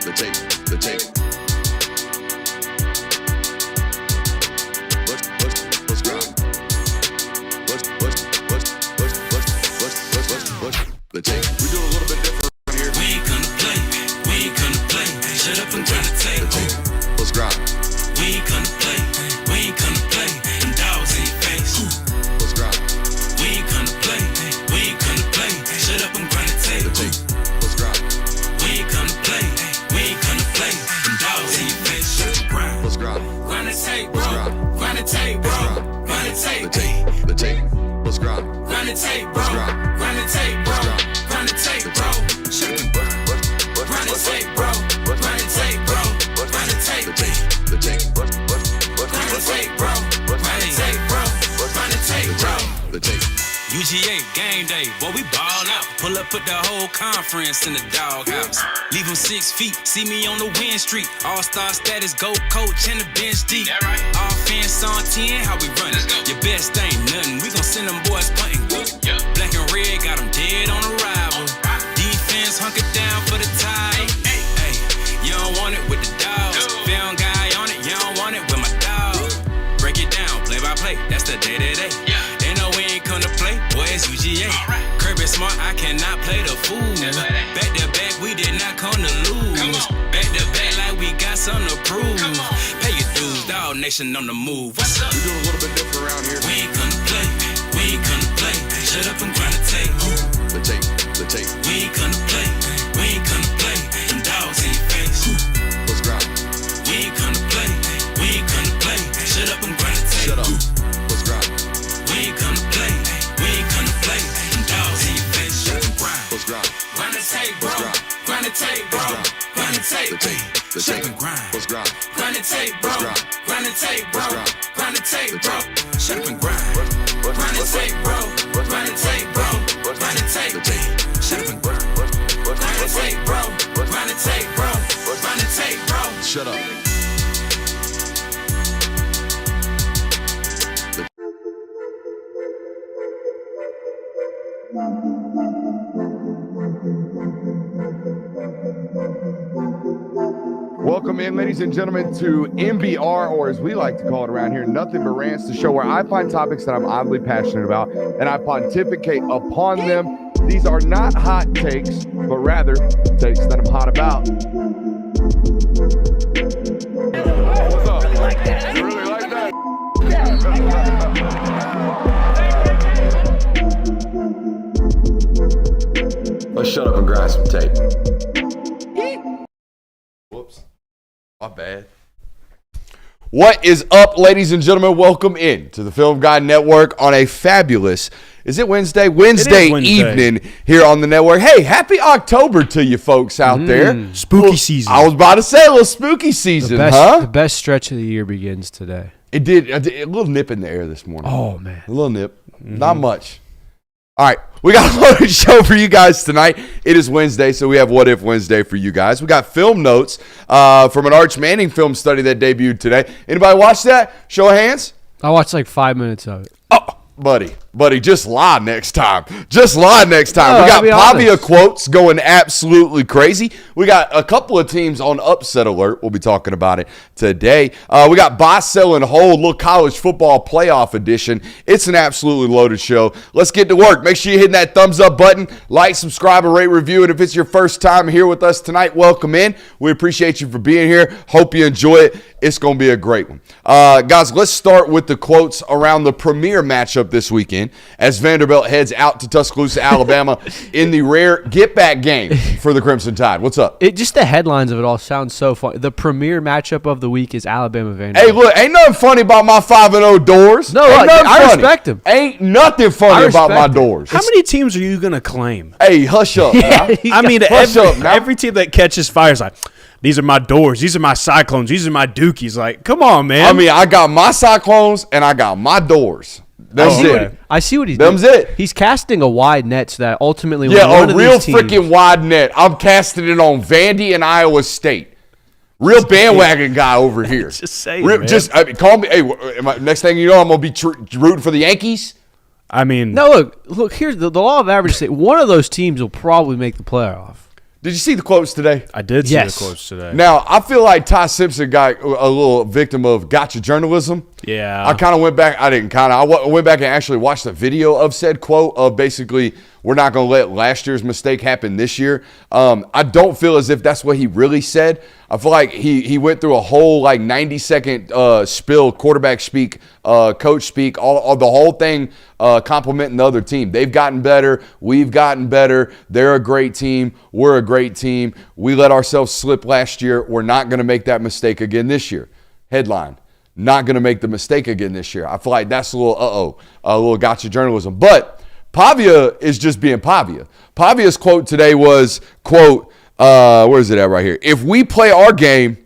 The tape. Let's grind. The tape. We do a little bit different here. We ain't gonna play. Shut up and grind the tape. Let's grind. We ain't gonna play. Them dogs in your face. Let's grind. We ain't gonna play. Shut up and grind the tape. The tape. Let's grind. We ain't gonna play. Them dogs in your face. Shut up and grind. Let's grind. Grind the tape, Let's bro. grind. Grind the tape, bro. Grind the tape. The tape. Let's grind. Grind the tape, bro. Let's grind. Grind the tape, bro. Let's grind. Grind the tape, bro. Shut up and grind. Grind the tape, bro. Grind the tape, bro. Grind the tape. The tape. The tape. Grind the tape, bro. Grind the tape, bro. Grind the tape, bro. The tape. UGA game day, boy, we ball out. Pull up, put the whole conference in the doghouse. Leave them 6 feet, see me on the win streak. All-star status, go coach, and the bench deep. Right. Offense on 10, how we run it? Your best ain't nothing, we gon' send them boys punting. Yeah. Black and red, got them dead on arrival. Defense hunker down for the tie. Hey, you don't want it with the dogs. Film guy on it, you don't want it with my dog. Break it down, play by play, that's the day-to-day. They know we ain't come to play, boy, it's UGA. Kirby smart, I cannot play the fool. Back to back, we did not come to lose. Back to back, like we got something to prove. Pay your dues, dog nation on the move. What's up? We do a little bit different around here. We ain't gonna play. Shut up and grind the tape. The tape. The tape. We ain't gonna play. Them dogs in your face. Let's grind. We ain't gonna play. Shut up and grind the tape. Shut up. Let's grind. We ain't gonna play. Them dogs in your face. Shut up and grind. Let's grind. Grind the tape, bro. Let's grind. Grind the tape, bro. Grind the tape. The tape. The Shut tape. up and grind. Let's grind. Grind the tape, bro. Let's grind. Grind the tape, bro. Let's grind. Grind the tape, bro. Shut up and grind. Grind Grind the tape, bro. Grind the tape, bro. Grind the tape. The tape. Shut up and grind. Grind the tape, bro. Grind the tape, bro. Grind the tape, bro. Shut up. Welcome in, ladies and gentlemen, to MBR, or as we like to call it around here, Nothing But Rants, the show where I find topics that I'm oddly passionate about and I pontificate upon them. These are not hot takes, but rather takes that I'm hot about. What's up? You really like that? Let's shut up and grind some tape. Whoops. My bad. What is up, ladies and gentlemen? Welcome in to the Film Guy Network on a fabulous, is it Wednesday? Wednesday evening here on the network. Hey, happy October to you folks out there. Spooky season. I was about to say a little spooky season, The best stretch of the year begins today. It did. A little nip in the air this morning. Oh, man. A little nip. Not much. All right. We got a loaded show for you guys tonight. It is Wednesday, so we have What If Wednesday for you guys. We got film notes from an Arch Manning film study that debuted today. Anybody watch that? Show of hands. I watched like 5 minutes of it. Oh, buddy, just lie next time. We got Pavia quotes going absolutely crazy. We got a couple of teams on upset alert. We'll be talking about it today. We got buy, sell, and hold. Little college football playoff edition. It's an absolutely loaded show. Let's get to work. Make sure you hit that thumbs up button. Like, subscribe, and rate, review. And if it's your first time here with us tonight, welcome in. We appreciate you for being here. Hope you enjoy it. It's going to be a great one. Guys, let's start with the quotes around the premier matchup this weekend as Vanderbilt heads out to Tuscaloosa, Alabama in the rare get-back game for the Crimson Tide. What's up? Just the headlines of it all sound so fun. The premier matchup of the week is Alabama-Vanderbilt. Hey, look, ain't nothing funny about my 5-0 doors. No, I respect them. Ain't nothing funny about my doors. How many teams are you going to claim? Hey, hush up. Now. I mean, Hush up now. every team that catches fire is like, these are my doors. These are my Cyclones. These are my Dookies. Like, come on, man. I mean, I got my Cyclones and I got my doors. That's it. I see what he's doing. He's casting a wide net so that ultimately a one of real these teams, freaking wide net. I'm casting it on Vandy and Iowa State. Real bandwagon guy over here. Just saying, man. Call me. Hey, next thing you know, I'm going to be rooting for the Yankees. I mean. No, look. Here's the law of averages. One of those teams will probably make the playoff. Did you see the quotes today? I did see Yes. the quotes today. Now, I feel like Ty Simpson got a little victim of gotcha journalism. Yeah. I kind of went back. I didn't kind of. I went back and actually watched the video of said quote of basically, we're not going to let last year's mistake happen this year. I don't feel as if that's what he really said. I feel like he went through a whole 90-second spill, quarterback speak, coach speak, all the whole thing complimenting the other team. They've gotten better. We've gotten better. They're a great team. We're a great team. We let ourselves slip last year. We're not going to make that mistake again this year. Headline. Not going to make the mistake again this year. I feel like that's a little gotcha journalism. But Pavia is just being Pavia. Pavia's quote today was, quote, where is it at right here? If we play our game,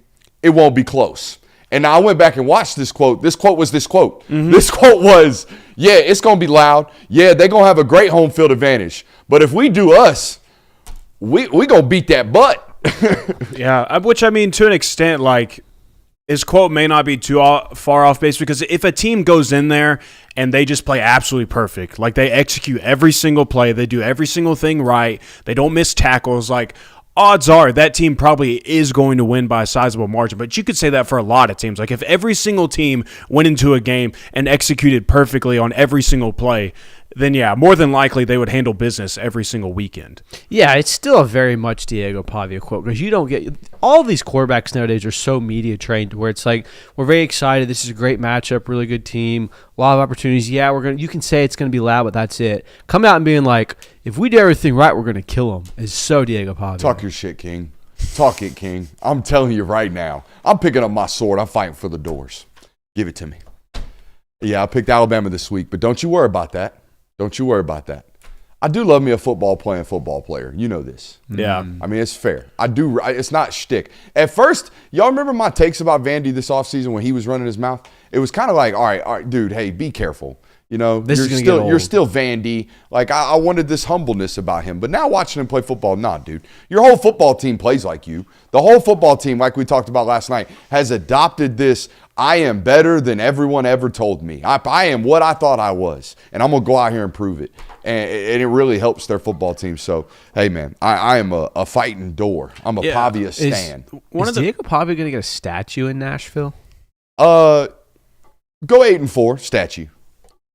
it won't be close. And I went back and watched this quote. This quote was this quote. Mm-hmm. This quote was, yeah, it's going to be loud. Yeah, they're going to have a great home field advantage. But if we do us, we going to beat that butt. Yeah, which I mean, to an extent, his quote may not be too far off base, because if a team goes in there and they just play absolutely perfect, they execute every single play, they do every single thing right, they don't miss tackles, odds are that team probably is going to win by a sizable margin. But you could say that for a lot of teams. If every single team went into a game and executed perfectly on every single play, then yeah, more than likely they would handle business every single weekend. Yeah, it's still a very much Diego Pavia quote, because you don't get – all these quarterbacks nowadays are so media trained where it's we're very excited. This is a great matchup, really good team, a lot of opportunities. Yeah, you can say it's going to be loud, but that's it. Come out and being if we do everything right, we're going to kill them is so Diego Pavia. Talk your shit, King. Talk it, King. I'm telling you right now, I'm picking up my sword. I'm fighting for the doors. Give it to me. Yeah, I picked Alabama this week, but don't you worry about that. Don't you worry about that. I do love me a football player. You know this. Yeah. I mean, it's fair. I do. It's not shtick. At first, y'all remember my takes about Vandy this offseason when he was running his mouth? It was kind of all right, dude, hey, be careful. You're still Vandy. I wanted this humbleness about him. But now watching him play football, nah, dude. Your whole football team plays like you. The whole football team, like we talked about last night, has adopted this, I am better than everyone ever told me. I am what I thought I was. And I'm going to go out here and prove it. And it really helps their football team. So, hey, man, I am a fighting door. I'm a Pavia stan. Is Diego Pavia going to get a statue in Nashville? Go 8-4, statue.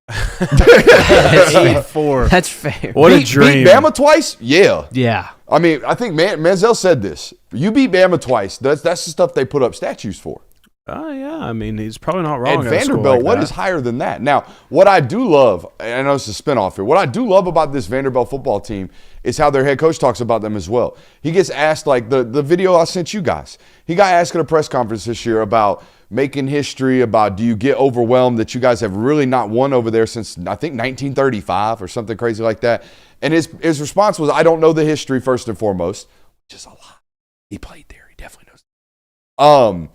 8-4. That's fair. What a dream. Beat Bama twice? Yeah. Yeah. I mean, I think Manziel said this. You beat Bama twice. That's the stuff they put up statues for. Yeah. I mean, he's probably not wrong. At Vanderbilt, what is higher than that? Now, what I do love, and I know it's a spinoff here, what I do love about this Vanderbilt football team is how their head coach talks about them as well. He gets asked, the video I sent you guys, he got asked at a press conference this year about making history, about do you get overwhelmed that you guys have really not won over there since, I think, 1935 or something crazy like that. And his response was, I don't know the history first and foremost, which is a lot. He played there. He definitely knows.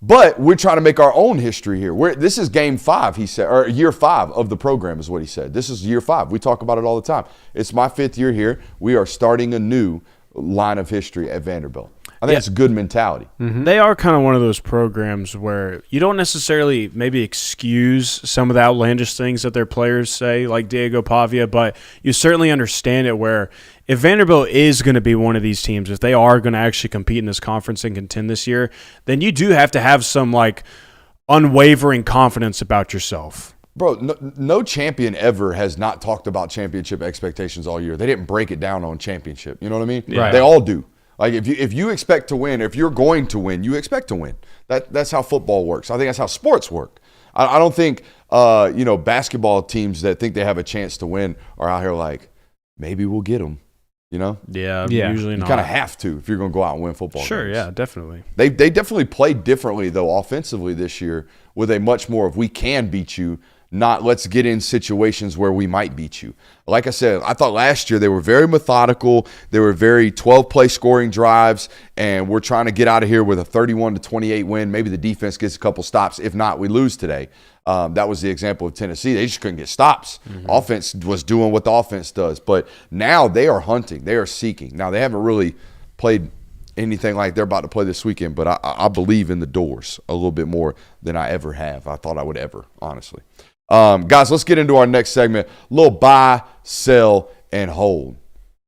But we're trying to make our own history here. This is game 5, he said, or year 5 of the program is what he said. This is year 5. We talk about it all the time. It's my 5th year here. We are starting a new line of history at Vanderbilt. I think that's a good mentality. Mm-hmm. They are kind of one of those programs where you don't necessarily maybe excuse some of the outlandish things that their players say, like Diego Pavia, but you certainly understand it where if Vanderbilt is going to be one of these teams, if they are going to actually compete in this conference and contend this year, then you do have to have some unwavering confidence about yourself. Bro, no champion ever has not talked about championship expectations all year. They didn't break it down on championship. You know what I mean? Yeah. They all do. If you expect to win, if you're going to win, you expect to win. That's how football works. I think that's how sports work. I don't think basketball teams that think they have a chance to win are out here maybe we'll get them. Yeah. Usually you not. kind of have to if you're going to go out and win football Sure, games. yeah, definitely. They definitely played differently though offensively this year with a much more of we can beat you, not let's get in situations where we might beat you. Like I said, I thought last year they were very methodical. They were very 12-play scoring drives, and we're trying to get out of here with a 31-28 win. Maybe the defense gets a couple stops. If not, we lose today. That was the example of Tennessee. They just couldn't get stops. Mm-hmm. Offense was doing what the offense does. But now they are hunting. They are seeking. Now, they haven't really played anything like they're about to play this weekend, but I believe in the doors a little bit more than I ever have. I thought I would ever, honestly. Guys, let's get into our next segment. A little buy, sell, and hold.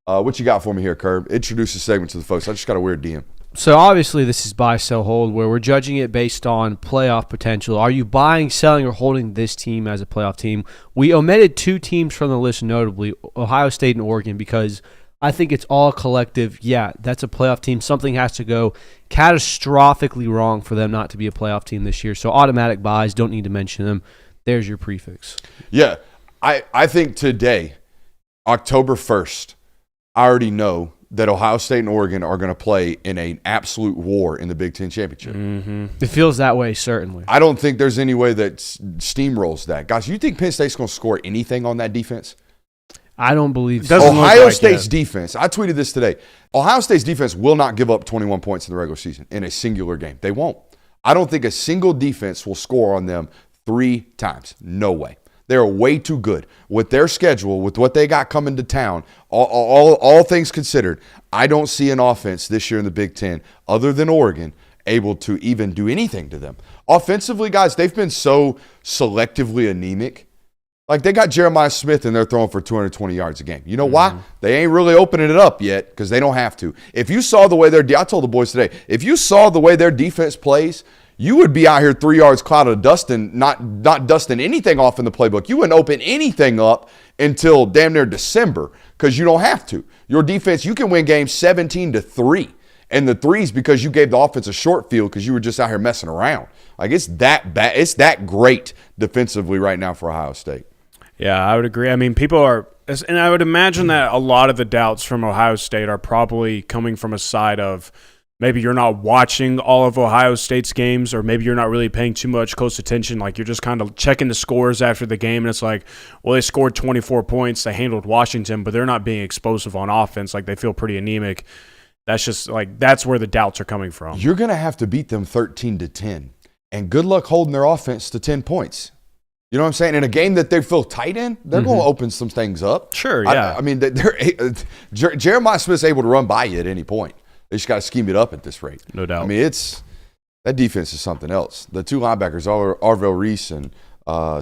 What you got for me here, Curb? Introduce the segment to the folks. I just got a weird DM. So obviously this is buy, sell, hold, where we're judging it based on playoff potential. Are you buying, selling, or holding this team as a playoff team? We omitted 2 teams from the list, notably Ohio State and Oregon, because I think it's all collective. Yeah, that's a playoff team. Something has to go catastrophically wrong for them not to be a playoff team this year. So automatic buys, don't need to mention them. There's your prefix. Yeah, I think today, October 1st, I already know that Ohio State and Oregon are going to play in an absolute war in the Big Ten Championship. Mm-hmm. It feels that way, certainly. I don't think there's any way that steamrolls that. Guys, you think Penn State's going to score anything on that defense? I don't believe so. Ohio State's defense, I tweeted this today. Ohio State's defense will not give up 21 points in the regular season in a singular game. They won't. I don't think a single defense will score on them 3 times. No way. They're way too good. With their schedule, with what they got coming to town, all things considered, I don't see an offense this year in the Big Ten, other than Oregon, able to even do anything to them. Offensively, guys, they've been so selectively anemic. Like, they got Jeremiah Smith and they're throwing for 220 yards a game. You know why? They ain't really opening it up yet because they don't have to. If you saw the way I told the boys today, if you saw the way their defense plays, you would be out here 3 yards cloud of dust and not dusting anything off in the playbook. You wouldn't open anything up until damn near December because you don't have to. Your defense, you can win games 17-3. And the threes because you gave the offense a short field because you were just out here messing around. Like, it's that bad. It's that great defensively right now for Ohio State. Yeah, I would agree. I mean, people are – and I would imagine that a lot of the doubts from Ohio State are probably coming from a side of – maybe you're not watching all of Ohio State's games, or maybe you're not really paying too much close attention. Like, you're just kind of checking the scores after the game, and it's like, well, they scored 24 points. They handled Washington, but they're not being explosive on offense. Like, they feel pretty anemic. That's just, like, that's where the doubts are coming from. You're going to have to beat them 13-10, and good luck holding their offense to 10 points. You know what I'm saying? In a game that they feel tight in, they're going to open some things up. Sure, yeah. I mean, Jeremiah Smith's able to run by you at any point. They just got to scheme it up at this rate. No doubt. I mean, that defense is something else. The 2 linebackers, Arvell Reese and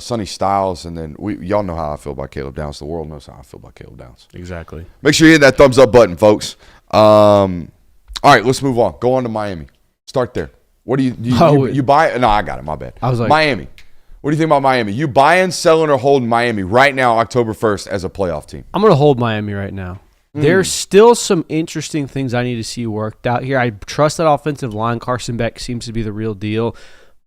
Sonny Styles, and then y'all know how I feel about Caleb Downs. The world knows how I feel about Caleb Downs. Exactly. Make sure you hit that thumbs up button, folks. All right, let's move on. Go on to Miami. Start there. What do you buy? No, I got it. My bad. I was like, Miami. What do you think about Miami? You buying, selling, or holding Miami right now, October 1st, as a playoff team? I'm going to hold Miami right now. There's still some interesting things I need to see worked out here. I trust that offensive line. Carson Beck seems to be the real deal.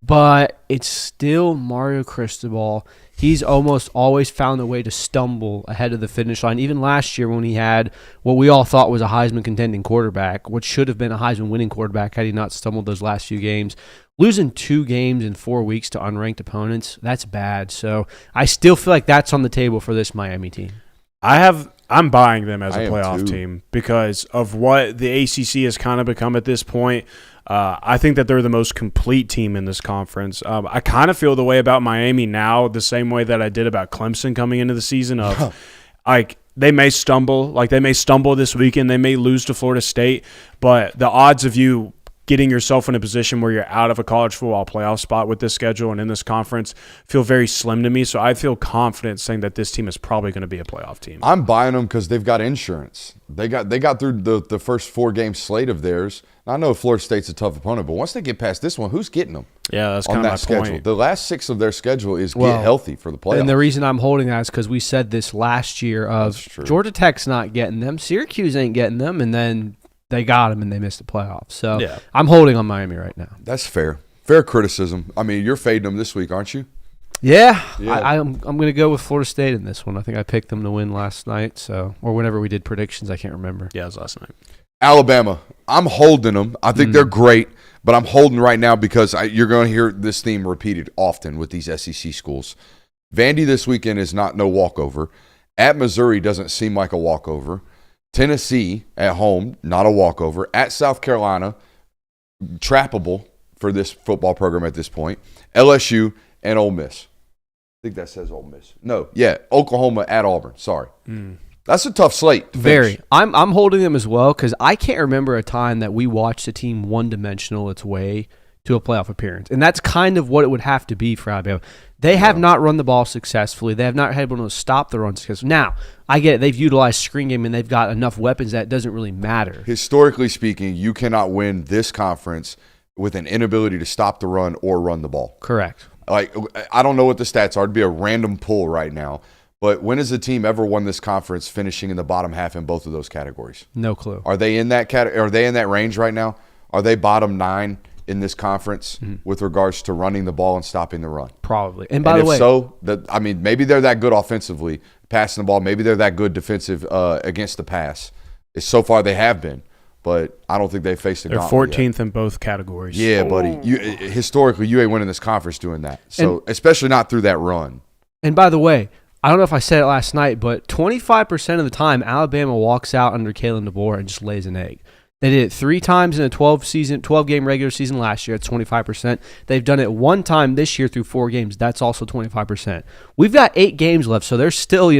But it's still Mario Cristobal. He's almost always found a way to stumble ahead of the finish line. Even last year when he had what we all thought was a Heisman contending quarterback, what should have been a Heisman winning quarterback had he not stumbled those last few games. Losing 2 games in 4 weeks to unranked opponents, that's bad. So I still feel like that's on the table for this Miami team. I'm buying them as a playoff too. team because of what the ACC has kind of become at this point. I think that they're the most complete team in this conference. I kind of feel the way about Miami now, the same way that I did about Clemson coming into the season of like they may stumble this weekend. They may lose to Florida State, but the odds of you getting yourself in a position where you're out of a college football playoff spot with this schedule and in this conference feel very slim to me. So I feel confident saying that this team is probably going to be a playoff team. I'm buying them because they've got insurance. They got through the first 4-game slate of theirs. I know Florida State's a tough opponent, but once they get past this one, who's getting them? Yeah, that's kind on of that my schedule. point. The last 6 of their schedule is get healthy for the playoffs. And the reason I'm holding that is because we said this last year of Georgia Tech's not getting them, Syracuse ain't getting them, and then they got them and they missed the playoffs. So yeah. I'm holding on Miami right now. That's fair. Fair criticism. I mean, you're fading them this week, aren't you? Yeah. I'm going to go with Florida State in this one. I think I picked them to win last night, or whenever we did predictions. I can't remember. Yeah, it was last night. Alabama. I'm holding them. I think they're great, but I'm holding right now because you're going to hear this theme repeated often with these SEC schools. Vandy this weekend is no walkover. At Missouri doesn't seem like a walkover. Tennessee at home, not a walkover. At South Carolina, trappable for this football program at this point. LSU and Ole Miss. I think that says Ole Miss. No, yeah, Oklahoma at Auburn. Sorry. That's a tough slate. Very. I'm holding them as well because I can't remember a time that we watched a team one-dimensional its way to a playoff appearance. And that's kind of what it would have to be for Alabama. They have not run the ball successfully. They have not been able to stop the run successfully. Now, I get it. They've utilized screen game, and they've got enough weapons that it doesn't really matter. Historically speaking, you cannot win this conference with an inability to stop the run or run the ball. Correct. Like, I don't know what the stats are. It'd be a random pull right now. But when has a team ever won this conference finishing in the bottom half in both of those categories? No clue. Are they in that Are they in that range right now? Are they bottom 9 in this conference with regards to running the ball and stopping the run? Probably. And by the way, so, maybe they're that good offensively, passing the ball. Maybe they're that good defensive against the pass. So far, they have been, but I don't think they faced a They're gauntlet 14th yet. in both categories. Yeah, buddy. Historically, you ain't winning this conference doing that. So, especially not through that run. And by the way, I don't know if I said it last night, but 25% of the time, Alabama walks out under Kalen DeBoer and just lays an egg. They did it 3 times in a 12-game regular season last year. It's 25%. They've done it 1 time this year through 4 games. That's also 25%. We've got 8 games left, so there's still,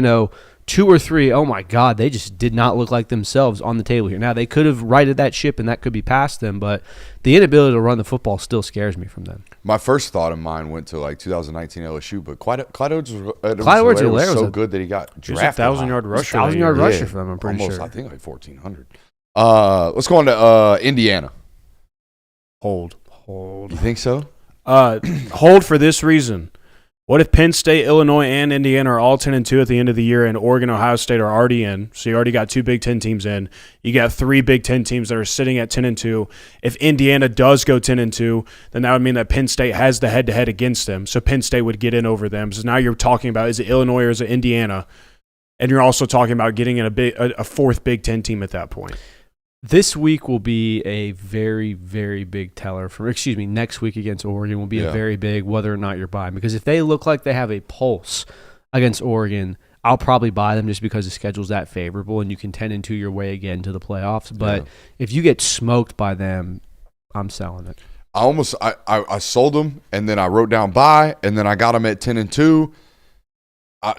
2 or 3. Oh, my God, they just did not look like themselves on the table here. Now, they could have righted that ship, and that could be past them, but the inability to run the football still scares me from them. My first thought of mine went to 2019 LSU, but Clyde Edwards-Helaire was so good that he got drafted. He was a 1,000-yard rusher. 1,000-yard rusher for them, I'm pretty almost, sure. I think 1,400. Let's go on to Indiana. Hold. You think so? Hold for this reason. What if Penn State, Illinois, and Indiana are all 10-2 at the end of the year, and Oregon, Ohio State are already in? So you already got 2 Big Ten teams in. You got 3 Big Ten teams that are sitting at 10-2. If Indiana does go 10-2, then that would mean that Penn State has the head-to-head against them. So Penn State would get in over them. So now you're talking about, is it Illinois or is it Indiana? And you're also talking about getting in a 4th Big Ten team at that point. This week will be a very, very big teller next week against Oregon will be a very big whether or not you're buying. Because if they look like they have a pulse against Oregon, I'll probably buy them just because the schedule's that favorable and you can 10-2 your way again to the playoffs. But if you get smoked by them, I'm selling it. I sold them, and then I wrote down buy, and then I got them at 10-2.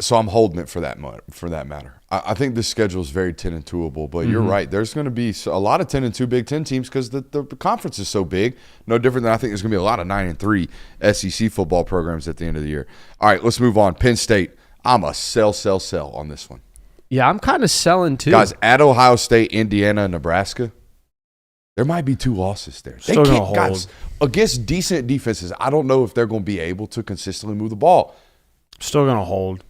So I'm holding it for that matter. I think this schedule is very 10-2able, but you're right. There's going to be a lot of 10-2 Big Ten teams because the conference is so big. No different than I think there's going to be a lot of 9-3 SEC football programs at the end of the year. All right, let's move on. Penn State. I'm a sell on this one. Yeah, I'm kind of selling too. Guys, at Ohio State, Indiana, and Nebraska, there might be 2 losses there. Still going to hold. Guys, against decent defenses, I don't know if they're going to be able to consistently move the ball. Still going to hold.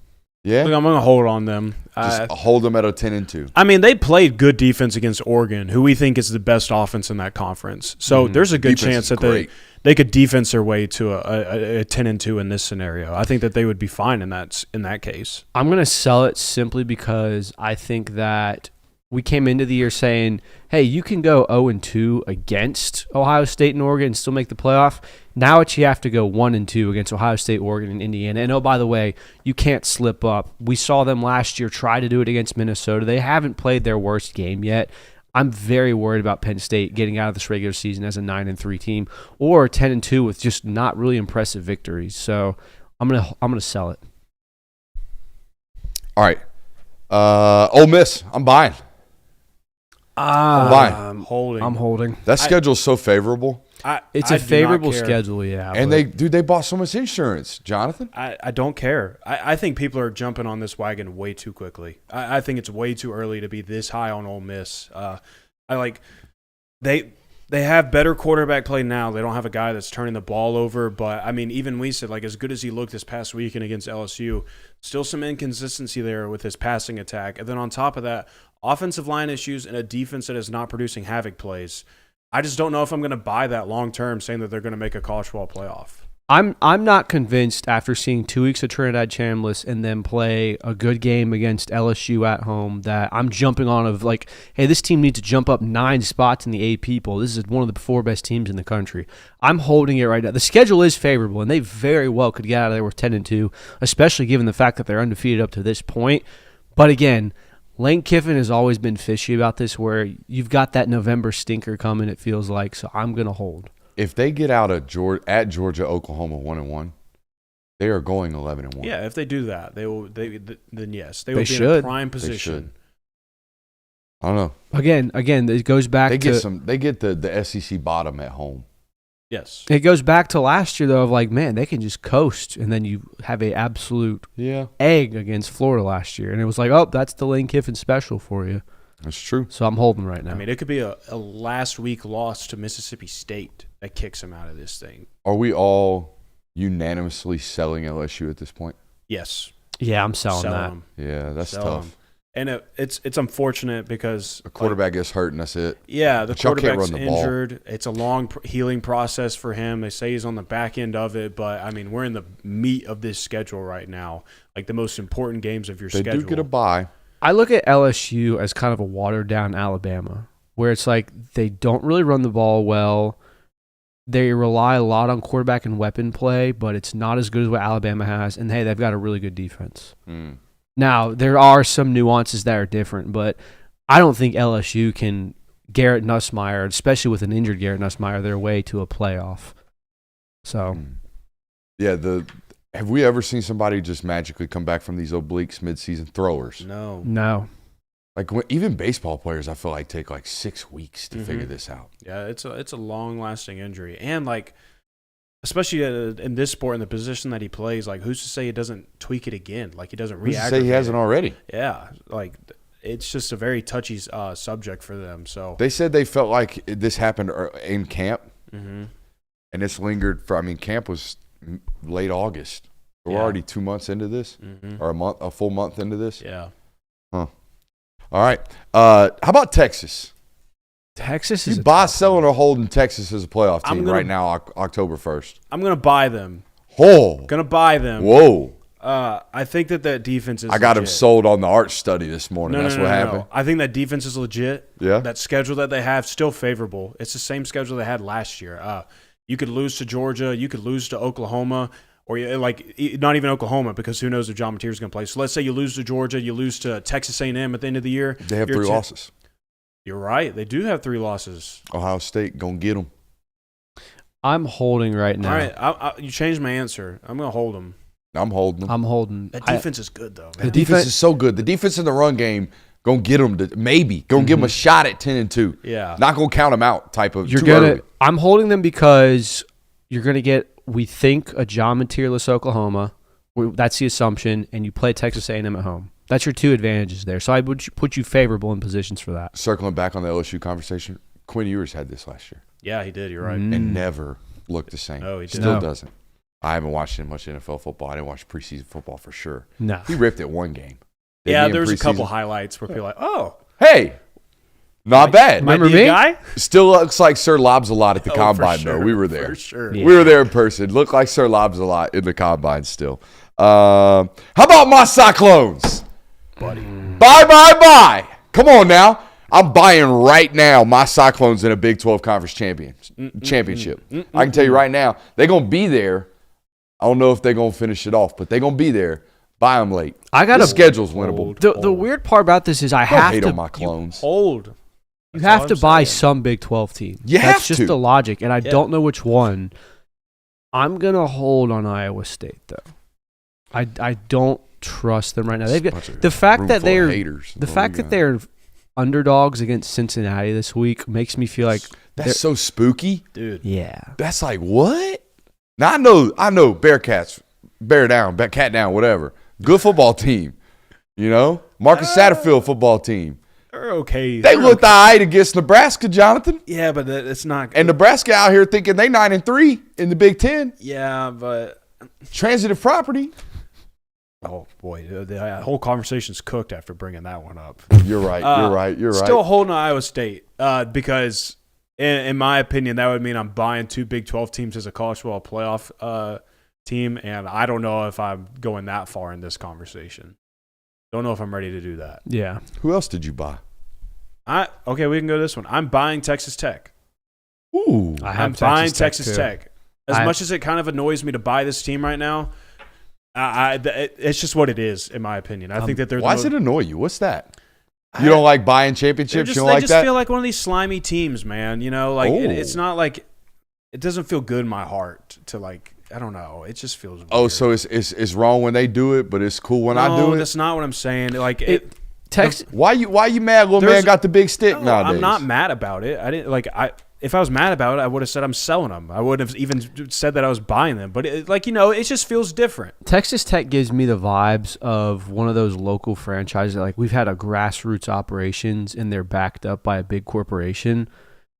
Yeah? Look, I'm going to hold on them. Just hold them at a 10-2. I mean, they played good defense against Oregon, who we think is the best offense in that conference. So there's a good chance that they could defense their way to a 10-2 in this scenario. I think that they would be fine in that case. I'm going to sell it simply because I think that we came into the year saying, hey, you can go 0-2 against Ohio State and Oregon and still make the playoff. Now you have to go 1-2 against Ohio State, Oregon, and Indiana. And, oh, by the way, you can't slip up. We saw them last year try to do it against Minnesota. They haven't played their worst game yet. I'm very worried about Penn State getting out of this regular season as a 9-3 team or 10-2 with just not really impressive victories. So I'm gonna sell it. All right. Ole Miss, I'm buying. I'm holding. I'm holding. That schedule's so favorable. It's a favorable schedule, yeah. And they bought so much insurance, Jonathan. I don't care. I think people are jumping on this wagon way too quickly. I think it's way too early to be this high on Ole Miss. They have better quarterback play now. They don't have a guy that's turning the ball over. But, I mean, even we said, as good as he looked this past weekend against LSU, still some inconsistency there with his passing attack. And then on top of that, offensive line issues and a defense that is not producing havoc plays. I just don't know if I'm going to buy that long term, saying that they're going to make a college football playoff. I'm not convinced after seeing 2 weeks of Trinidad Chambliss and then play a good game against LSU at home that I'm jumping on hey, this team needs to jump up 9 spots in the AP poll. This is one of the 4 best teams in the country. I'm holding it right now. The schedule is favorable, and they very well could get out of there with 10-2, especially given the fact that they're undefeated up to this point. But again, Lane Kiffin has always been fishy about this, where you've got that November stinker coming, it feels like, so I'm going to hold. If they get out of Georgia, Oklahoma 1-1, they are going 11-1. Yeah, if they do that, then yes, they They will be in should. a prime position. I don't know. Again, it goes back They to get the SEC bottom at home. Yes. It goes back to last year, though, of like, man, they can just coast, and then you have a absolute egg against Florida last year. And it was like, oh, that's the Lane Kiffin special for you. That's true. So I'm holding right now. I mean, it could be a last week loss to Mississippi State that kicks him out of this thing. Are we all unanimously selling LSU at this point? Yes. Yeah, I'm selling that. Them. Yeah, that's Sell tough. them. And it's unfortunate because A quarterback gets hurt and that's it. Yeah, the But y'all can't quarterback's run the ball. injured. It's a long healing process for him. They say he's on the back end of it, but I mean, we're in the meat of this schedule right now, like the most important games of your They schedule. do get a bye. I look at LSU as kind of a watered-down Alabama, where it's like they don't really run the ball well. They rely a lot on quarterback and weapon play, but it's not as good as what Alabama has. And, hey, they've got a really good defense. Now, there are some nuances that are different, but I don't think LSU can Garrett Nussmeier, especially with an injured Garrett Nussmeier, their way to a playoff. So, Yeah, have we ever seen somebody just magically come back from these obliques midseason throwers? no. Like even baseball players, I feel like take like 6 weeks to figure this out. Yeah, it's a long-lasting injury. And, like, especially in this sport, in the position that he plays, like, who's to say he doesn't tweak it again? Like, he doesn't Who's react. to say he hasn't already? Yeah, like, it's just a very touchy subject for them. So They said they felt like this happened in camp, and it's lingered for. I mean, camp was late August. We're already 2 months into this, or a full month into this. Yeah. Huh. All right. How about Texas? Texas is You buy, selling, or holding Texas as a playoff team right now, October 1st? I'm gonna buy them. Oh. Gonna buy them. Whoa. I think that defense is. I got him legit. sold on the art study this morning. That's what happened. No. I think that defense is legit. Yeah. That schedule that they have still favorable. It's the same schedule they had last year. You could lose to Georgia. You could lose to Oklahoma. Or not even Oklahoma, because who knows if John Mateer is going to play. So let's say you lose to Georgia, you lose to Texas A&M at the end of the year. They have 3 losses. You're right. They do have 3 losses. Ohio State going to get them. I'm holding right now. All right. You changed my answer. I'm going to hold them. I'm holding them. I'm holding. That defense is good, though. The defense is so good. The defense in the run game going to get them to maybe. Going to give them a shot at 10-2. Yeah. Not going to count them out type of. I'm holding them because you're going to get, we think, a John Mateerless Oklahoma. That's the assumption, and you play Texas A&M at home. That's your 2 advantages there. So I would put you favorable in positions for that. Circling back on the LSU conversation, Quinn Ewers had this last year. Yeah, he did. You're right. And never looked the same. No, he didn't. Still doesn't. I haven't watched much NFL football. I didn't watch preseason football for sure. No. He ripped it one game. Yeah, there was a couple highlights where people were like, oh. Hey, not bad. Remember me? Guy? Still looks like Sir Lobs a lot at the combine, though. We were there. For sure. Yeah. We were there in person. Looked like Sir Lobs a lot in the combine still. How about my Cyclones? Buddy. Bye. Come on now. I'm buying right now my Cyclones in a Big 12 Conference championship. I can tell you right now, they're going to be there. I don't know if they're going to finish it off, but they're going to be there. Buy them late. The schedule's winnable. The weird part about this is I Don't have hate to on my clones. Old. You have to buy some Big 12 team. You That's have just to. the logic, and I don't know which one. I'm going to hold on Iowa State, though. I don't trust them right now. They've got the fact that they're haters. the fact that they're underdogs against Cincinnati this week makes me feel like that's so spooky, dude. Yeah, that's like what? Now I know Bearcats, cat down, whatever. Good football team, Marcus Satterfield football team. They're okay. They looked all right against Nebraska, Jonathan. Yeah, but it's not. And Nebraska out here thinking they 9-3 in the Big Ten. Yeah, but transitive property. Oh boy, the whole conversation's cooked after bringing that one up. You're right. You're right. Still holding Iowa State because, in my opinion, that would mean I'm buying 2 Big 12 teams as a college football playoff team, and I don't know if I'm going that far in this conversation. Don't know if I'm ready to do that. Yeah. Who else did you buy? Okay, we can go this one. I'm buying Texas Tech. Ooh, I'm buying Texas Tech. As much as it kind of annoys me to buy this team right now, it's just what it is, in my opinion. I think that they're. Why does it annoy you? What's that? You don't like buying championships? You don't like that? They just feel like one of these slimy teams, man. It's not like it doesn't feel good in my heart to like. I don't know. It just feels weird. Oh, so it's wrong when they do it, but it's cool when I do it? No, that's not what I'm saying. Texas. Why you mad? Little man got the big stick nowadays. I'm not mad about it. I didn't like. if I was mad about it, I would have said I'm selling them. I wouldn't have even said that I was buying them. But it just feels different. Texas Tech gives me the vibes of one of those local franchises. Like we've had a grassroots operations and they're backed up by a big corporation.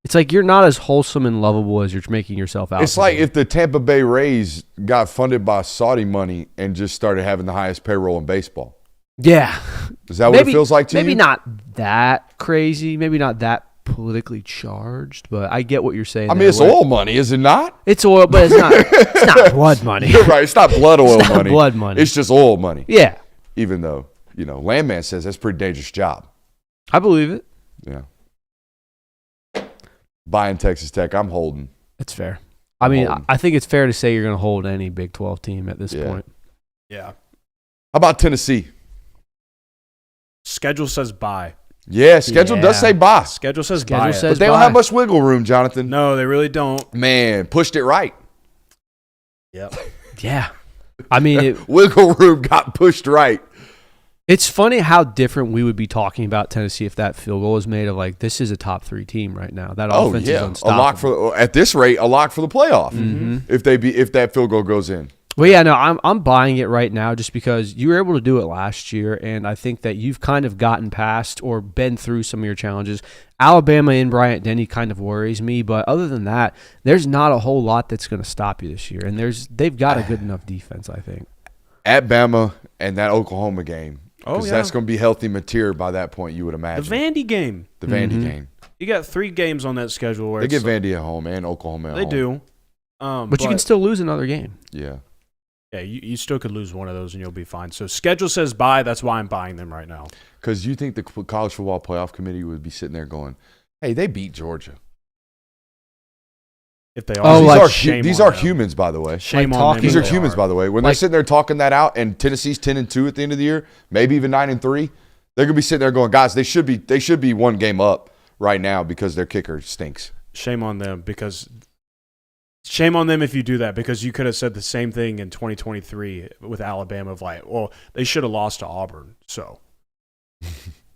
It's like you're not as wholesome and lovable as you're making yourself out. It's like if the Tampa Bay Rays got funded by Saudi money and just started having the highest payroll in baseball. Yeah. Is that what it feels like to you? Maybe not that crazy. Maybe not that politically charged, but I get what you're saying. I mean, it's oil money, is it not? It's oil, but it's not blood money. You're right. It's not blood oil It's not money. blood money. It's just oil money. Yeah. Even though, Landman says that's a pretty dangerous job. I believe it. Yeah. Buying Texas Tech, I'm holding. It's fair. I mean, I think it's fair to say you're going to hold any Big 12 team at this point. Yeah. How about Tennessee? Schedule says buy. Yeah, schedule does say buy. Schedule says Schedule buy. says But they don't have much wiggle room, Jonathan. No, they really don't. Man, pushed it right. Yep. Yeah. I mean, Wiggle room got pushed right. it's funny how different we would be talking about Tennessee if that field goal was made of like, this is a top 3 team right now. That offense is unstoppable. A lock at this rate, a lock for the playoff. If that field goal goes in. Well, yeah, no, I'm buying it right now just because you were able to do it last year, and I think that you've kind of gotten past or been through some of your challenges. Alabama in Bryant-Denny kind of worries me, but other than that, there's not a whole lot that's going to stop you this year, and they've got a good enough defense, I think. At Bama and that Oklahoma game, because yeah. that's going to be healthy material by that point, you would imagine. The Vandy game. The Vandy game. You got 3 games on that schedule where They get Vandy at home and Oklahoma at home. They do. But you can still lose another game. Yeah. Yeah, you still could lose one of those and you'll be fine. So schedule says buy. That's why I'm buying them right now. Because you think the College Football Playoff Committee would be sitting there going, hey, they beat Georgia. If they are, these are humans, by the way. Shame Like on them. talking- These are if they humans, by the way. When they're sitting there talking that out, and Tennessee's 10-2 at the end of the year, maybe even 9-3, they're gonna be sitting there going, guys, they should be one game up right now because their kicker stinks. Shame on them Shame on them if you do that, because you could have said the same thing in 2023 with Alabama of like, well, they should have lost to Auburn, so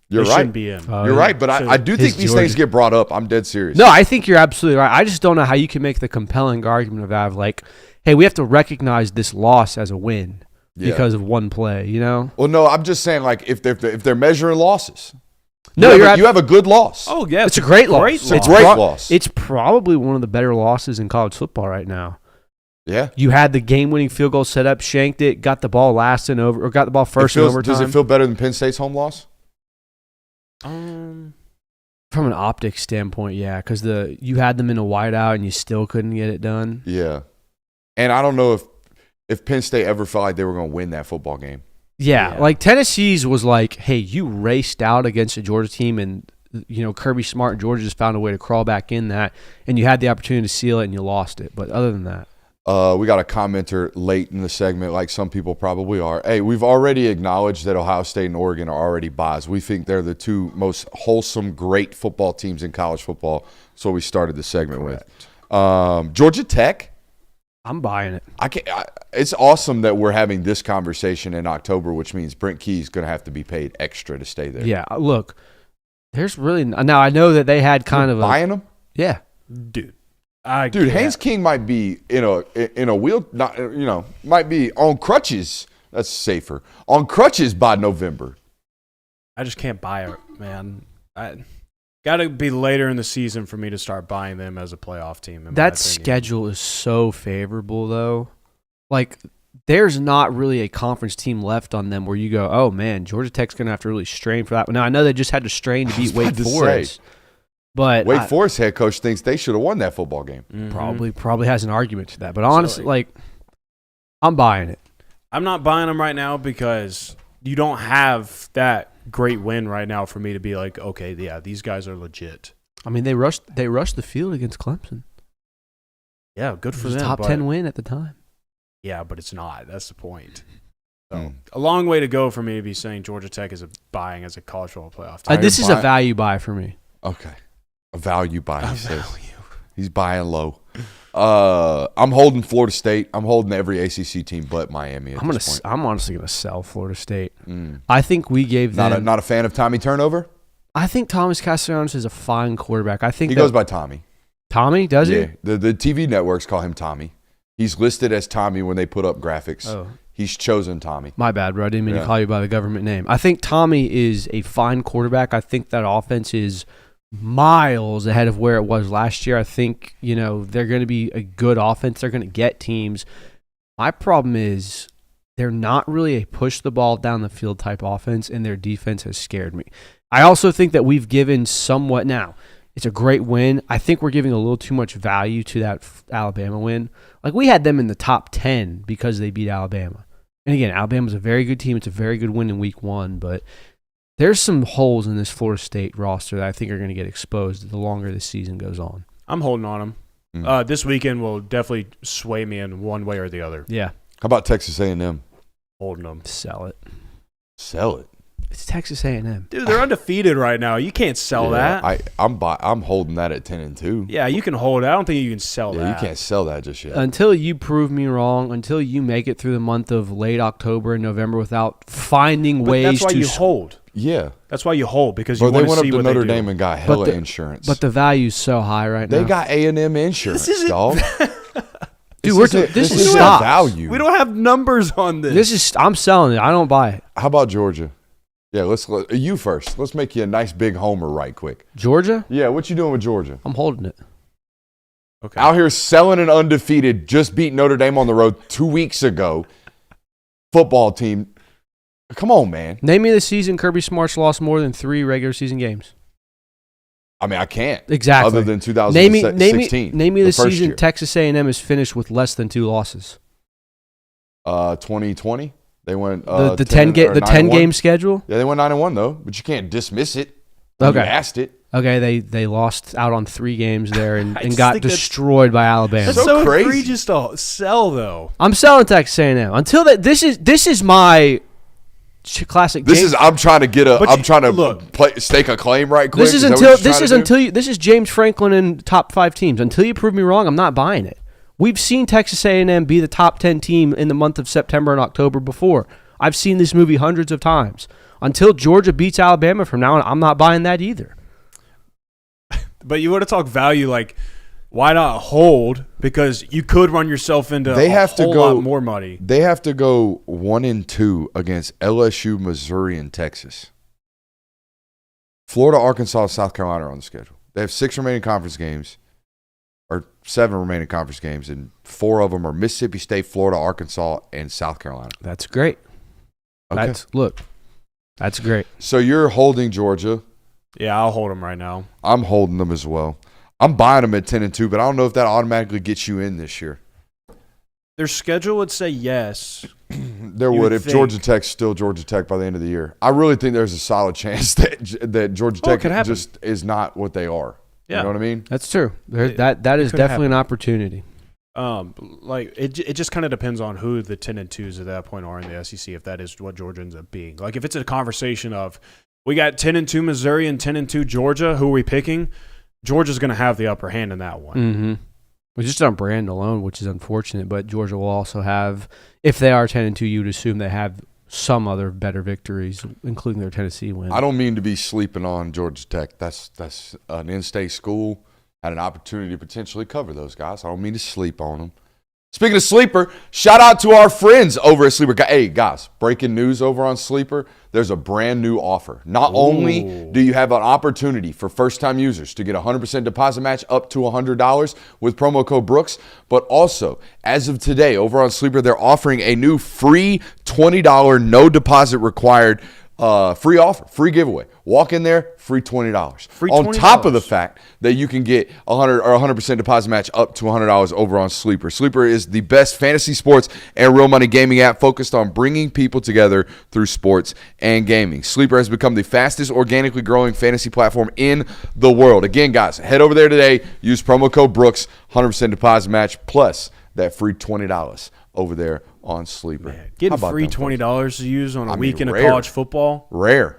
You're they right. shouldn't be in. You're right, but I do think these things get brought up. I'm dead serious. No, I think you're absolutely right. I just don't know how you can make the compelling argument of that of like, hey, we have to recognize this loss as a win because of one play, Well, no, I'm just saying, like, if they're measuring losses. No, you have a good loss. Oh, yeah. It's a great loss. It's a great loss. It's probably one of the better losses in college football right now. Yeah. You had the game-winning field goal set up, shanked it, got the ball got the ball first in overtime. Does it feel better than Penn State's home loss? From an optics standpoint, yeah, because you had them in a whiteout and you still couldn't get it done. Yeah. And I don't know if Penn State ever felt like they were going to win that football game. Yeah, like Tennessee's was like, hey, you raced out against a Georgia team and Kirby Smart and Georgia just found a way to crawl back in that, and you had the opportunity to seal it and you lost it. But other than that. We got a commenter late in the segment, like some people probably are. Hey, we've already acknowledged that Ohio State and Oregon are already buys. We think they're the 2 most wholesome, great football teams in college football. That's what we started the segment with. Georgia Tech. I'm buying it. It's awesome that we're having this conversation in October, which means Brent Key's going to have to be paid extra to stay there. Yeah, look, there's really now. I know that they had kind of buying them. Yeah, Dude, Haynes King might be in a wheel, might be on crutches. That's safer. On crutches by November. I just can't buy it, man. Got to be later in the season for me to start buying them as a playoff team. That schedule is so favorable, though. Like, there's not really a conference team left on them where you go, oh, man, Georgia Tech's going to have to really strain for that. Now, I know they just had to strain to beat Wake Forest. But Wake Forest head coach thinks they should have won that football game. Mm-hmm. Probably has an argument to that. But honestly, I'm buying it. I'm not buying them right now because you don't have that great win right now for me to be like, okay, yeah, these guys are legit. I mean, they rushed the field against Clemson. Yeah, good for them. them. Top 10 win at the time. Yeah, but it's not. That's the point. So a long way to go for me to be saying Georgia Tech is buying as a college football playoff team. This is a value buy for me. Okay, a value buy. He says. He's buying low. I'm holding Florida State. I'm holding every ACC team but Miami. I'm honestly gonna sell Florida State. I think we gave them. Not a fan of Tommy Turnover. I think Thomas Castellanos is a fine quarterback. I think he goes by Tommy. Tommy, does he? Yeah, the TV networks call him Tommy. He's listed as Tommy when they put up graphics. Oh. He's chosen Tommy. My bad, bro. I didn't mean to call you by the government name. I think Tommy is a fine quarterback. I think that offense is miles ahead of where it was last year. I think, they're going to be a good offense. They're going to get teams. My problem is they're not really a push the ball down the field type offense, and their defense has scared me. I also think that we've given somewhat now. It's a great win. I think we're giving a little too much value to that Alabama win. Like, we had them in the top 10 because they beat Alabama. And again, Alabama's a very good team. It's a very good win in week 1, but there's some holes in this Florida State roster that I think are going to get exposed the longer the season goes on. I'm holding on them. This weekend will definitely sway me in one way or the other. Yeah. How about Texas A&M? Holding them. Sell it. Sell it. It's Texas A&M. Dude, they're undefeated right now. You can't sell that. I'm holding that at 10-2. Yeah, you can hold it. I don't think you can sell that. You can't sell that just yet. Until you prove me wrong, until you make it through the month of late October and November without finding ways to... That's why you hold. Yeah. That's why you hold, because you Bro, want to see they what went up to they Notre do. Dame and got hella insurance. But the value's so high right now. They got A&M insurance, dog. Dude, this is stop. stocks. Value. We don't have numbers on this. I'm selling it. I don't buy it. How about Georgia? Yeah, you first. Let's make you a nice big homer right quick. Georgia? Yeah, what you doing with Georgia? I'm holding it. Okay. Out here selling an undefeated, just beat Notre Dame on the road 2 weeks ago. Football team. Come on, man. Name me the season Kirby Smart's lost more than 3 regular season games. I mean, I can't. Exactly. Other than 2016. Name me the first season year. Texas A&M is finished with less than 2 losses. 2020. They went The 10 game schedule? Yeah, they went 9-1 though, but you can't dismiss it. Okay. You asked it. Okay, they lost out on 3 games there and got think that's- destroyed by Alabama. That's So so crazy. egregious to sell, though. I'm selling Texas A&M. Until that, this is my classic. I'm trying to get But stake a claim right quick. This is James Franklin in top 5 teams. Until you prove me wrong, I'm not buying it. We've seen Texas A&M be the top 10 team in the month of September and October before. I've seen this movie hundreds of times. Until Georgia beats Alabama from now on, I'm not buying that either. But you want to talk value, like, why not hold? Because you could run yourself into lot more money. They have to go 1-2 against LSU, Missouri, and Texas. Florida, Arkansas, South Carolina are on the schedule. They have 6 remaining conference games, or 7 remaining conference games, and 4 of them are Mississippi State, Florida, Arkansas, and South Carolina. That's great. Okay. That's great. So you're holding Georgia. Yeah, I'll hold them right now. I'm holding them as well. I'm buying them at 10-2, but I don't know if that automatically gets you in this year. Their schedule would say yes. There You would would if think. Georgia Tech's still Georgia Tech by the end of the year. I really think there's a solid chance that Georgia Oh, it Tech could happen. just is not what they are. Yeah. You know what I mean? That's true. That is could definitely happen. an opportunity. Like it just kind of depends on who the 10-2s at that point are in the SEC. If that is what Georgia ends up being, like if it's a conversation of we got 10-2 Missouri and 10-2 Georgia, who are we picking? Georgia's going to have the upper hand in that one. Mm-hmm. Well, just on brand alone, which is unfortunate, but Georgia will also have, if they are 10-2, you'd assume they have some other better victories, including their Tennessee win. I don't mean to be sleeping on Georgia Tech. That's an in-state school. Had an opportunity to potentially cover those guys. I don't mean to sleep on them. Speaking of Sleeper, shout out to our friends over at Sleeper. Hey, guys, breaking news over on Sleeper. There's a brand new offer. Not only do you have an opportunity for first-time users to get a 100% deposit match up to $100 with promo code Brooks, but also, as of today, over on Sleeper, they're offering a new free $20 no deposit required free offer, free giveaway. Walk in there, free $20. Free On $20. top of the fact that you can get 100% deposit match up to $100 over on Sleeper. Sleeper is the best fantasy sports and real money gaming app focused on bringing people together through sports and gaming. Sleeper has become the fastest organically growing fantasy platform in the world. Again, guys, head over there today. Use promo code Brooks, 100% deposit match plus that free $20 over there on Sleeper. Getting How about free them, $20 to use on a I mean, weekend rare. of college football Rare.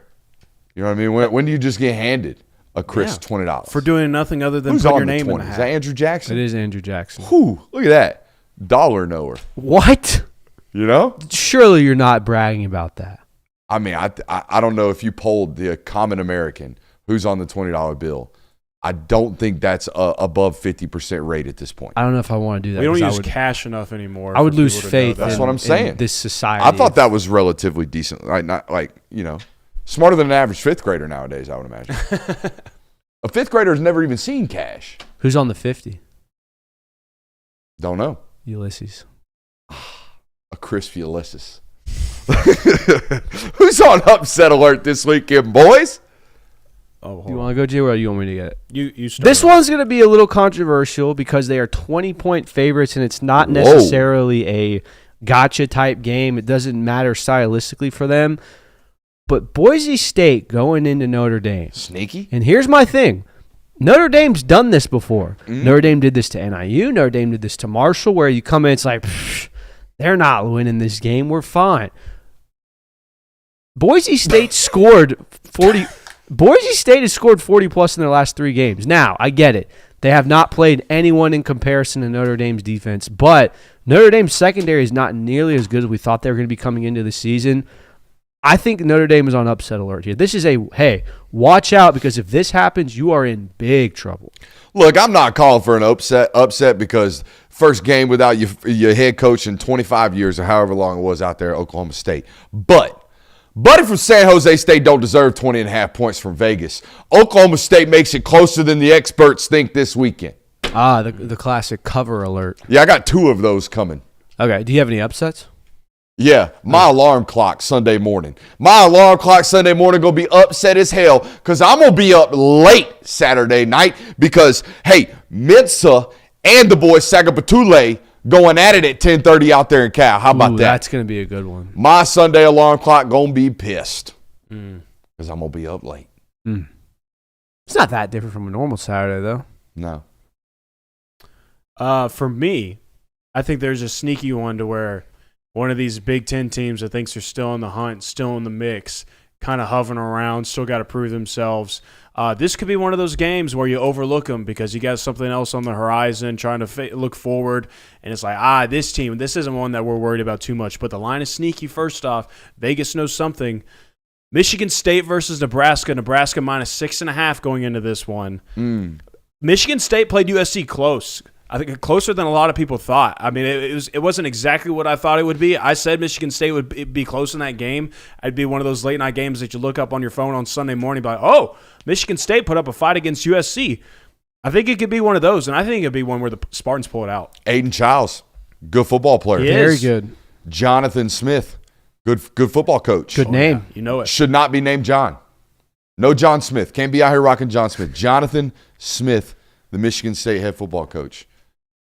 You know what I mean? When do you just get handed a crisp Yeah. $20? for doing nothing other than Who's put on your the name 20? in the Is that hat. Andrew Jackson? It is Andrew Jackson. Whew, look at that. Dollar knower. What? You know? Surely you're not bragging about that. I mean, I don't know if you polled the common American who's on the $20 bill. I don't think that's above 50% rate at this point. I don't know if I want to do that. We don't 'cause use cash enough anymore. I would for lose people to know faith. that. That's what I'm saying. In this society. I thought that was relatively decent. Like not like, smarter than an average fifth grader nowadays, I would imagine. A fifth grader has never even seen cash. Who's on the 50? Don't know. Ulysses. A crispy Ulysses. Who's on upset alert this weekend, boys? Oh, You want to go, Jay, or you want me to get it? You start This off. one's going to be a little controversial because they are 20-point favorites, and it's not necessarily a gotcha type game. It doesn't matter stylistically for them. But Boise State going into Notre Dame. Sneaky? And here's my thing. Notre Dame's done this before. Notre Dame did this to NIU. Notre Dame did this to Marshall, where you come in, it's like, they're not winning this game. We're fine. Boise State scored 40. Boise State has scored 40-plus in their last 3 games. Now, I get it. They have not played anyone in comparison to Notre Dame's defense, but Notre Dame's secondary is not nearly as good as we thought they were going to be coming into the season. I think Notre Dame is on upset alert here. This is hey, watch out, because if this happens, you are in big trouble. Look, I'm not calling for an upset because first game without your head coach in 25 years or however long it was out there at Oklahoma State. But Buddy from San Jose State don't deserve 20.5 points from Vegas. Oklahoma State makes it closer than the experts think this weekend. The classic cover alert. Yeah, I got 2 of those coming. Okay, do you have any upsets? Yeah, my alarm clock Sunday morning. My alarm clock Sunday morning going to be upset as hell because I'm going to be up late Saturday night because, hey, Mensa and the boy Sagapatule going at it at 10:30 out there in Cal. How about that? That's going to be a good one. My Sunday alarm clock going to be pissed because I'm going to be up late. It's not that different from a normal Saturday, though. No. For me, I think there's a sneaky one to where one of these Big Ten teams that thinks they're still in the hunt, still in the mix, kind of hovering around, still got to prove themselves. This could be one of those games where you overlook them because you got something else on the horizon, trying to look forward, and it's like, this team, this isn't one that we're worried about too much. But the line is sneaky first off. Vegas knows something. Michigan State versus Nebraska. Nebraska minus 6.5 going into this one. Michigan State played USC close. I think closer than a lot of people thought. I mean, it wasn't exactly what I thought it would be. I said Michigan State would be close in that game. It'd be one of those late-night games that you look up on your phone on Sunday morning, like, oh, Michigan State put up a fight against USC. I think it could be one of those, and I think it'd be one where the Spartans pull it out. Aiden Childs, good football player. Very good. Jonathan Smith, good football coach. Good name. Yeah, you know it. Should not be named John. No John Smith. Can't be out here rocking John Smith. Jonathan Smith, the Michigan State head football coach.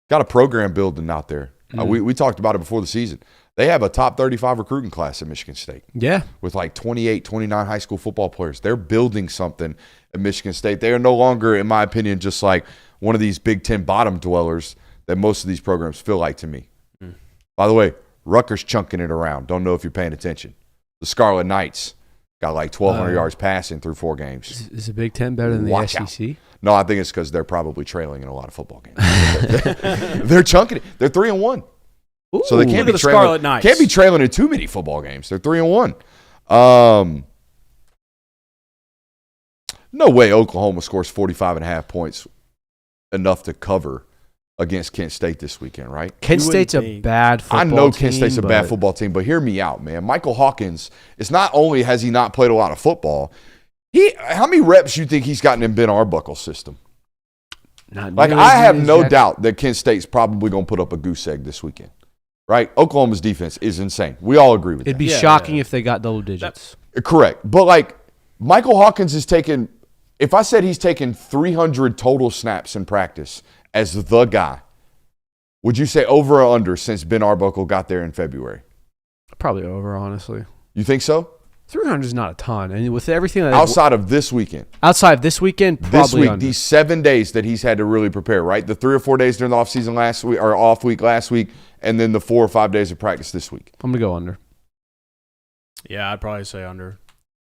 Got a program building out there. We talked about it before the season. They have a top 35 recruiting class at Michigan State. Yeah. With like 28, 29 high school football players. They're building something at Michigan State. They are no longer, in my opinion, just like one of these Big Ten bottom dwellers that most of these programs feel like to me. By the way, Rutgers chunking it around. Don't know if you're paying attention. The Scarlet Knights got like 1,200 yards passing through 4 games. Is the Big Ten better than Watch the out. SEC? No, I think it's because they're probably trailing in a lot of football games. They're chunking it. They're 3-1. So they can't Look at be the Scarlet trailing. Knights. Can't be trailing in too many football games. They're 3-1. No way Oklahoma scores 45.5 points enough to cover against Kent State this weekend, right? Kent You State's a wouldn't think. bad football team. I know Kent State's a bad but football team, but hear me out, man. Michael Hawkins, it's not only has he not played a lot of football, how many reps you think he's gotten in Ben Arbuckle's system? not Like, nearly I have as no Jack- doubt that Kent State's probably going to put up a goose egg this weekend, right? Oklahoma's defense is insane. We all agree with It'd that. be Yeah, shocking yeah. if they got double digits. Correct. But, like, Michael Hawkins has taken, if I said he's taken 300 total snaps in practice as the guy, would you say over or under since Ben Arbuckle got there in February? Probably over, honestly. You think so? 300 is not a ton. And with everything that Outside of this weekend. outside of this weekend, probably This week, under. these 7 days that he's had to really prepare, right? The 3 or 4 days during the offseason last week, or off week last week, and then the 4 or 5 days of practice this week. I'm going to go under. Yeah, I'd probably say under.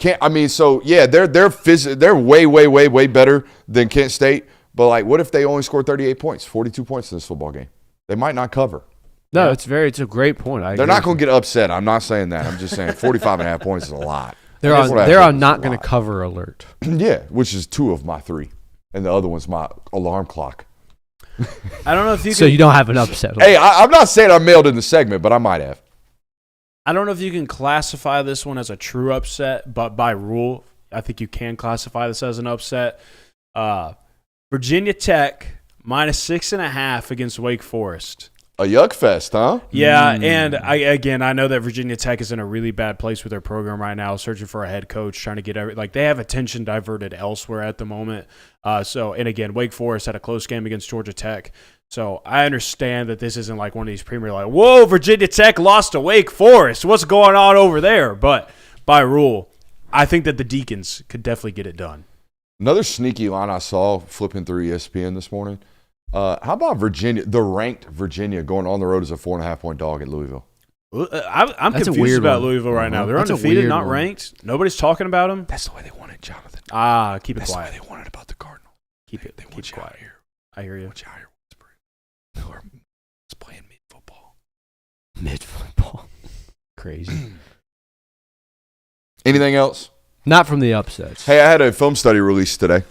They're way better than Kent State. But like, what if they only score 38 points, 42 points in this football game? They might not cover. No, Yeah. it's a great point. They're not going to get upset. I'm not saying that. I'm just saying 45.5 points is a lot. They're That's on what I they're think on is not a going to lot. cover alert. Yeah, which is 2 of my 3. and the other one's my alarm clock. I don't know if you So can, you don't have an upset. Hey, I'm not saying I mailed in the segment, but I might have. I don't know if you can classify this one as a true upset, but by rule, I think you can classify this as an upset. Virginia Tech -6.5 against Wake Forest. A yuck fest, huh? Yeah, and I know that Virginia Tech is in a really bad place with their program right now, searching for a head coach, trying to get they have attention diverted elsewhere at the moment. And again, Wake Forest had a close game against Georgia Tech. So I understand that this isn't like one of these premier whoa, Virginia Tech lost to Wake Forest. What's going on over there? But by rule, I think that the Deacons could definitely get it done. Another sneaky line I saw flipping through ESPN this morning. How about Virginia, the ranked Virginia, going on the road as a 4.5-point dog at Louisville? I'm That's a confused weird about one. Louisville right now. They're That's a undefeated, weird not one. ranked. Nobody's talking about them. That's the way they wanted, Jonathan. Keep it That's quiet. the way they wanted about the Cardinals. Keep it quiet. Here. I hear They you. want you out here whispering. Miller is playing mid-football. Mid-football. Crazy. Anything else? Not from the upsets. Hey, I had a film study released today.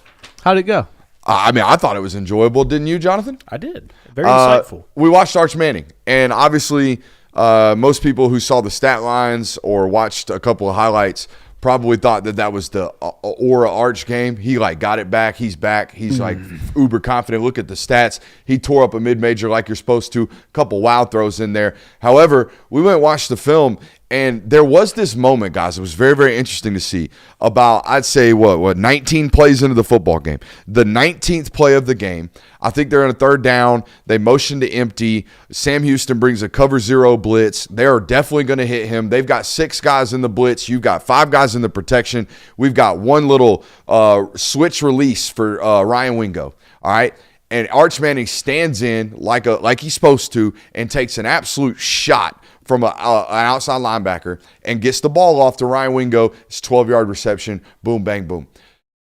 How'd it go? I mean, I thought it was enjoyable. Didn't you, Jonathan? I did. Very insightful. We watched Arch Manning, and obviously most people who saw the stat lines or watched a couple of highlights probably thought that was the Aura Arch game. He got it back. He's back. He's uber confident. Look at the stats. He tore up a mid-major like you're supposed to. A couple wild throws in there. However, we went and watched the film, and there was this moment, guys. It was very, very interesting to see about, I'd say, 19 plays into the football game. The 19th play of the game, I think they're in a third down. They motion to empty. Sam Houston brings a cover 0 blitz. They are definitely going to hit him. They've got 6 guys in the blitz. You've got 5 guys in the protection. We've got one little switch release for Ryan Wingo. All right. And Arch Manning stands in like he's supposed to and takes an absolute shot from an outside linebacker and gets the ball off to Ryan Wingo. It's 12-yard reception. Boom, bang, boom.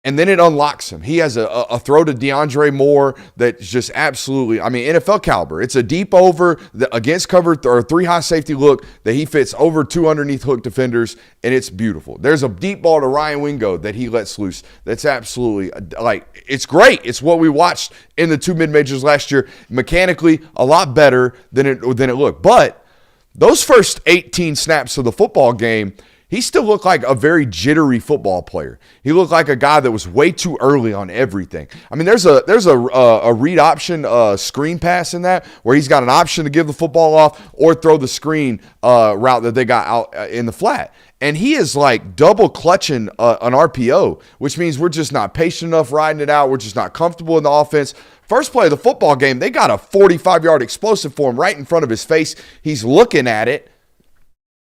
And then it unlocks him. He has a throw to DeAndre Moore that's just absolutely, NFL caliber. It's a deep over against cover or 3 high safety look that he fits over 2 underneath hook defenders, and it's beautiful. There's a deep ball to Ryan Wingo that he lets loose. That's absolutely, it's great. It's what we watched in the 2 mid-majors last year. Mechanically, a lot better than it looked. But those first 18 snaps of the football game, he still looked like a very jittery football player. He looked like a guy that was way too early on everything. There's a read option screen pass in that where he's got an option to give the football off or throw the screen route that they got out in the flat. And he is double clutching an RPO, which means we're just not patient enough riding it out. We're just not comfortable in the offense. First play of the football game, they got a 45-yard explosive for him right in front of his face. He's looking at it,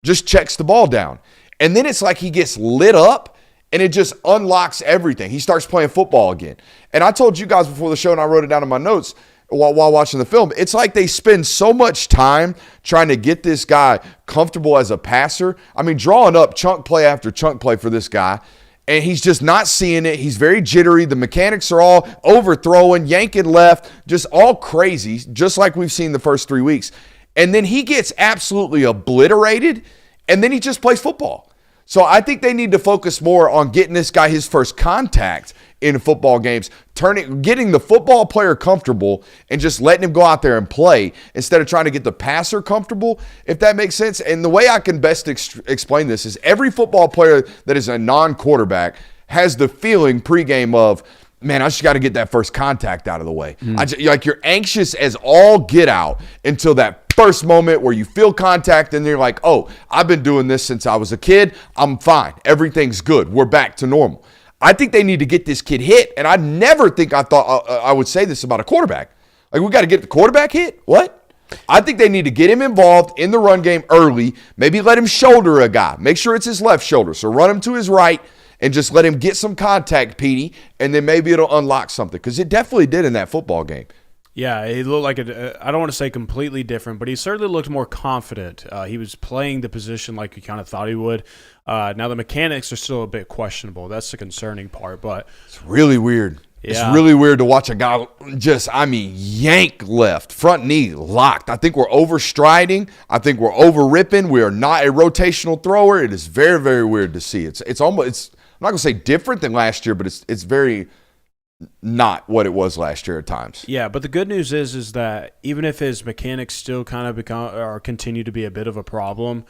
just checks the ball down. And then it's like he gets lit up, and it just unlocks everything. He starts playing football again. And I told you guys before the show, and I wrote it down in my notes while watching the film, it's like they spend so much time trying to get this guy comfortable as a passer. Drawing up chunk play after chunk play for this guy, and he's just not seeing it. He's very jittery. The mechanics are all overthrowing, yanking left, just all crazy, just like we've seen the first 3 weeks. And then he gets absolutely obliterated, and then he just plays football. So I think they need to focus more on getting this guy his first contact in football games, getting the football player comfortable and just letting him go out there and play instead of trying to get the passer comfortable, if that makes sense. And the way I can best explain this is every football player that is a non-quarterback has the feeling pregame of, man, I just got to get that first contact out of the way. You're anxious as all get out until that first moment where you feel contact and you're like, oh, I've been doing this since I was a kid. I'm fine. Everything's good. We're back to normal. I think they need to get this kid hit, and I never think I thought I would say this about a quarterback. We got to get the quarterback hit? What? I think they need to get him involved in the run game early, maybe let him shoulder a guy. Make sure it's his left shoulder. So run him to his right and just let him get some contact, Petey, and then maybe it'll unlock something, because it definitely did in that football game. Yeah, he looked like I don't want to say completely different, but he certainly looked more confident. He was playing the position like you kind of thought he would. Now, the mechanics are still a bit questionable. That's the concerning part, but it's really weird. Yeah. It's really weird to watch a guy yank left, front knee locked. I think we're overstriding. I think we're over-ripping. We are not a rotational thrower. It is very, very weird to see. It's almost, I'm not going to say different than last year, but it's very not what it was last year at times. Yeah, but the good news is that even if his mechanics still kind of become or continue to be a bit of a problem,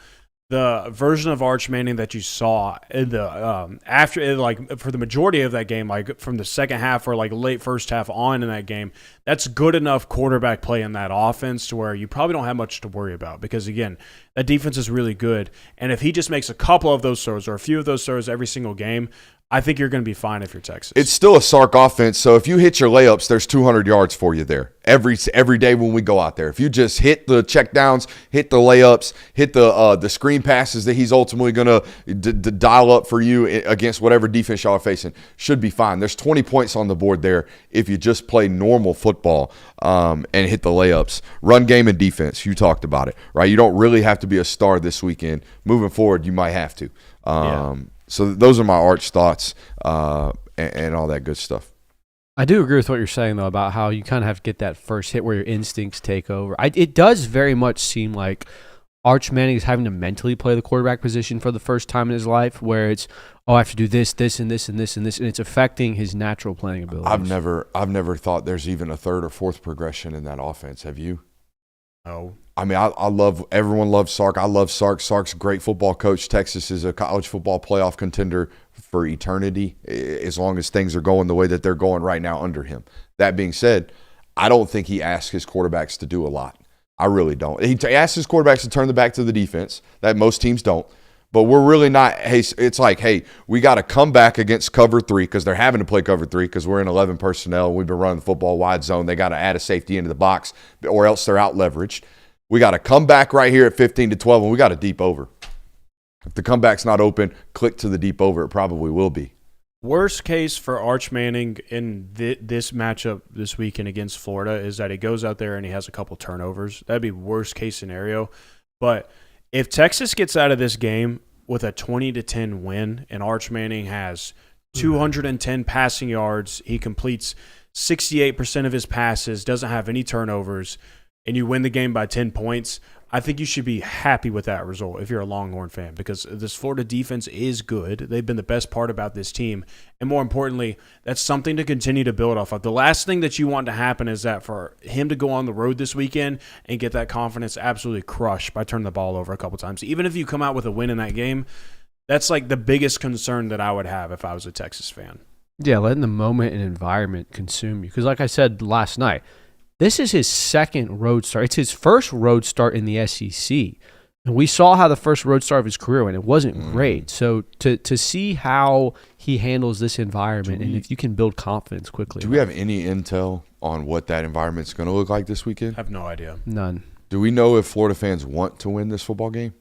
the version of Arch Manning that you saw in the after like for the majority of that game, like from the second half or like late first half on in that game, that's good enough quarterback play in that offense to where you probably don't have much to worry about because again, that defense is really good. And if he just makes a couple of those throws or a few of those throws every single game, I think you're going to be fine if you're Texas. It's still a Sark offense, so if you hit your layups, there's 200 yards for you there every day when we go out there. If you just hit the checkdowns, hit the layups, hit the screen passes that he's ultimately going to dial up for you against whatever defense y'all are facing, should be fine. There's 20 points on the board there if you just play normal football and hit the layups. Run game and defense, you talked about it, right? You don't really have to be a star this weekend. Moving forward, you might have to. So those are my Arch thoughts and all that good stuff. I do agree with what you're saying, though, about how you kind of have to get that first hit where your instincts take over. It does very much seem like Arch Manning is having to mentally play the quarterback position for the first time in his life, where it's, I have to do this, this, and this, and this, and this, and it's affecting his natural playing abilities. I've never thought there's even a third or fourth progression in that offense. Have you? No. I mean, everyone loves Sark. I love Sark. Sark's a great football coach. Texas is a college football playoff contender for eternity as long as things are going the way that they're going right now under him. That being said, I don't think he asks his quarterbacks to do a lot. I really don't. He asks his quarterbacks to turn the back to the defense. That most teams don't. But we're really not, it's like, hey, we got to come back against cover 3 because they're having to play cover 3 because we're in 11 personnel. We've been running the football wide zone. They got to add a safety into the box or else they're out leveraged. We got to come back right here at 15-12, and we got a deep over. If the comeback's not open, click to the deep over. It probably will be. Worst case for Arch Manning in this matchup this weekend against Florida is that he goes out there and he has a couple turnovers. That'd be worst case scenario. But if Texas gets out of this game with a 20-10 win and Arch Manning has 210 passing yards, he completes 68% of his passes, doesn't have any turnovers, and you win the game by 10 points, I think you should be happy with that result if you're a Longhorn fan because this Florida defense is good. They've been the best part about this team. And more importantly, that's something to continue to build off of. The last thing that you want to happen is that for him to go on the road this weekend and get that confidence absolutely crushed by turning the ball over a couple times. Even if you come out with a win in that game, that's like the biggest concern that I would have if I was a Texas fan. Yeah, letting the moment and environment consume you. Because like I said last night, this is his second road start. It's his first road start in the SEC. And we saw how the first road start of his career went. It wasn't great. So to see how he handles this environment and if you can build confidence quickly. Do we have any intel on what that environment's going to look like this weekend? I have no idea. None. Do we know if Florida fans want to win this football game?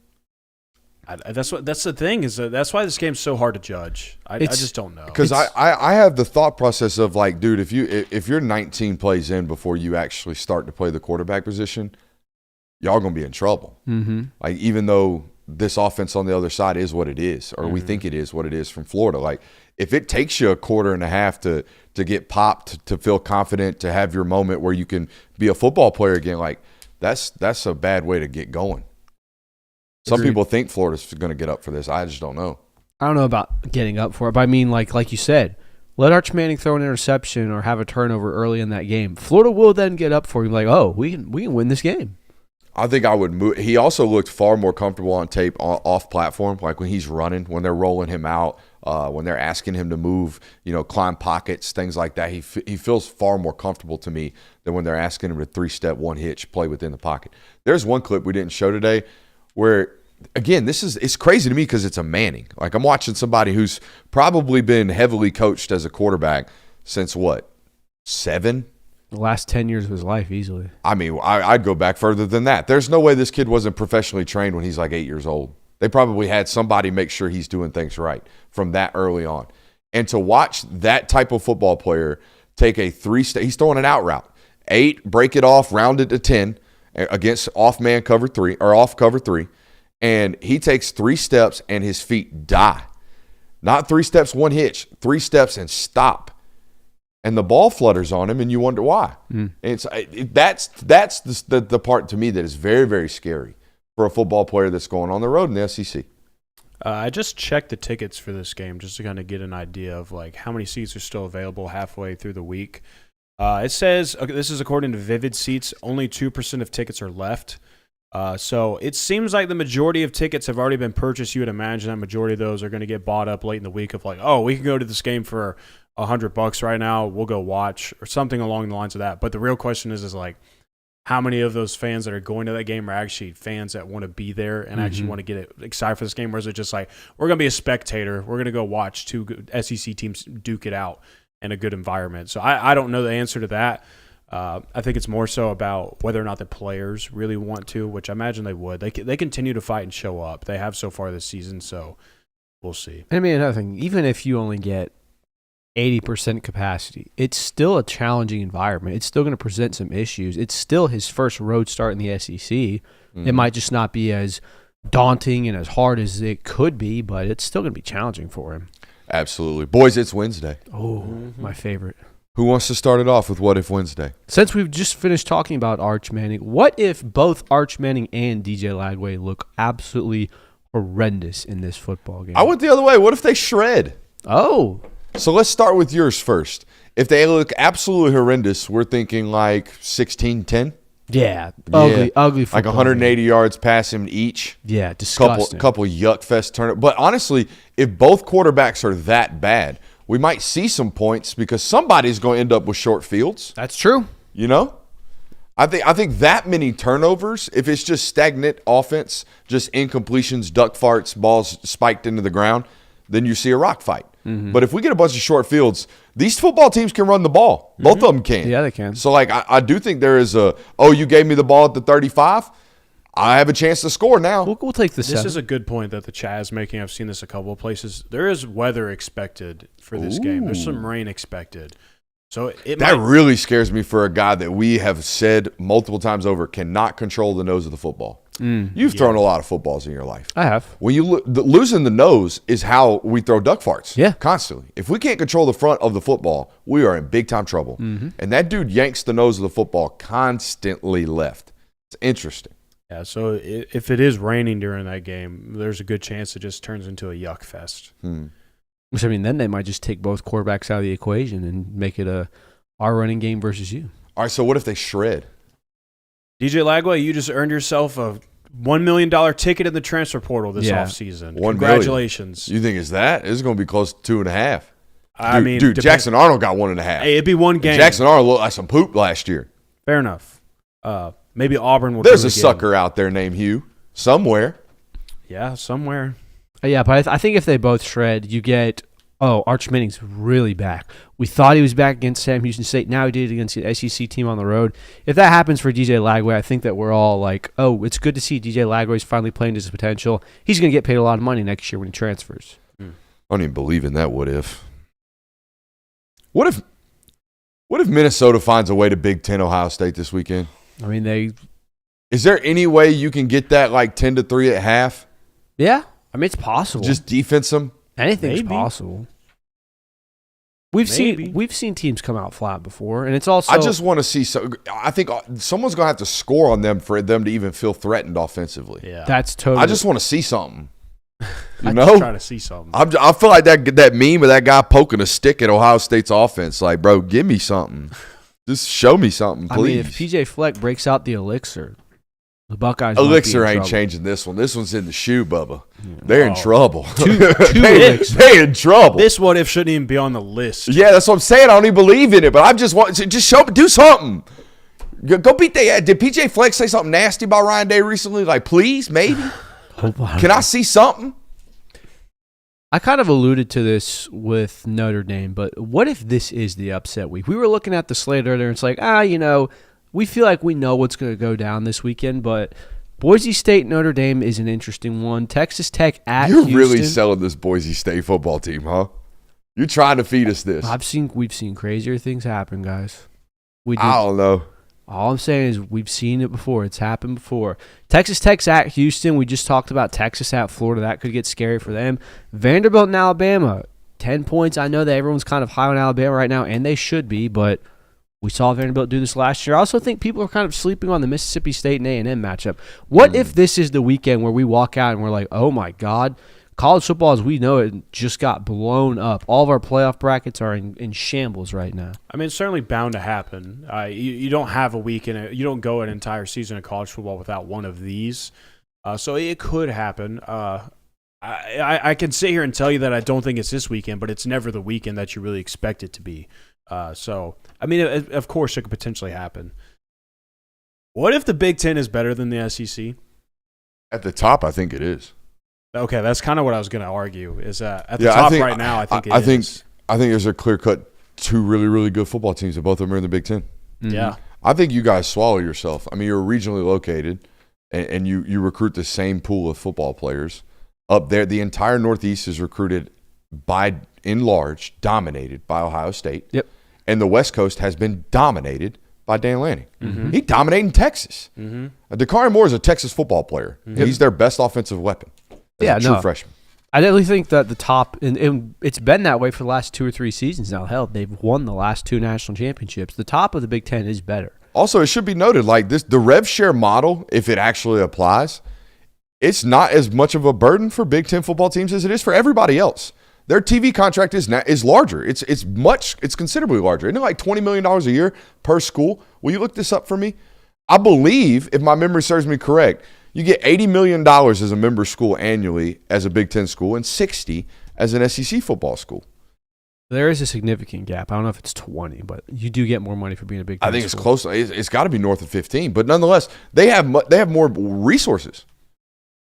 That's the thing is that's why this game's so hard to judge. I just don't know. Because I have the thought process of like, dude, if you're 19 plays in before you actually start to play the quarterback position, y'all gonna be in trouble. Mm-hmm. Like even though this offense on the other side is what it is, or we think it is what it is from Florida. Like if it takes you a quarter and a half to get popped, to feel confident, to have your moment where you can be a football player again, like that's a bad way to get going. Some people think Florida's going to get up for this. I just don't know. I don't know about getting up for it, but I mean, like you said, let Arch Manning throw an interception or have a turnover early in that game. Florida will then get up for him, like, oh, we can win this game. I think I would move. He also looked far more comfortable on tape off platform, like when he's running, when they're rolling him out, when they're asking him to move, climb pockets, things like that. He feels far more comfortable to me than when they're asking him to 3-step, one hitch, play within the pocket. There's one clip we didn't show today where, again, it's crazy to me because it's a Manning. Like I'm watching somebody who's probably been heavily coached as a quarterback since what, 7? The last 10 years of his life, easily. I mean, I'd go back further than that. There's no way this kid wasn't professionally trained when he's like 8 years old. They probably had somebody make sure he's doing things right from that early on. And to watch that type of football player take a 3-step, he's throwing an out route. 8, break it off, round it to 10 against off cover 3. And he takes 3 steps and his feet die. Not 3 steps, one hitch, 3 steps and stop. And the ball flutters on him, and you wonder why. That's the part to me that is very, very scary for a football player that's going on the road in the SEC. I just checked the tickets for this game just to kind of get an idea of like how many seats are still available halfway through the week. It says, this is according to Vivid Seats, only 2% of tickets are left. So it seems like the majority of tickets have already been purchased. You would imagine that majority of those are going to get bought up late in the week of like, oh, we can go to this game for $100 right now. We'll go watch or something along the lines of that. But the real question is like, how many of those fans that are going to that game are actually fans that want to be there and actually want to get excited for this game? Or is it just like, we're going to be a spectator. We're going to go watch two good SEC teams duke it out in a good environment. So I don't know the answer to that. I think it's more so about whether or not the players really want to, which I imagine they would. They continue to fight and show up. They have so far this season, so we'll see. I mean, another thing, even if you only get 80% capacity, it's still a challenging environment. It's still going to present some issues. It's still his first road start in the SEC. It might just not be as daunting and as hard as it could be, but it's still going to be challenging for him. Absolutely. Boys, it's Wednesday. Oh, my favorite. Who wants to start it off with What If Wednesday? Since we've just finished talking about Arch Manning, what if both Arch Manning and DJ Lagway look absolutely horrendous in this football game? I went the other way. What if they shred? Oh. So let's start with yours first. If they look absolutely horrendous, we're thinking like 16-10. Yeah. Ugly football like 180 game. yards passing each. Yeah, disgusting. Couple yuck fest turn. But honestly, if both quarterbacks are that bad, we might see some points because somebody's going to end up with short fields. That's true. You know? I think that many turnovers, if it's just stagnant offense, just incompletions, duck farts, balls spiked into the ground, then you see a rock fight. But if we get a bunch of short fields, these football teams can run the ball. Both of them can. Yeah, they can. So, like, I do think there is you gave me the ball at the 35. I have a chance to score now. We'll take the This 7. is a good point that the chat is making. I've seen this a couple of places. There is weather expected for this game. There's some rain expected. So that really scares me for a guy that we have said multiple times over cannot control the nose of the football. You've thrown a lot of footballs in your life. I have. When you losing the nose is how we throw duck farts. Yeah, constantly. If we can't control the front of the football, we are in big time trouble. And that dude yanks the nose of the football constantly left. It's interesting. Yeah, so if it is raining during that game, there's a good chance it just turns into a yuck fest. Which, I mean, then they might just take both quarterbacks out of the equation and make it our running game versus you. All right, so what if they shred? DJ Lagway, you just earned yourself a $1 million ticket in the transfer portal this offseason. Congratulations. You think it's that? It's going to be close to 2.5. I mean, Jackson Arnold got 1.5. Hey, it'd be one game. Jackson Arnold looked like some poop last year. Fair enough. Maybe Auburn will. There's a sucker out there named Hugh somewhere. Yeah, somewhere. Yeah, but I think if they both shred, you get, Arch Manning's really back. We thought he was back against Sam Houston State. Now he did it against the SEC team on the road. If that happens for DJ Lagway, I think that we're all like, oh, it's good to see DJ Lagway's finally playing to his potential. He's going to get paid a lot of money next year when he transfers. I don't even believe in that what if. What if Minnesota finds a way to Big Ten Ohio State this weekend? I mean, is there any way you can get that like 10-3 at half? Yeah. I mean, it's possible. Just defense them? Anything's possible. We've seen teams come out flat before, and it's also. I just want to see. I think someone's going to have to score on them for them to even feel threatened offensively. Yeah, that's totally. I just want to see something. I'm trying to see something. I feel like that meme of that guy poking a stick at Ohio State's offense. Like, bro, give me something. Just show me something, please. I mean, if PJ Fleck breaks out the elixir, the Buckeyes. Elixir ain't changing this one. This one's in the shoe, Bubba. They're in trouble. They in trouble. This what if shouldn't even be on the list. Yeah, that's what I'm saying. I don't even believe in it, but I just want to just do something. Go beat the. Did PJ Fleck say something nasty about Ryan Day recently? Like, please, maybe. Can I see something? I kind of alluded to this with Notre Dame, but what if this is the upset week? We were looking at the slate earlier, and it's like, we feel like we know what's going to go down this weekend, but Boise State Notre Dame is an interesting one. Texas Tech at Houston. You're really selling this Boise State football team, huh? You're trying to feed us this. We've seen crazier things happen, guys. I don't know. All I'm saying is we've seen it before. It's happened before. Texas Tech's at Houston. We just talked about Texas at Florida. That could get scary for them. Vanderbilt and Alabama, 10 points. I know that everyone's kind of high on Alabama right now, and they should be, but we saw Vanderbilt do this last year. I also think people are kind of sleeping on the Mississippi State and A&M matchup. What if this is the weekend where we walk out and we're like, oh, my God, college football, as we know it, just got blown up. All of our playoff brackets are in shambles right now. I mean, it's certainly bound to happen. You don't have a week in it. You don't go an entire season of college football without one of these. So it could happen. I can sit here and tell you that I don't think it's this weekend, but it's never the weekend that you really expect it to be. So, I mean, of course, it could potentially happen. What if the Big Ten is better than the SEC? At the top, I think it is. Okay, that's kind of what I was going to argue. Is at the top right now, I think it is. I think there's a clear-cut 2 really, really good football teams, and both of them are in the Big Ten. Mm-hmm. Yeah. I think you guys swallow yourself. I mean, you're regionally located, and you recruit the same pool of football players. Up there, the entire Northeast is recruited in large, dominated by Ohio State. Yep. And the West Coast has been dominated by Dan Lanning. Mm-hmm. He dominated Texas. Mm-hmm. Dakari Moore is a Texas football player. Mm-hmm. He's their best offensive weapon. As a true freshman. I definitely think that the top, and it's been that way for the last 2 or 3 seasons now. Hell, they've won the last 2 national championships. The top of the Big Ten is better. Also, it should be noted, like this, the rev share model, if it actually applies, it's not as much of a burden for Big Ten football teams as it is for everybody else. Their TV contract is larger. It's considerably larger. Isn't it like $20 million a year per school? Will you look this up for me? I believe, if my memory serves me correct, you get $80 million as a member school annually as a Big Ten school and $60 as an SEC football school. There is a significant gap. I don't know if it's 20, but you do get more money for being a Big Ten I think school. it's close. It's got to be north of 15. But nonetheless, they have more resources.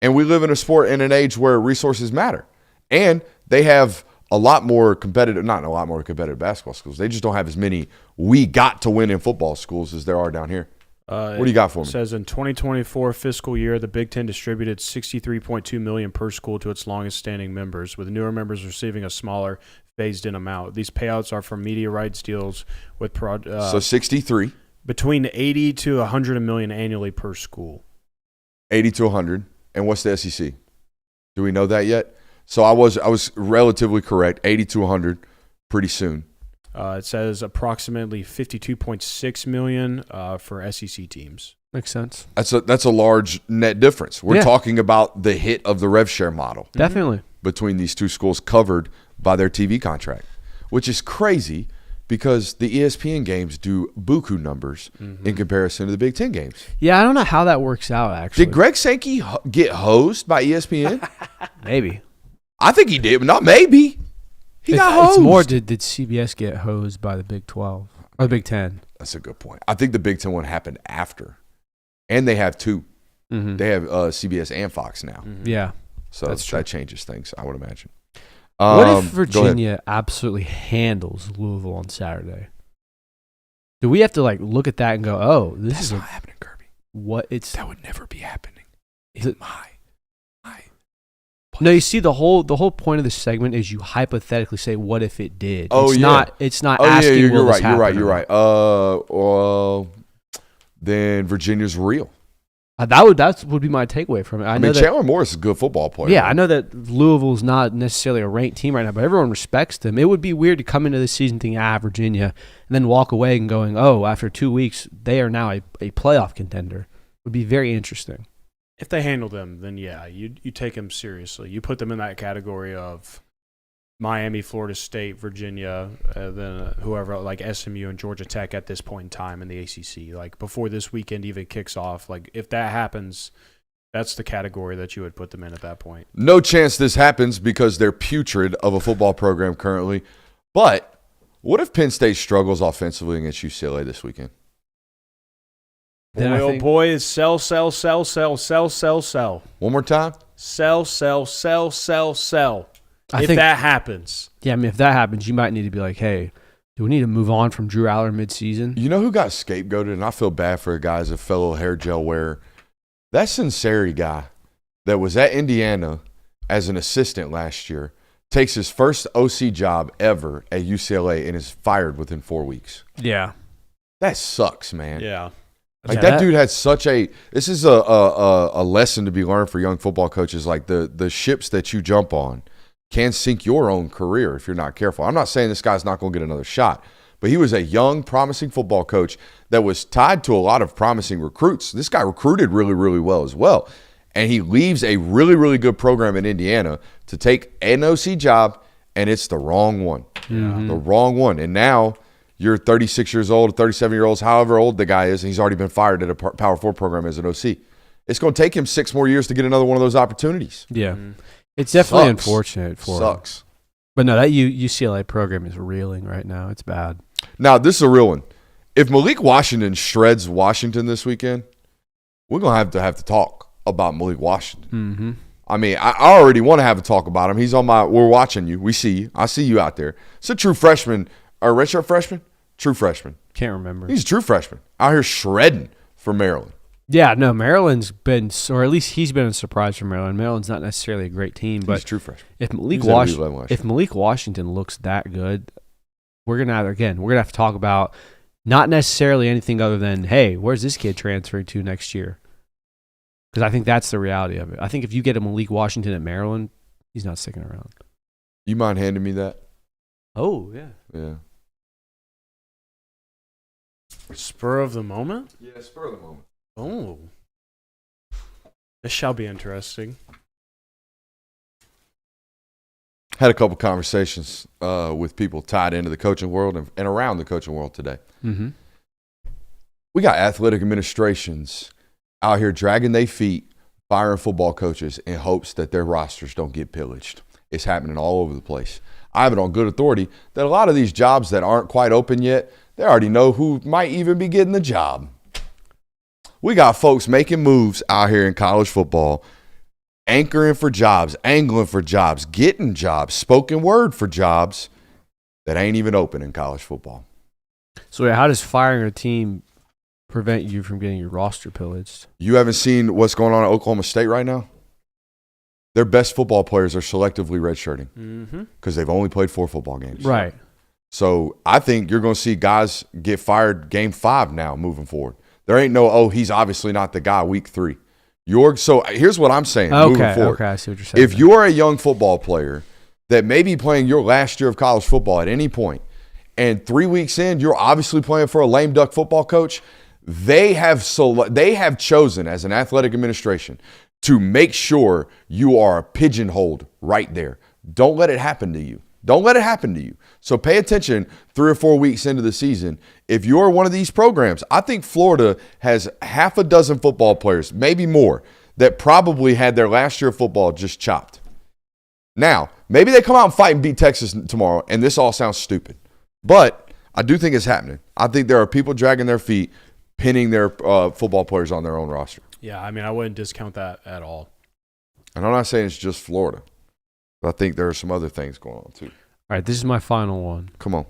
And we live in a sport in an age where resources matter. And they have a lot more competitive, not a lot more competitive basketball schools. They just don't have as many we got to win in football schools as there are down here. What do you got for me? It says in 2024 fiscal year, the Big Ten distributed $63.2 million per school to its longest-standing members, with newer members receiving a smaller, phased-in amount. These payouts are from media rights deals with so 63, between 80 to 100 million annually per school. 80 to 100. And what's the SEC? Do we know that yet? So I was relatively correct. 80 to 100, pretty soon. It says approximately 52.6 million for SEC teams. Makes sense. That's a large net difference. We're talking about the hit of the rev share model. Definitely. Between these two schools covered by their TV contract, which is crazy because the ESPN games do buku numbers in comparison to the Big Ten games. Yeah, I don't know how that works out, actually. Did Greg Sankey get hosed by ESPN? Maybe. I think he did, but not maybe. He got hosed. It's more, did CBS get hosed by the Big 12 or the Big 10? That's a good point. I think the Big Ten one happened after. And they have 2. Mm-hmm. They have CBS and Fox now. Mm-hmm. Yeah. So that changes things, I would imagine. What if Virginia absolutely handles Louisville on Saturday? Do we have to look at that and go, "Oh, this is not happening, Kirby"? That would never be happening. No, you see, the whole point of this segment is you hypothetically say, "What if it did?" Oh, It's not asking. You're will this happen? You're right. Well, then Virginia's real. That would be my takeaway from it. I know Chandler Morris is a good football player. Yeah, I know that Louisville's not necessarily a ranked team right now, but everyone respects them. It would be weird to come into this season thinking, Virginia, and then walk away and going, oh, after 2 weeks, they are now a playoff contender. It would be very interesting. If they handle them, then yeah, you take them seriously. You put them in that category of Miami, Florida State, Virginia, then whoever, like SMU and Georgia Tech at this point in time in the ACC. Like before this weekend even kicks off, like if that happens, that's the category that you would put them in at that point. No chance this happens because they're putrid of a football program currently. But what if Penn State struggles offensively against UCLA this weekend? Boy, sell. One more time? Sell. That happens. Yeah, if that happens, you might need to be like, hey, do we need to move on from Drew Aller midseason? You know who got scapegoated? And I feel bad for a guy as a fellow hair gel wearer. That Sinceri guy that was at Indiana as an assistant last year takes his first OC job ever at UCLA and is fired within 4 weeks. Yeah. That sucks, man. Yeah. That dude had such a – this is a lesson to be learned for young football coaches. Like the ships that you jump on can sink your own career if you're not careful. I'm not saying this guy's not going to get another shot, but he was a young, promising football coach that was tied to a lot of promising recruits. This guy recruited really, really well as well. And he leaves a really, really good program in Indiana to take an OC job, and it's the wrong one. Mm-hmm. The wrong one. And now you're 36 years old, 37-year-olds, however old the guy is, and he's already been fired at a Power 4 program as an OC. It's going to take him 6 more years to get another one of those opportunities. Yeah. It's definitely Sucks. unfortunate for him. Sucks. But no, that UCLA program is reeling right now. It's bad. Now, this is a real one. If Malik Washington shreds Washington this weekend, we're going to have to talk about Malik Washington. Mm-hmm. I mean, I already want to have a talk about him. He's on my – we're watching you. We see you. I see you out there. It's a true freshman – or redshirt freshman? True freshman. Can't remember. He's a true freshman. Out here shredding for Maryland. Yeah, no, Maryland's been – or at least he's been a surprise for Maryland. Maryland's not necessarily a great team. But He's a true freshman. If Malik Washington looks that good, we're going to have to talk about not necessarily anything other than, hey, where's this kid transferring to next year? Because I think that's the reality of it. I think if you get a Malik Washington at Maryland, he's not sticking around. You mind handing me that? Oh, yeah. Yeah. Spur of the moment? Yeah, spur of the moment. Oh. This shall be interesting. Had a couple conversations with people tied into the coaching world and around the coaching world today. Mm-hmm. We got athletic administrations out here dragging their feet, firing football coaches in hopes that their rosters don't get pillaged. It's happening all over the place. I have it on good authority that a lot of these jobs that aren't quite open yet, they already know who might even be getting the job. We got folks making moves out here in college football, anchoring for jobs, angling for jobs, getting jobs, spoken word for jobs that ain't even open in college football. So how does firing a team prevent you from getting your roster pillaged? You haven't seen what's going on at Oklahoma State right now? Their best football players are selectively redshirting because they've only played 4 football games. Right. So I think you're going to see guys get fired game 5 now moving forward. There ain't no, he's obviously not the guy week 3. So here's what I'm saying moving forward. Okay, I see what you're saying. If you're a young football player that may be playing your last year of college football at any point, and 3 weeks in, you're obviously playing for a lame duck football coach, they have chosen as an athletic administration to make sure you are pigeonholed right there. Don't let it happen to you. Don't let it happen to you. So pay attention 3 or 4 weeks into the season. If you're one of these programs, I think Florida has half a dozen football players, maybe more, that probably had their last year of football just chopped. Now, maybe they come out and fight and beat Texas tomorrow, and this all sounds stupid. But I do think it's happening. I think there are people dragging their feet, pinning their football players on their own roster. Yeah, I mean, I wouldn't discount that at all. And I'm not saying it's just Florida. But I think there are some other things going on, too. All right, this is my final one. Come on.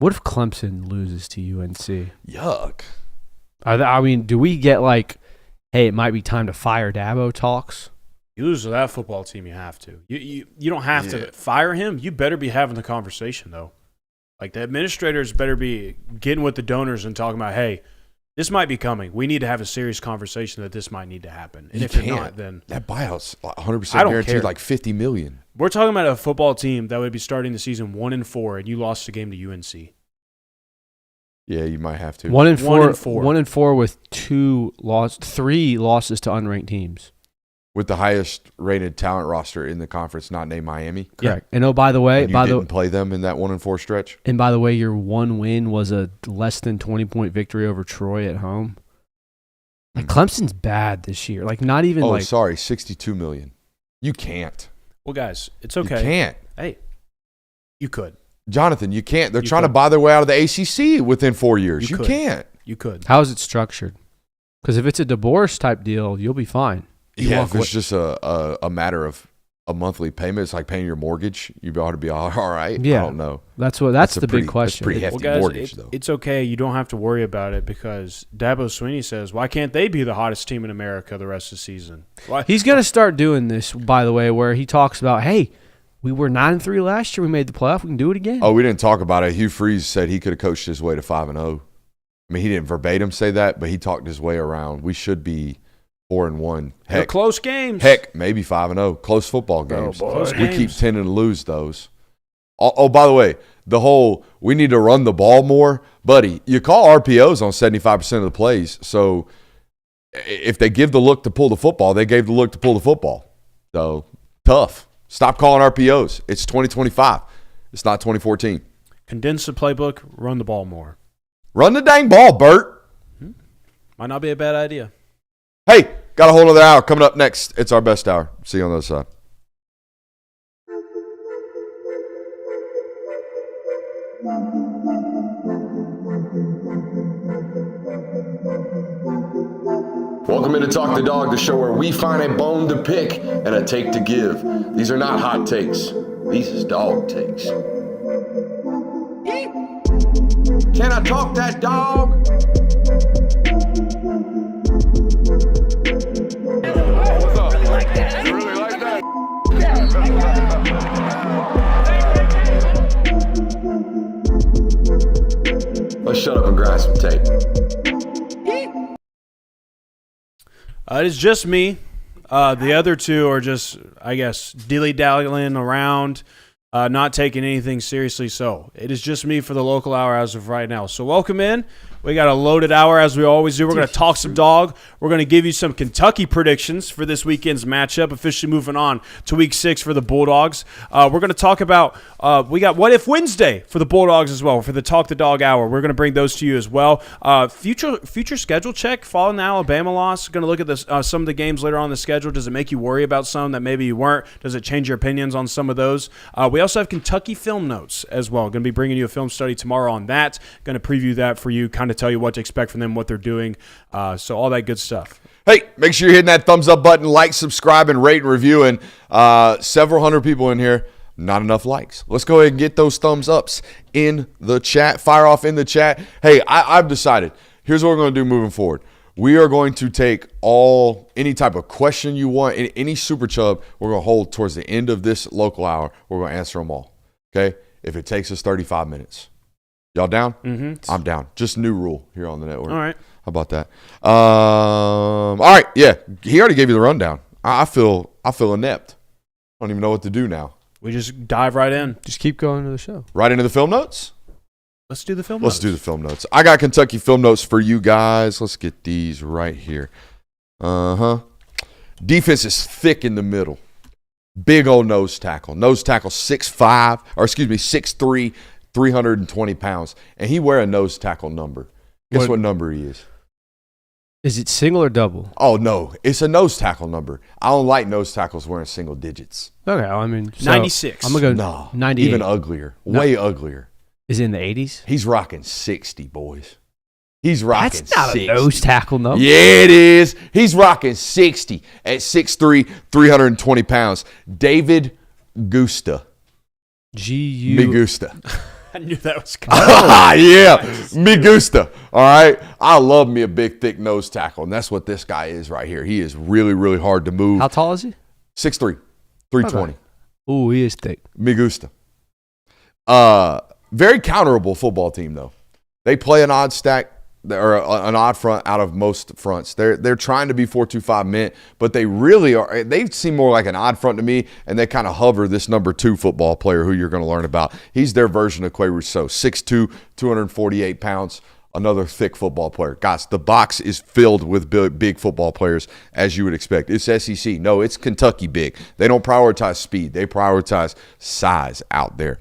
What if Clemson loses to UNC? Yuck. I mean, do we get like, hey, it might be time to fire Dabo talks? You lose to that football team, you have to. You don't have to fire him. You better be having the conversation, though. Like, the administrators better be getting with the donors and talking about, hey, this might be coming. We need to have a serious conversation that this might need to happen. And if you're not, then that buyout's 100% I don't guaranteed, care. like $50 million. We're talking about a football team that would be starting the season 1-4, and you lost a game to UNC. Yeah, you might have to. 1-4. 1-4. 1-4 with 3 losses to unranked teams. With the highest rated talent roster in the conference, not named Miami. Correct. And oh, by the way, And you didn't play them in that 1-4 stretch. And by the way, your one win was a less than 20-point victory over Troy at home. Like, Clemson's bad this year. Like, not even like. Sorry, $62 million. You can't. Well, guys, it's okay. You can't. Hey, you could. Jonathan, you can't. They're You trying to could. buy their way out of the ACC within 4 years. You could. can't. You could. How is it structured? Because if it's a DeBoer's type deal, you'll be fine. Yeah, if it's just a matter of a monthly payment, it's like paying your mortgage. You ought to be all right. Yeah. I don't know. That's a the pretty- big question. That's pretty hefty Well, guys, mortgage, though. it's okay. You don't have to worry about it because Dabo Swinney says, why can't they be the hottest team in America the rest of the season? Why? He's going to start doing this, by the way, where he talks about, hey, we were 9-3 last year. We made the playoff. We can do it again. Oh, we didn't talk about it. Hugh Freeze said he could have coached his way to 5-0. I mean, he didn't verbatim say that, but he talked his way around. We should be 4-1. They're Heck, close games. maybe 5-0. Close football games. Close We keep games. tending to lose those. Oh, by the way, the whole we need to run the ball more, buddy. You call RPOs on 75% of the plays, so If they give the look to pull the football, they gave the look to pull the football. So, tough. Stop calling RPOs. It's 2025. It's not 2014. Condense the playbook, run the ball more. Run the dang ball, Bert. Might not be a bad idea. Hey, got a whole other hour coming up next. It's our best hour. See you on the other side. Welcome into Talk the Dog, the show where we find a bone to pick and a take to give. These are not hot takes. These is dog takes. Can I talk that dog? What's up? You really like that? Let's shut up and grind some tape. It is just me. The other two are just, I guess, dilly-dallying around, not taking anything seriously. So it is just me for the local hour as of right now. So welcome in. We got a loaded hour as we always do. We're going to talk some dog. We're going to give you some Kentucky predictions for this weekend's matchup. Officially moving on to Week 6 for the Bulldogs. We're going to talk about we got What If Wednesday for the Bulldogs as well for the Talk the Dog hour. We're going to bring those to you as well. Future schedule check following the Alabama loss. Going to look at some of the games later on in the schedule. Does it make you worry about some that maybe you weren't? Does it change your opinions on some of those? We also have Kentucky film notes as well. Going to be bringing you a film study tomorrow on that. Going to preview that for you, kind of tell you what to expect from them, what they're doing. So all that good stuff. Hey, make sure you're hitting that thumbs up button, like, subscribe, and rate and review. And several hundred people in here, not enough likes. Let's go ahead and get those thumbs ups in the chat. Fire off in the chat. Hey, I've decided. Here's what we're going to do moving forward. We are going to take any type of question you want, any super chub, we're going to hold towards the end of this local hour. We're going to answer them all. Okay? If it takes us 35 minutes. Y'all down? Mm-hmm. I'm down. Just new rule here on the network. All right. How about that? All right. Yeah. He already gave you the rundown. I feel inept. I don't even know what to do now. We just dive right in. Just keep going to the show. Right into the film notes? Let's do the film Let's notes. do the film notes. I got Kentucky film notes for you guys. Let's get these right here. Defense is thick in the middle. Big old nose tackle. Nose tackle 6'3", 320 pounds. And he wear a nose tackle number. Guess what number he is? Is it single or double? Oh, no. It's a nose tackle number. I don't like nose tackles wearing single digits. Okay, well, I mean, 96. I'm going to go No. 98. Even uglier. Way uglier. Is it in the 80s? He's rocking 60, boys. He's rocking 60. That's not a nose tackle number. Yeah, it is. He's rocking 60 at 6'3", 320 pounds. David Gusta. G-U. Me Gusta. I knew that was coming. Yeah, me gusta. All right, I love me a big, thick nose tackle, and that's what this guy is right here. He is really, really hard to move. How tall is he? 6'3", 320. Okay. Ooh, he is thick. Me gusta. Very counterable football team, though. They play an odd stack or an odd front out of most fronts. They're trying to be 4-2-5 mint, but they really are. They seem more like an odd front to me, and they kind of hover this number 2 football player who you're going to learn about. He's their version of Quay Rousseau, 6'2", 248 pounds, another thick football player. Guys, the box is filled with big football players, as you would expect. It's SEC. No, it's Kentucky big. They don't prioritize speed. They prioritize size out there.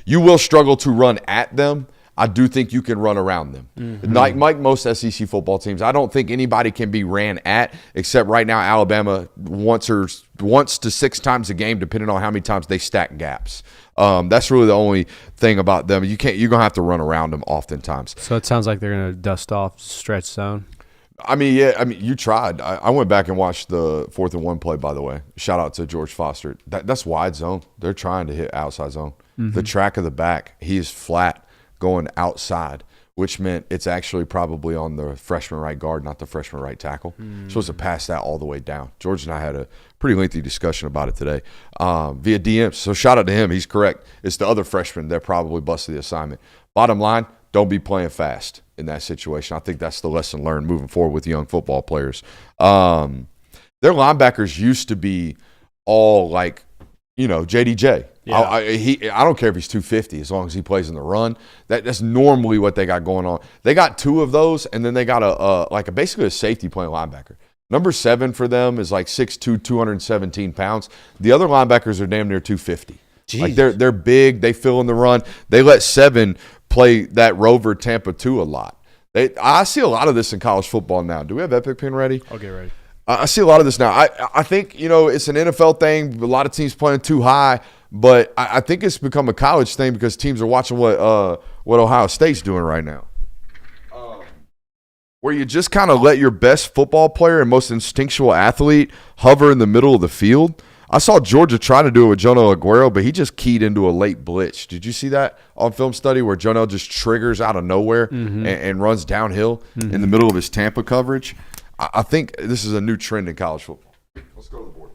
You will struggle to run at them. I do think you can run around them. Mm-hmm. Like most SEC football teams, I don't think anybody can be ran at, except right now Alabama once to 6 times a game, depending on how many times they stack gaps. That's really the only thing about them. You're going to have to run around them oftentimes. So it sounds like they're going to dust off stretch zone. I mean, yeah. I mean, you tried. I went back and watched the 4th and 1 play, by the way. Shout out to George Foster. That's wide zone. They're trying to hit outside zone. Mm-hmm. The track of the back, he is flat going outside, which meant it's actually probably on the freshman right guard, not the freshman right tackle. Supposed to pass that all the way down. George and I had a pretty lengthy discussion about it today via DMs. So shout out to him. He's correct. It's the other freshman that probably busted the assignment. Bottom line, don't be playing fast in that situation. I think that's the lesson learned moving forward with young football players. Their linebackers used to be all like, JDJ. Yeah. I don't care if he's 250 as long as he plays in the run. That's normally what they got going on. They got 2 of those, and then they got basically a safety playing linebacker. Number 7 for them is like 6'2", 217 pounds. The other linebackers are damn near 250. Jeez. Like they're big. They fill in the run. They let 7 play that rover Tampa 2 a lot. I see a lot of this in college football now. Do we have Epic Pin ready? I'll get ready. I see a lot of this now. I think, it's an NFL thing. A lot of teams playing too high, but I think it's become a college thing because teams are watching what Ohio State's doing right now. Where you just kind of let your best football player and most instinctual athlete hover in the middle of the field. I saw Georgia try to do it with Jonah Aguero, but he just keyed into a late blitz. Did you see that on film study where Jonah just triggers out of nowhere and runs downhill in the middle of his Tampa coverage? I think this is a new trend in college football. Let's go to the board.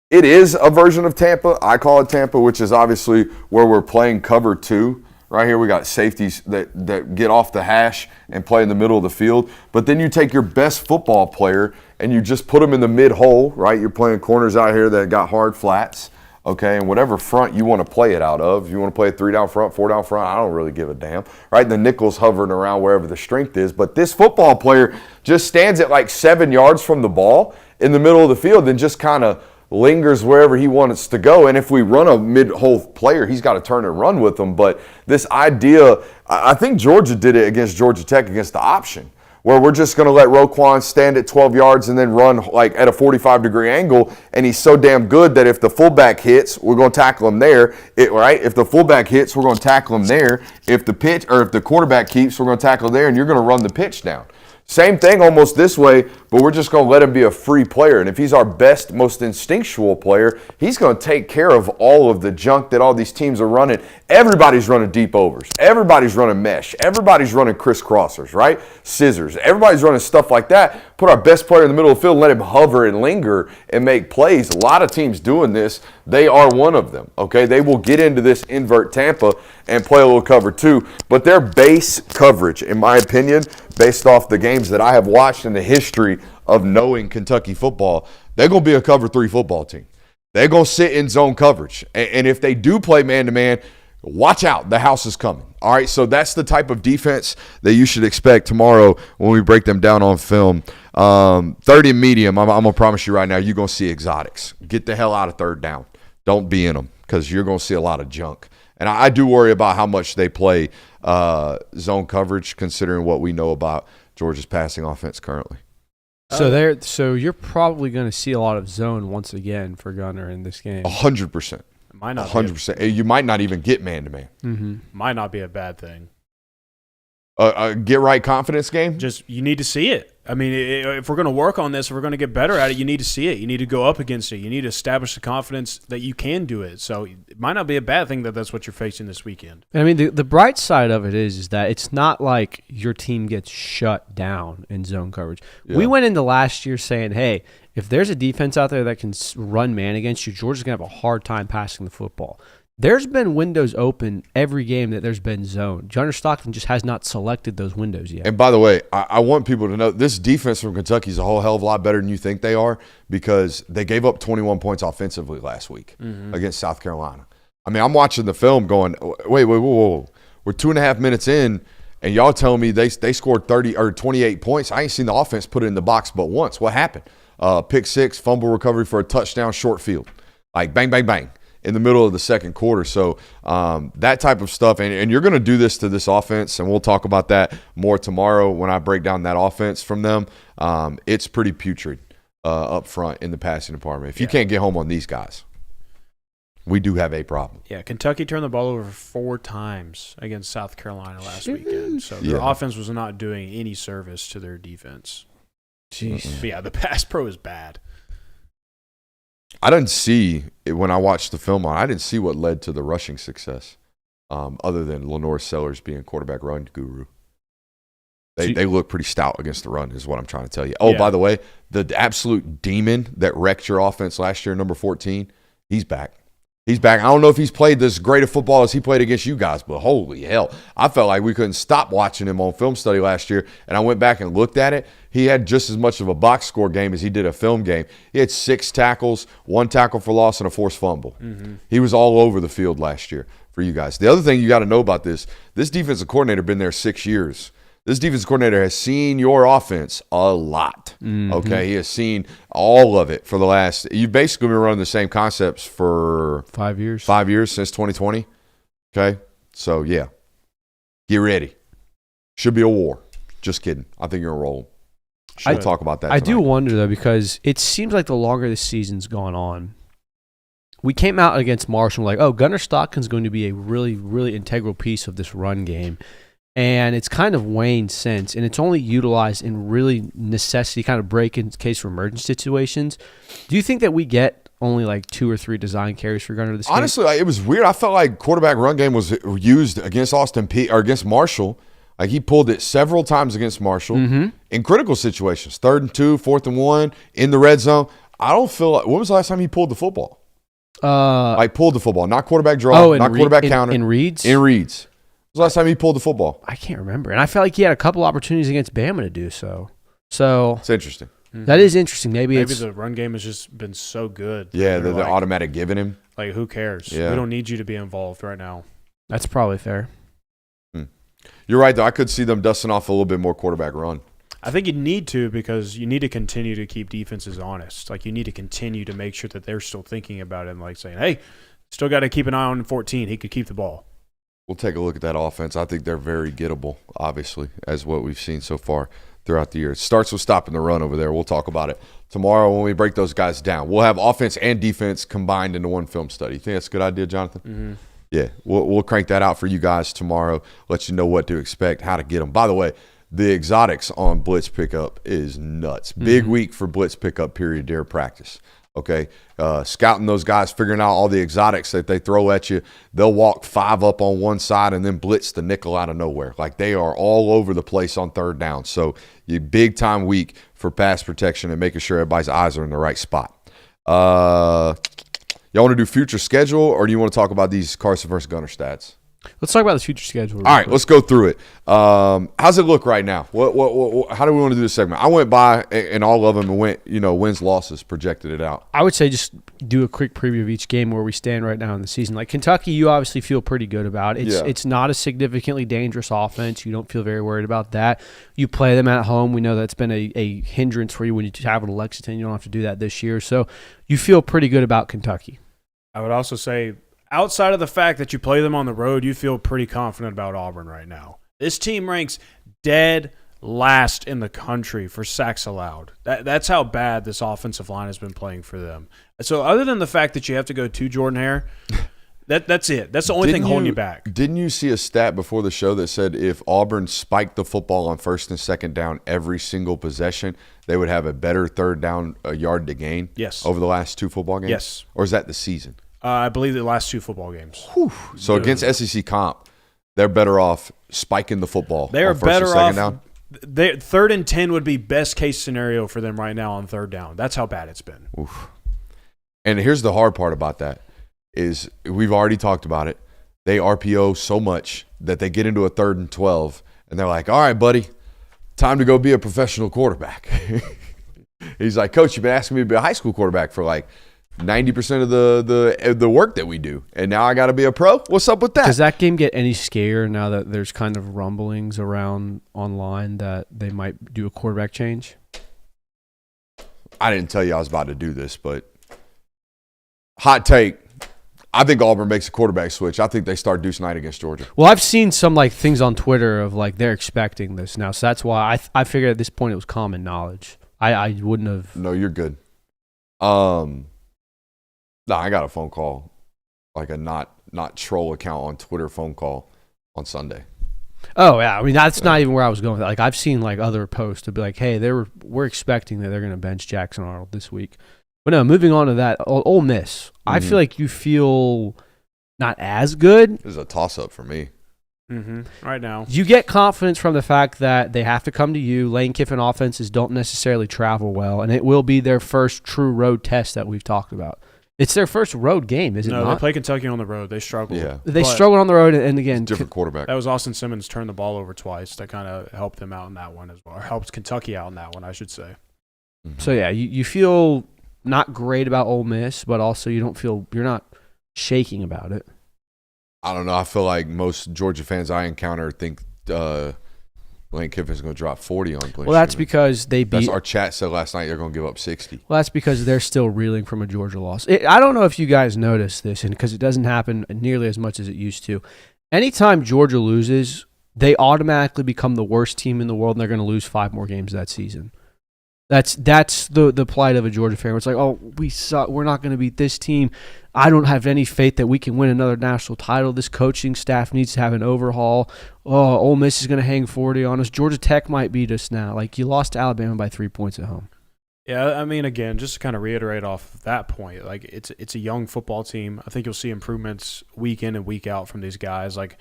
It is a version of Tampa. I call it Tampa, which is obviously where we're playing cover 2. Right here we got safeties that get off the hash and play in the middle of the field. But then you take your best football player and you just put them in the mid-hole, right? You're playing corners out here that got hard flats, okay? And whatever front you want to play it out of. If you want to play a 3 down front, 4 down front, I don't really give a damn, right? The nickel's hovering around wherever the strength is. But this football player just stands at like 7 yards from the ball in the middle of the field and just kind of lingers wherever he wants to go. And if we run a mid-hole player, he's got to turn and run with them. But this idea, I think Georgia did it against Georgia Tech against the option, where we're just going to let Roquan stand at 12 yards and then run like at a 45-degree angle. And he's so damn good that if the fullback hits, we're going to tackle him there. Right? If the fullback hits, we're going to tackle him there. If the quarterback keeps, we're going to tackle there, and you're going to run the pitch down. Same thing almost this way, but we're just going to let him be a free player. And if he's our best, most instinctual player, he's going to take care of all of the junk that all these teams are running. Everybody's running deep overs. Everybody's running mesh. Everybody's running crisscrossers, right? Scissors. Everybody's running stuff like that. Put our best player in the middle of the field, let him hover and linger and make plays. A lot of teams doing this. They are one of them, okay? They will get into this invert Tampa and play a little cover 2. But their base coverage, in my opinion, based off the games that I have watched in the history of knowing Kentucky football, they're going to be a cover 3 football team. They're going to sit in zone coverage. And if they do play man-to-man, watch out. The house is coming. All right, so that's the type of defense that you should expect tomorrow when we break them down on film. 3rd and medium, I'm going to promise you right now, you're going to see exotics. Get the hell out of 3rd down. Don't be in them because you're going to see a lot of junk. And I do worry about how much they play zone coverage, considering what we know about Georgia's passing offense currently. So you're probably going to see a lot of zone once again for Gunner in this game. 100%. Might not 100%. You might not even get man-to-man. Mm-hmm. Might not be a bad thing. Get right confidence game? Just you need to see it. I mean, if we're going to work on this, if we're going to get better at it, you need to see it. You need to go up against it. You need to establish the confidence that you can do it. So it might not be a bad thing that that's what you're facing this weekend. I mean, the bright side of it is that it's not like your team gets shut down in zone coverage. Yeah. We went into last year saying, hey, if there's a defense out there that can run man against you, Georgia's going to have a hard time passing the football. There's been windows open every game that there's been zone. Gunner Stockton just has not selected those windows yet. And by the way, I want people to know this defense from Kentucky is a whole hell of a lot better than you think they are because they gave up 21 points offensively last week against South Carolina. I mean, I'm watching the film going, wait, whoa. We're 2.5 minutes in, and y'all telling me they scored 30 or 28 points. I ain't seen the offense put it in the box but once. What happened? Pick 6, fumble recovery for a touchdown, short field. Like bang, bang, bang. In the middle of the second quarter. So that type of stuff, and you're going to do this to this offense, and we'll talk about that more tomorrow when I break down that offense from them. It's pretty putrid up front in the passing department. If you can't get home on these guys, we do have a problem. Yeah, Kentucky turned the ball over 4 times against South Carolina last weekend. So their offense was not doing any service to their defense. Jeez. But yeah, the pass pro is bad. I didn't see, when I watched the film on, I didn't see what led to the rushing success other than Lenore Sellers being quarterback run guru. They look pretty stout against the run is what I'm trying to tell you. Oh, by the way, the absolute demon that wrecked your offense last year, number 14, he's back. He's back. I don't know if he's played this great of football as he played against you guys, but holy hell. I felt like we couldn't stop watching him on film study last year, and I went back and looked at it. He had just as much of a box score game as he did a film game. He had 6 tackles, 1 tackle for loss, and a forced fumble. He was all over the field last year for you guys. The other thing you got to know about this defensive coordinator been there 6 years. This defensive coordinator has seen your offense a lot, okay? He has seen all of it for the last – you've basically been running the same concepts for 5 years. 5 years since 2020, okay? So, yeah, get ready. Should be a war. Just kidding. I think you're going to roll. We'll talk about that tonight. I do wonder, though, because it seems like the longer this season's gone on, we came out against Marshall like, oh, Gunnar Stockton's going to be a really, really integral piece of this run game. And it's kind of waned since, and it's only utilized in really necessity, kind of break in case for emergency situations. Do you think that we get only like 2 or 3 design carries for Gunnar this game? Honestly, it was weird. I felt like quarterback run game was used against against Marshall. Like he pulled it several times against Marshall in critical situations, 3rd and 2, 4th and 1, in the red zone. I don't feel like – when was the last time he pulled the football? Pulled the football, not quarterback draw, not quarterback counter. In reads? In reads. When was the last time he pulled the football? I can't remember. And I felt like he had a couple opportunities against Bama to do so. So it's interesting. That is interesting. Maybe the run game has just been so good. Yeah, they're like, automatic giving him. Like, who cares? Yeah. We don't need you to be involved right now. That's probably fair. You're right, though. I could see them dusting off a little bit more quarterback run. I think you need to, because you need to continue to keep defenses honest. Like, you need to continue to make sure that they're still thinking about it and, like, saying, hey, still got to keep an eye on 14. He could keep the ball. We'll take a look at that offense. I think they're very gettable, obviously, as what we've seen so far throughout the year. It starts with stopping the run over there. We'll talk about it tomorrow when we break those guys down. We'll have offense and defense combined into one film study. You think that's a good idea, Jonathan? Yeah, we'll crank that out for you guys tomorrow, let you know what to expect, how to get them. By the way, the exotics on blitz pickup is nuts. Big week for blitz pickup period dare practice. Okay, scouting those guys, figuring out all the exotics that they throw at you. They'll walk 5 up on one side and then blitz the nickel out of nowhere. Like, they are all over the place on 3rd down. So, you big time week for pass protection and making sure everybody's eyes are in the right spot. Y'all want to do future schedule, or do you want to talk about these Carson versus Gunnar stats? Let's talk about the future schedule. All right, let's go through it. How's it look right now? How do we want to do this segment? I went by and all of them and went, wins, losses, projected it out. I would say just do a quick preview of each game where we stand right now in the season. Like Kentucky, you obviously feel pretty good about. It's not a significantly dangerous offense. You don't feel very worried about that. You play them at home. We know that's been a hindrance for you when you travel to Lexington. You don't have to do that this year. So you feel pretty good about Kentucky. I would also say, outside of the fact that you play them on the road, you feel pretty confident about Auburn right now. This team ranks dead last in the country for sacks allowed. That's how bad this offensive line has been playing for them. So other than the fact that you have to go to Jordan Hare, that's it. That's the only thing holding you back. Didn't you see a stat before the show that said if Auburn spiked the football on 1st and 2nd down every single possession, they would have a better 3rd down yard to gain? Yes. Over the last 2 football games? Yes. Or is that the season? I believe the last 2 football games. Whew. So against SEC comp, they're better off spiking the football. They are on 1st better and 2nd off. down? 3rd and 10 would be best case scenario for them right now on 3rd down. That's how bad it's been. Oof. And here's the hard part about that is we've already talked about it. They RPO so much that they get into a 3rd and 12, and they're like, all right, buddy, time to go be a professional quarterback. He's like, Coach, you've been asking me to be a high school quarterback for like 90% of the work that we do, and now I got to be a pro? What's up with that? Does that game get any scarier now that there's kind of rumblings around online that they might do a quarterback change? I didn't tell you I was about to do this, but hot take, I think Auburn makes a quarterback switch. I think they start Deuce Knight against Georgia. Well, I've seen some things on Twitter of they're expecting this now, so that's why I figured at this point it was common knowledge. I wouldn't have. No, you're good. No, I got a phone call, like a not troll account on Twitter phone call on Sunday. Oh yeah, I mean that's not even where I was going with that. I've seen other posts to be like, hey, we're expecting that they're going to bench Jackson Arnold this week. But no, moving on to that, Ole Miss. I feel like you feel not as good. This is a toss-up for me. Right now. You get confidence from the fact that they have to come to you. Lane Kiffin offenses don't necessarily travel well, and it will be their first true road test that we've talked about. It's their first road game, is it No, not? they play Kentucky on the road. They struggled. Yeah. They But struggled on the road, and again, Different quarterback. That was Austin Simmons turned the ball over twice. That kind of helped them out in that one as well. Or helped Kentucky out in that one, I should say. So yeah, you feel not great about Ole Miss, but also you're not shaking about it. I don't know. I feel like most Georgia fans I encounter think Lane Kiffin's going to drop 40 on Glenn Well, that's Schumann. because they beat. That's our chat said last night they're going to give up 60. Well, that's because they're still reeling from a Georgia loss. I don't know if you guys noticed this, and because it doesn't happen nearly as much as it used to. Anytime Georgia loses, they automatically become the worst team in the world, and they're going to lose 5 more games that season. That's the plight of a Georgia fan. Where it's like, oh, we suck. We're not going to beat this team. I don't have any faith that we can win another national title. This coaching staff needs to have an overhaul. Oh, Ole Miss is going to hang 40 on us. Georgia Tech might beat us now. Like, you lost to Alabama by 3 points at home. Yeah, I mean, again, just to kind of reiterate off that point, like it's a young football team. I think you'll see improvements week in and week out from these guys. Like,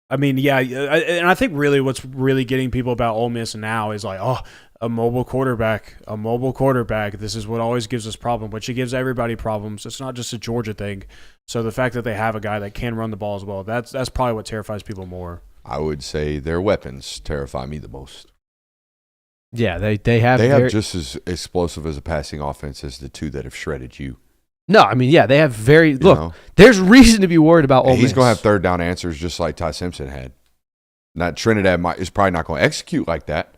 I mean, yeah, and I think really what's really getting people about Ole Miss now is like, oh, a mobile quarterback. This is what always gives us problems, which it gives everybody problems. It's not just a Georgia thing. So the fact that they have a guy that can run the ball as well, that's probably what terrifies people more. I would say their weapons terrify me the most. Yeah, they have just as explosive as a passing offense as the two that have shredded you. No, I mean, yeah, they have very – know? look, there's reason to be worried about Ole Miss. He's going to have third down answers just like Ty Simpson had. Now, Trinidad is probably not going to execute like that,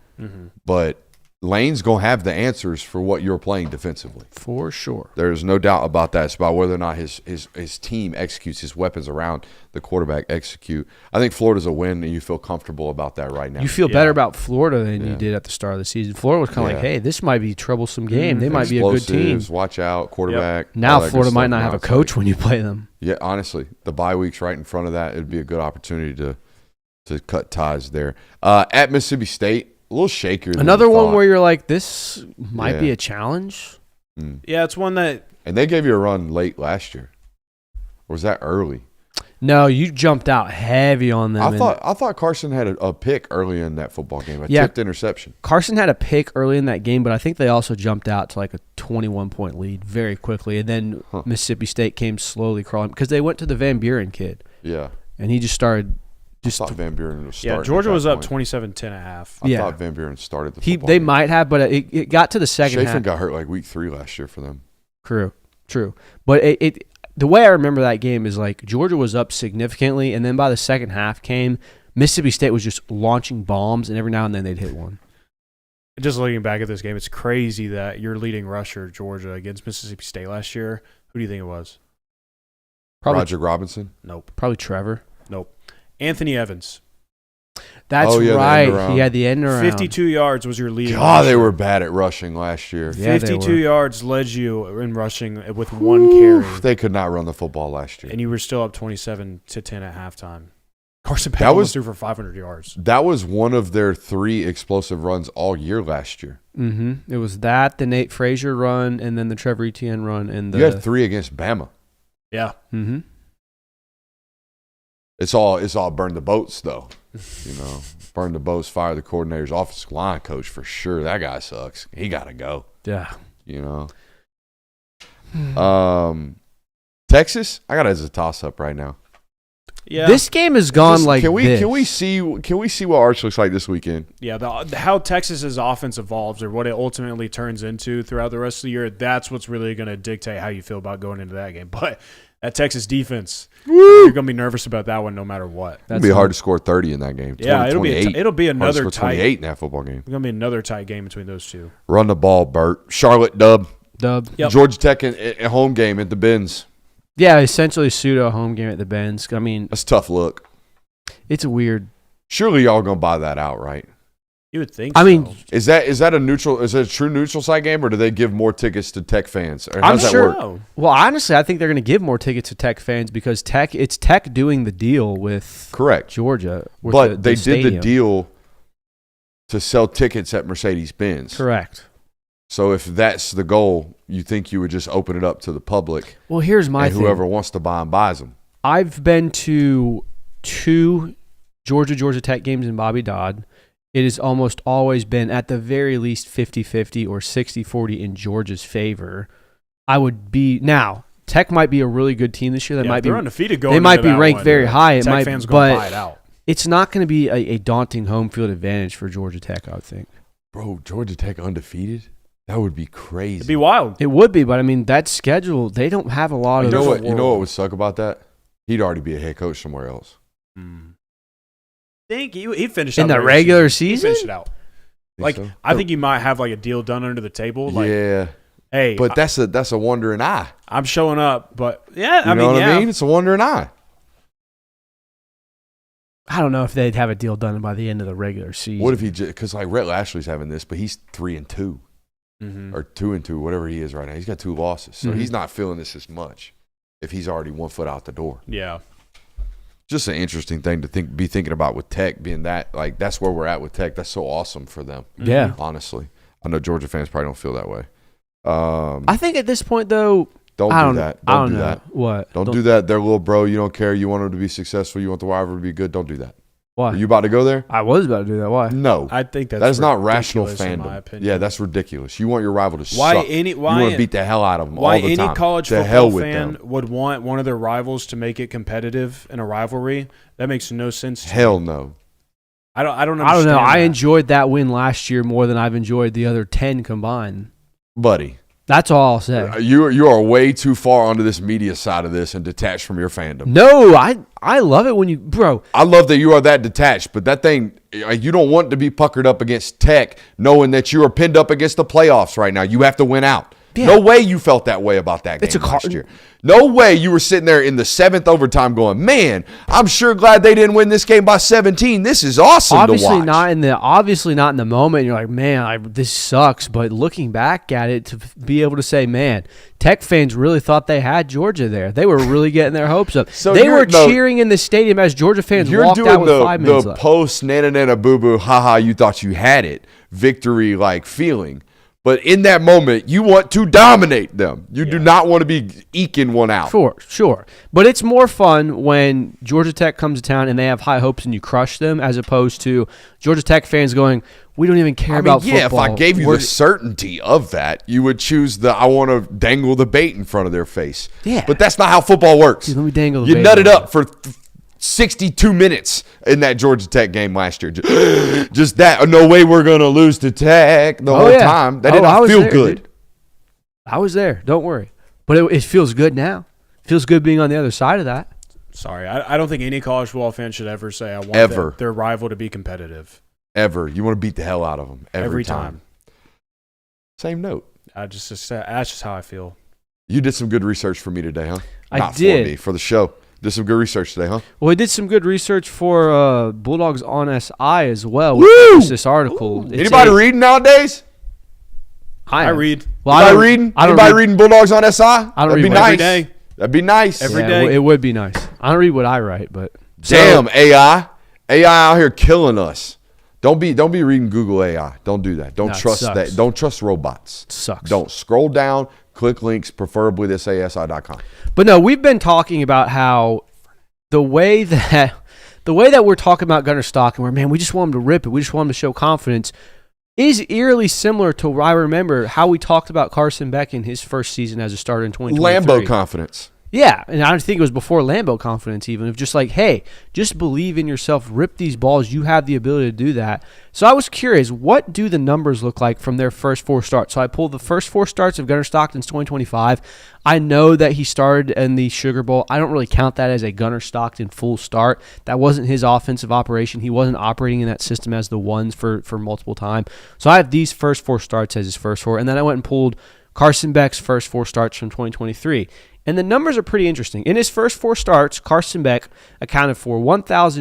but Lane's going to have the answers for what you're playing defensively. For sure. There's no doubt about that. It's about whether or not his team executes, his weapons around the quarterback execute. I think Florida's a win, and you feel comfortable about that right now. You feel better about Florida than you did at the start of the season. Florida was kind of like, hey, this might be a troublesome game. They might be a good team. Watch out, quarterback. Yep. Now Florida might not have a coach when you play them. Yeah, honestly, the bye week's right in front of that. It'd be a good opportunity to cut ties there. At Mississippi State, a little shakier. Another one where you're like, this might be a challenge. Yeah, it's one that. And they gave you a run late last year. Or was that early? No, you jumped out heavy on them. I thought Carson had a pick early in that football game. A tipped interception. Carson had a pick early in that game, but I think they also jumped out to like a 21-point lead very quickly. And then Mississippi State came slowly crawling because they went to the Van Buren kid. Yeah. And he just started. I thought Van Buren was starting. Yeah, Georgia was up 27-10.5. I thought Van Buren started the football They game. might have, but it got to the second half. Chafin got hurt like week 3 last year for them. True. But the way I remember that game is like Georgia was up significantly, and then by the second half came, Mississippi State was just launching bombs, and every now and then they'd hit one. Just looking back at this game, it's crazy that your leading rusher, Georgia, against Mississippi State last year, who do you think it was? Probably Roger Robinson? Nope. Probably Trevor. Nope. Anthony Evans. That's right. He had the end around. 52 yards was your leading God, rusher. they were bad at rushing last year. Yeah, 52 yards led you in rushing with one carry. They could not run the football last year. And you were still up 27-10 at halftime. Carson Palmer was threw for 500 yards. That was one of their 3 explosive runs all year last year. It was that, the Nate Frazier run, and then the Trevor Etienne run. And you had 3 against Bama. Yeah. It's all burn the boats, though. Burn the boats, fire the coordinator's offensive line coach for sure. That guy sucks. He got to go. Yeah. Texas, I got it as a toss-up right now. Yeah. This game has gone this. Can we see what Arch looks like this weekend? Yeah, how Texas's offense evolves or what it ultimately turns into throughout the rest of the year, that's what's really going to dictate how you feel about going into that game. But that Texas defense, you're going to be nervous about that one no matter what. It'll be hard to score 30 in that game. Yeah, it'll be another tight 28 in that football game. It's going to be another tight game between those two. Run the ball, Burt. Charlotte dub. Yep. Georgia Tech at home game at the Benz. Yeah, essentially pseudo home game at the Benz. I mean, that's a tough look. It's a weird. Surely y'all gonna buy that out, right? You would think. I mean, is that a neutral? Is it a true neutral site game, or do they give more tickets to Tech fans? Or I'm does sure. That work? Well, honestly, I think they're going to give more tickets to Tech fans because it's Tech doing the deal with Georgia. But they did the deal to sell tickets at Mercedes-Benz. Correct. So if that's the goal, you think you would just open it up to the public. Well, here's my thing. Whoever wants to buy them buys them. I've been to 2 Georgia Tech games in Bobby Dodd. It has almost always been at the very least 50-50 or 60-40 in Georgia's favor. I would be now. Tech might be a really good team this year. They Yeah, might they're be undefeated going. They might into be that ranked one. very high. It Tech might, fans going to buy but it out. it's not going to be a daunting home field advantage for Georgia Tech, I would think. Bro, Georgia Tech undefeated? That would be crazy. It'd be wild. It would be, but I mean, that schedule, they don't have a lot You of. know what would suck about that? He'd already be a head coach somewhere else. Think he'd finish In out the regular regular He'd season? finish it out. Like so? I think you might have like a deal done under the table. Like, Yeah. hey, But that's a wondering eye. I'm showing up. But yeah, You know what I mean? It's a wondering eye. I don't know if they'd have a deal done by the end of the regular season. What if he just, because like Rhett Lashley's having this, but he's 3-2 or 2-2, whatever he is right now. He's got 2 losses, so he's not feeling this as much if he's already 1 foot out the door. Yeah. Just an interesting thing to be thinking about with Tech being that, like, that's where we're at with Tech. That's so awesome for them. Yeah. Honestly, I know Georgia fans probably don't feel that way. I think at this point, though, Don't do that. Don't do that. What? Don't do that. They're little bro. You don't care. You want them to be successful. You want the rivalry to be good. Don't do that. Why? Are you about to go there? I was about to do that. Why? No. I think that is not rational ridiculous, in my fandom. opinion. Yeah, that's ridiculous. You want your rival to Why suck. any- you why- want to beat the hell out of them Why all the time. any college To hell football with fan them. would want one of their rivals to make it competitive in a rivalry? That makes no sense. To Hell me. no. I don't. I don't know. understand I that. enjoyed that win last year more than I've enjoyed the other 10 combined. Buddy, That's all I'll say. you are way too far onto this media side of this and detached from your fandom. No, I love it when you, bro. I love that you are that detached, but that thing, you don't want to be puckered up against Tech knowing that you are pinned up against the playoffs right now. You have to win out. Yeah. No way you felt that way about that It's game a last year. No way you were sitting there in the 7th overtime going, man, I'm sure glad they didn't win this game by 17. This is awesome Obviously to watch. obviously not in the moment. You're like, man, this sucks. But looking back at it, to be able to say, man, Tech fans really thought they had Georgia there. They were really getting their hopes up. So they were cheering in the stadium as Georgia fans You're walked out doing with 5 minutes the left. post nana nana boo boo haha you thought you had it victory like feeling, but in that moment you want to dominate them. You do not want to be eking one out. Sure. But it's more fun when Georgia Tech comes to town and they have high hopes and you crush them, as opposed to Georgia Tech fans going, we don't even care about yeah, football. if I gave you the certainty of that, you would choose I want to dangle the bait in front of their face. Yeah. But that's not how football works. Dude, let me dangle the You bait nutted on up for 62 minutes in that Georgia Tech game last year. Just that. No way we're going to lose to Tech the whole time. That did I not was feel there, good. dude. I was there. Don't worry. But it feels good now. It feels good being on the other side of that. Sorry, I don't think any college football fan should ever say I want their rival to be competitive. Ever. You want to beat the hell out of them every time. Same note. That's just how I feel. You did some good research for me today, huh? I Not did. For me, for the show. Did some good research today, huh? Well, I did some good research for Bulldogs on SI as well. Woo! With this article. It's Anybody reading nowadays? I read. Well, Anybody reading? Anybody reading Bulldogs on SI? That'd be read nice. every day. That'd be nice. Every day. It would be nice. I don't read what I write, but Damn, AI. AI out here killing us. Don't be reading Google AI. Don't do that. Don't No, it trust sucks. that. Don't trust robots. It sucks. Don't scroll down, click links, preferably this ASI.com. But no, we've been talking about how the way that we're talking about Gunnar Stockton, where man, we just want him to rip it, we just want him to show confidence, is eerily similar to what I remember how we talked about Carson Beck in his first season as a starter in 2023. Lambo confidence. Yeah, and I think it was before Lambeau confidence even, of just like, hey, just believe in yourself, rip these balls, you have the ability to do that. So I was curious, what do the numbers look like from their first 4 starts? So I pulled the first 4 starts of Gunnar Stockton's 2025. I know that he started in the Sugar Bowl. I don't really count that as a Gunnar Stockton full start. That wasn't his offensive operation. He wasn't operating in that system as the ones for multiple time. So I have these first 4 starts as his first 4, and then I went and pulled Carson Beck's first 4 starts from 2023. And the numbers are pretty interesting. In his first 4 starts, Carson Beck accounted for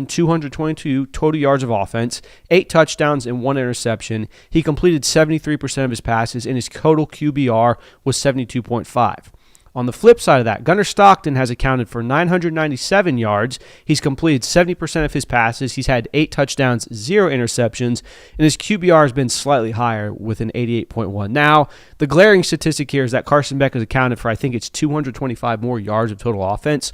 1,222 total yards of offense, 8 touchdowns, and 1 interception. He completed 73% of his passes, and his total QBR was 72.5. On the flip side of that, Gunnar Stockton has accounted for 997 yards. He's completed 70% of his passes. He's had 8 touchdowns, 0 interceptions, and his QBR has been slightly higher with an 88.1. Now, the glaring statistic here is that Carson Beck has accounted for, I think it's 225 more yards of total offense.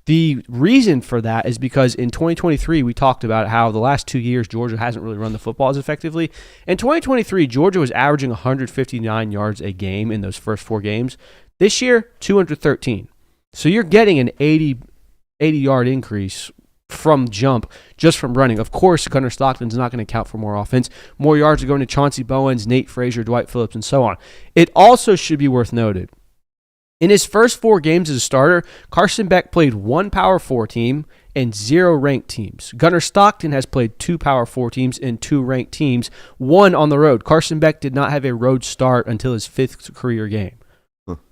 The reason for that is because in 2023, we talked about how the last 2 years, Georgia hasn't really run the football as effectively. In 2023, Georgia was averaging 159 yards a game in those first 4 games. This year, 213. So you're getting an 80-yard increase from jump just from running. Of course, Gunnar Stockton's not going to count for more offense. More yards are going to Chauncey Bowens, Nate Frazier, Dwight Phillips, and so on. It also should be worth noted, in his first 4 games as a starter, Carson Beck played 1 Power 4 team and 0 ranked teams. Gunnar Stockton has played 2 Power 4 teams and 2 ranked teams, 1 on the road. Carson Beck did not have a road start until his 5th career game.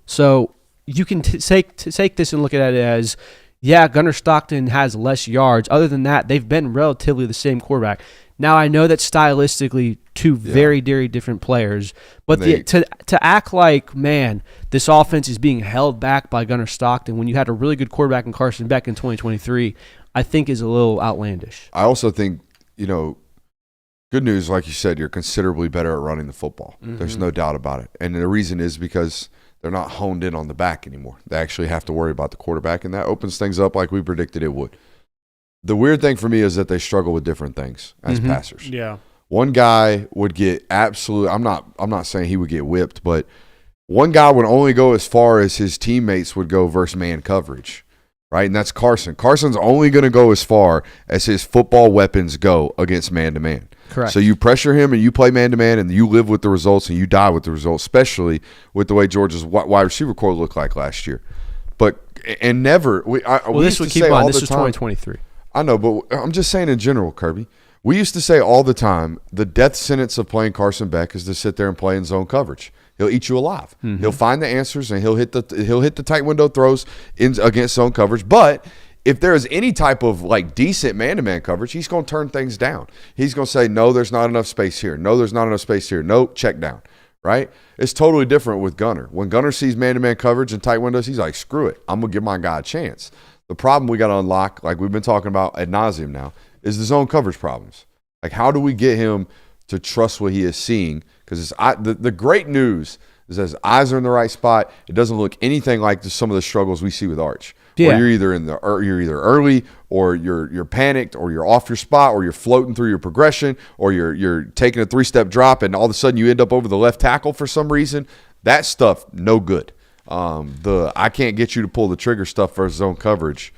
So you can take this and look at it as, yeah, Gunnar Stockton has less yards. Other than that, they've been relatively the same quarterback. Now, I know that stylistically 2 very, very different players, but to act like, man, this offense is being held back by Gunnar Stockton when you had a really good quarterback in Carson Beck in 2023, I think is a little outlandish. I also think, good news, like you said, you're considerably better at running the football. Mm-hmm. There's no doubt about it. And the reason is because they're not honed in on the back anymore. They actually have to worry about the quarterback, and that opens things up like we predicted it would. The weird thing for me is that they struggle with different things as passers. Yeah. One guy would get I'm not saying he would get whipped, but one guy would only go as far as his teammates would go versus man coverage, right? And that's Carson. Carson's only going to go as far as his football weapons go against man-to-man. Correct. So you pressure him and you play man-to-man and you live with the results and you die with the results, especially with the way Georgia's wide receiver core looked like last year. This was 2023. I know, but I'm just saying in general, Kirby. We used to say all the time the death sentence of playing Carson Beck is to sit there and play in zone coverage. He'll eat you alive. Mm-hmm. He'll find the answers and he'll hit the tight window throws against zone coverage. But if there is any type of decent man-to-man coverage, he's going to turn things down. He's going to say, no, there's not enough space here. No, there's not enough space here. No, check down. Right? It's totally different with Gunnar. When Gunnar sees man-to-man coverage and tight windows, he's like, screw it. I'm going to give my guy a chance. The problem we got to unlock, like we've been talking about ad nauseum now, is the zone coverage problems. Like, how do we get him to trust what he is seeing? Because the great news is that his eyes are in the right spot. It doesn't look anything like some of the struggles we see with Arch. Yeah. Where you're either early, or you're panicked, or you're off your spot, or you're floating through your progression, or you're taking a 3-step drop, and all of a sudden you end up over the left tackle for some reason. That stuff, no good. I can't get you to pull the trigger stuff versus zone coverage.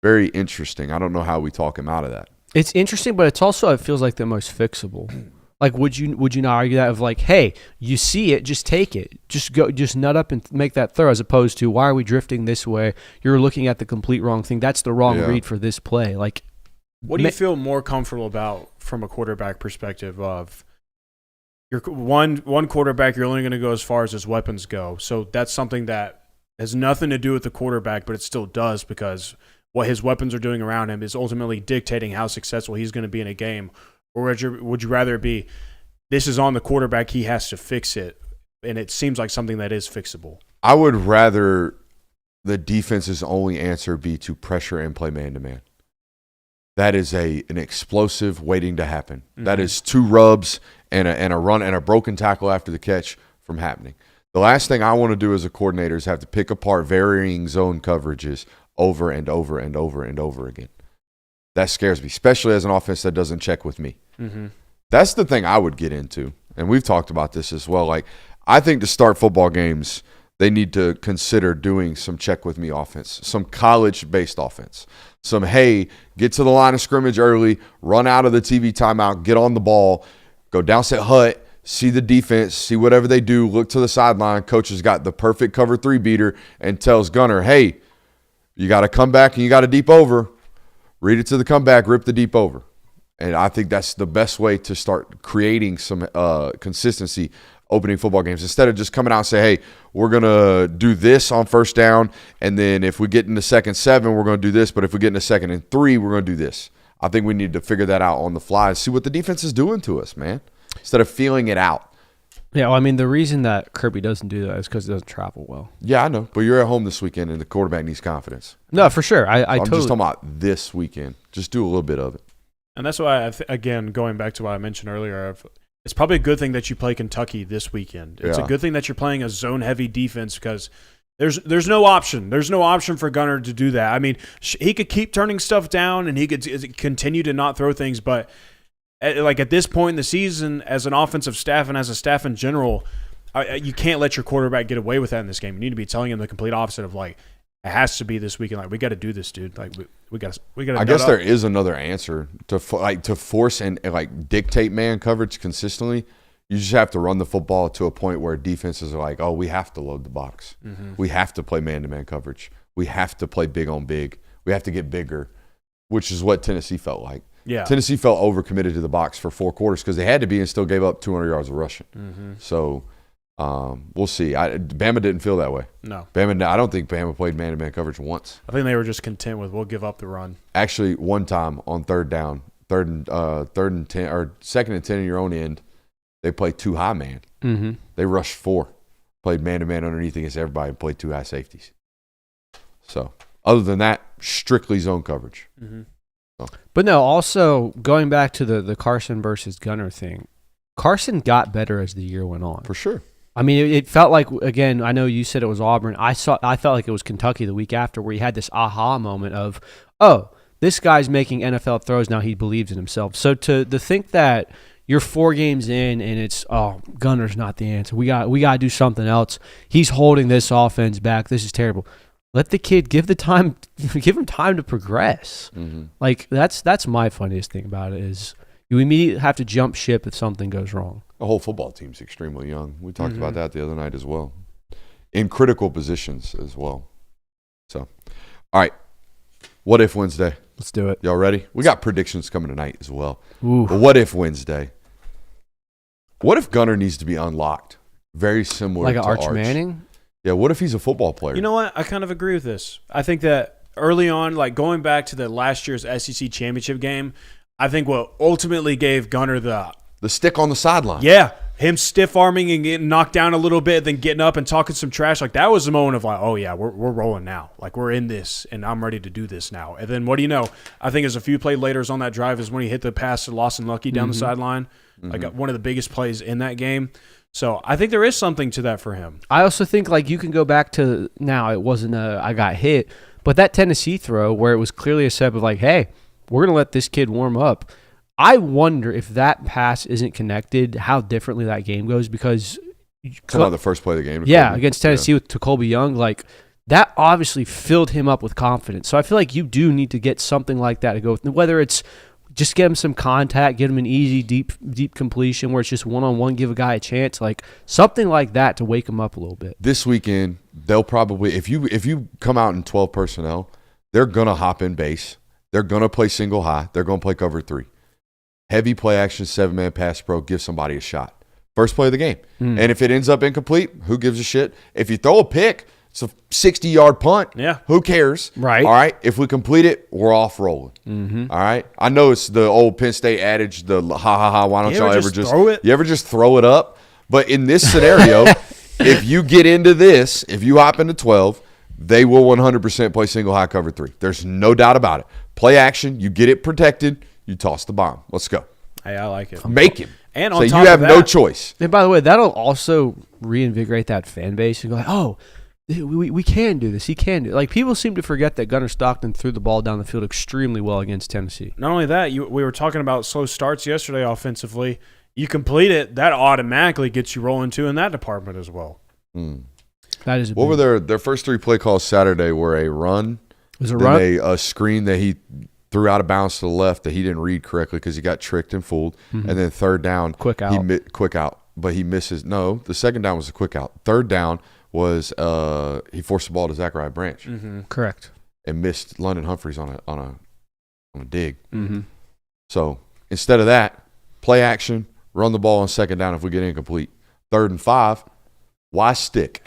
Very interesting. I don't know how we talk him out of that. It's interesting, but it's also, it feels like the most fixable. Like, would you not argue that of like, hey, you see it, just take it, just nut up and make that throw, as opposed to, why are we drifting this way? You're looking at the complete wrong thing. That's the wrong read for this play. Like, what do you feel more comfortable about from a quarterback perspective of your one quarterback? You're only going to go as far as his weapons go. So that's something that has nothing to do with the quarterback, but it still does, because what his weapons are doing around him is ultimately dictating how successful he's going to be in a game. Or would you rather be, this is on the quarterback, he has to fix it, and it seems like something that is fixable? I would rather the defense's only answer be to pressure and play man-to-man. That is an explosive waiting to happen. Mm-hmm. That is 2 rubs and a run and a broken tackle after the catch from happening. The last thing I want to do as a coordinator is have to pick apart varying zone coverages over and over and over and over again. That scares me, especially as an offense that doesn't check with me. Mm-hmm. That's the thing I would get into, and we've talked about this as well. Like, I think to start football games, they need to consider doing some check with me offense, some college-based offense. Some, hey, get to the line of scrimmage early, run out of the TV timeout, get on the ball, go down set hut, see the defense, see whatever they do, look to the sideline. Coach has got the perfect cover 3 beater and tells Gunnar, hey, you got to come back and you got a deep over. Read it to the comeback, rip the deep over. And I think that's the best way to start creating some consistency opening football games. Instead of just coming out and say, hey, we're going to do this on first down, and then if we get into 2nd and 7, we're going to do this, but if we get into 2nd and 3, we're going to do this. I think we need to figure that out on the fly and see what the defense is doing to us, man, instead of feeling it out. Yeah, well, I mean, the reason that Kirby doesn't do that is because he doesn't travel well. Yeah, I know. But you're at home this weekend, and the quarterback needs confidence. No, for sure. I'm totally just talking about this weekend. Just do a little bit of it. And that's why, again, going back to what I mentioned earlier, it's probably a good thing that you play Kentucky this weekend. It's a good thing that you're playing a zone-heavy defense, because there's no option. There's no option for Gunnar to do that. I mean, he could keep turning stuff down, and he could continue to not throw things, but like at this point in the season, as an offensive staff and as a staff in general, You can't let your quarterback get away with that in this game. You need to be telling him the complete opposite of like, it has to be this weekend. Like, we got to do this, dude. Like, we got to. I guess there is another answer to force and like dictate man coverage consistently. You just have to run the football to a point where defenses are like, oh, we have to load the box. Mm-hmm. We have to play man-to-man coverage. We have to play big on big. We have to get bigger, which is what Tennessee felt like. Yeah. Tennessee felt overcommitted to the box for 4 quarters because they had to be and still gave up 200 yards of rushing. Mm-hmm. So we'll see. Bama didn't feel that way. No. I don't think Bama played man-to-man coverage once. I think they were just content with we'll give up the run. Actually, one time on third and 10 or 2nd and 10 in your own end, they played 2 high man. Mm-hmm. They rushed 4, played man-to-man underneath against everybody, and played 2 high safeties. So, other than that, strictly zone coverage. Mm-hmm. So. But no, also going back to the Carson versus Gunner thing, Carson got better as the year went on. For sure. I mean, it felt like, again, I know you said it was Auburn. I felt like it was Kentucky the week after where he had this aha moment of, oh, this guy's making NFL throws now. He believes in himself. So to think that you're 4 games in and it's, oh, Gunner's not the answer. We got to do something else. He's holding this offense back. This is terrible. Let the kid give him time to progress. Mm-hmm. Like that's my funniest thing about it is you immediately have to jump ship if something goes wrong. The whole football team's extremely young. We talked about that the other night as well. In critical positions as well. So, all right. What if Wednesday? Let's do it. Y'all ready? We got predictions coming tonight as well. Ooh. But what if Wednesday? What if Gunner needs to be unlocked? Very similar like to an Arch Manning? Yeah, what if he's a football player? You know what? I kind of agree with this. I think that early on, like going back to the last year's SEC championship game, I think what ultimately gave Gunner the stick on the sideline. Yeah, him stiff-arming and getting knocked down a little bit, then getting up and talking some trash. Like, that was the moment of like, oh, yeah, we're rolling now. Like, we're in this, and I'm ready to do this now. And then what do you know? I think as a few play later on that drive is when he hit the pass to Lawson Lucky down the sideline. Like, one of the biggest plays in that game. So I think there is something to that for him. I also think like you can go back to now. It wasn't I got hit, but that Tennessee throw where it was clearly a step of like, hey, we're gonna let this kid warm up. I wonder if that pass isn't connected, how differently that game goes because the first play of the game. Against Tennessee with Colby Young, like that obviously filled him up with confidence. So I feel like you do need to get something like that to go with, whether it's just get him some contact, get him an easy, deep completion where it's just one-on-one, give a guy a chance, like something like that to wake him up a little bit. This weekend, they'll probably, if you come out in 12 personnel, they're going to hop in base. They're going to play single high. They're going to play cover 3. Heavy play action, 7-man pass pro, give somebody a shot. First play of the game. And if it ends up incomplete, who gives a shit? If you throw a pick, it's a 60-yard punt. Yeah. Who cares? Right. All right. If we complete it, we're off rolling. All right. I know it's the old Penn State adage, the ha, why don't y'all ever just throw it? You ever just throw it up? But in this scenario, if you get into this, if you hop into 12, they will 100% play single high cover 3. There's no doubt about it. Play action. You get it protected. You toss the bomb. Let's go. Hey, I like it. Make him. And so on top you have of no that, choice. And by the way, that'll also reinvigorate that fan base and go like, oh, we can do this. He can do it. Like, people seem to forget that Gunner Stockton threw the ball down the field extremely well against Tennessee. Not only that, we were talking about slow starts yesterday offensively. You complete it, that automatically gets you rolling too in that department as well. That is What were their first 3 play calls Saturday were a run. It was a run. A screen that he threw out of bounds to the left that he didn't read correctly because he got tricked and fooled. And then third down. Quick out. Quick out. But he misses. No, the second down was a quick out. Third down was he forced the ball to Zachariah Branch. Correct. And missed London Humphreys on a dig. So instead of that, play action, run the ball on second down if we get incomplete. 3rd and 5, why stick?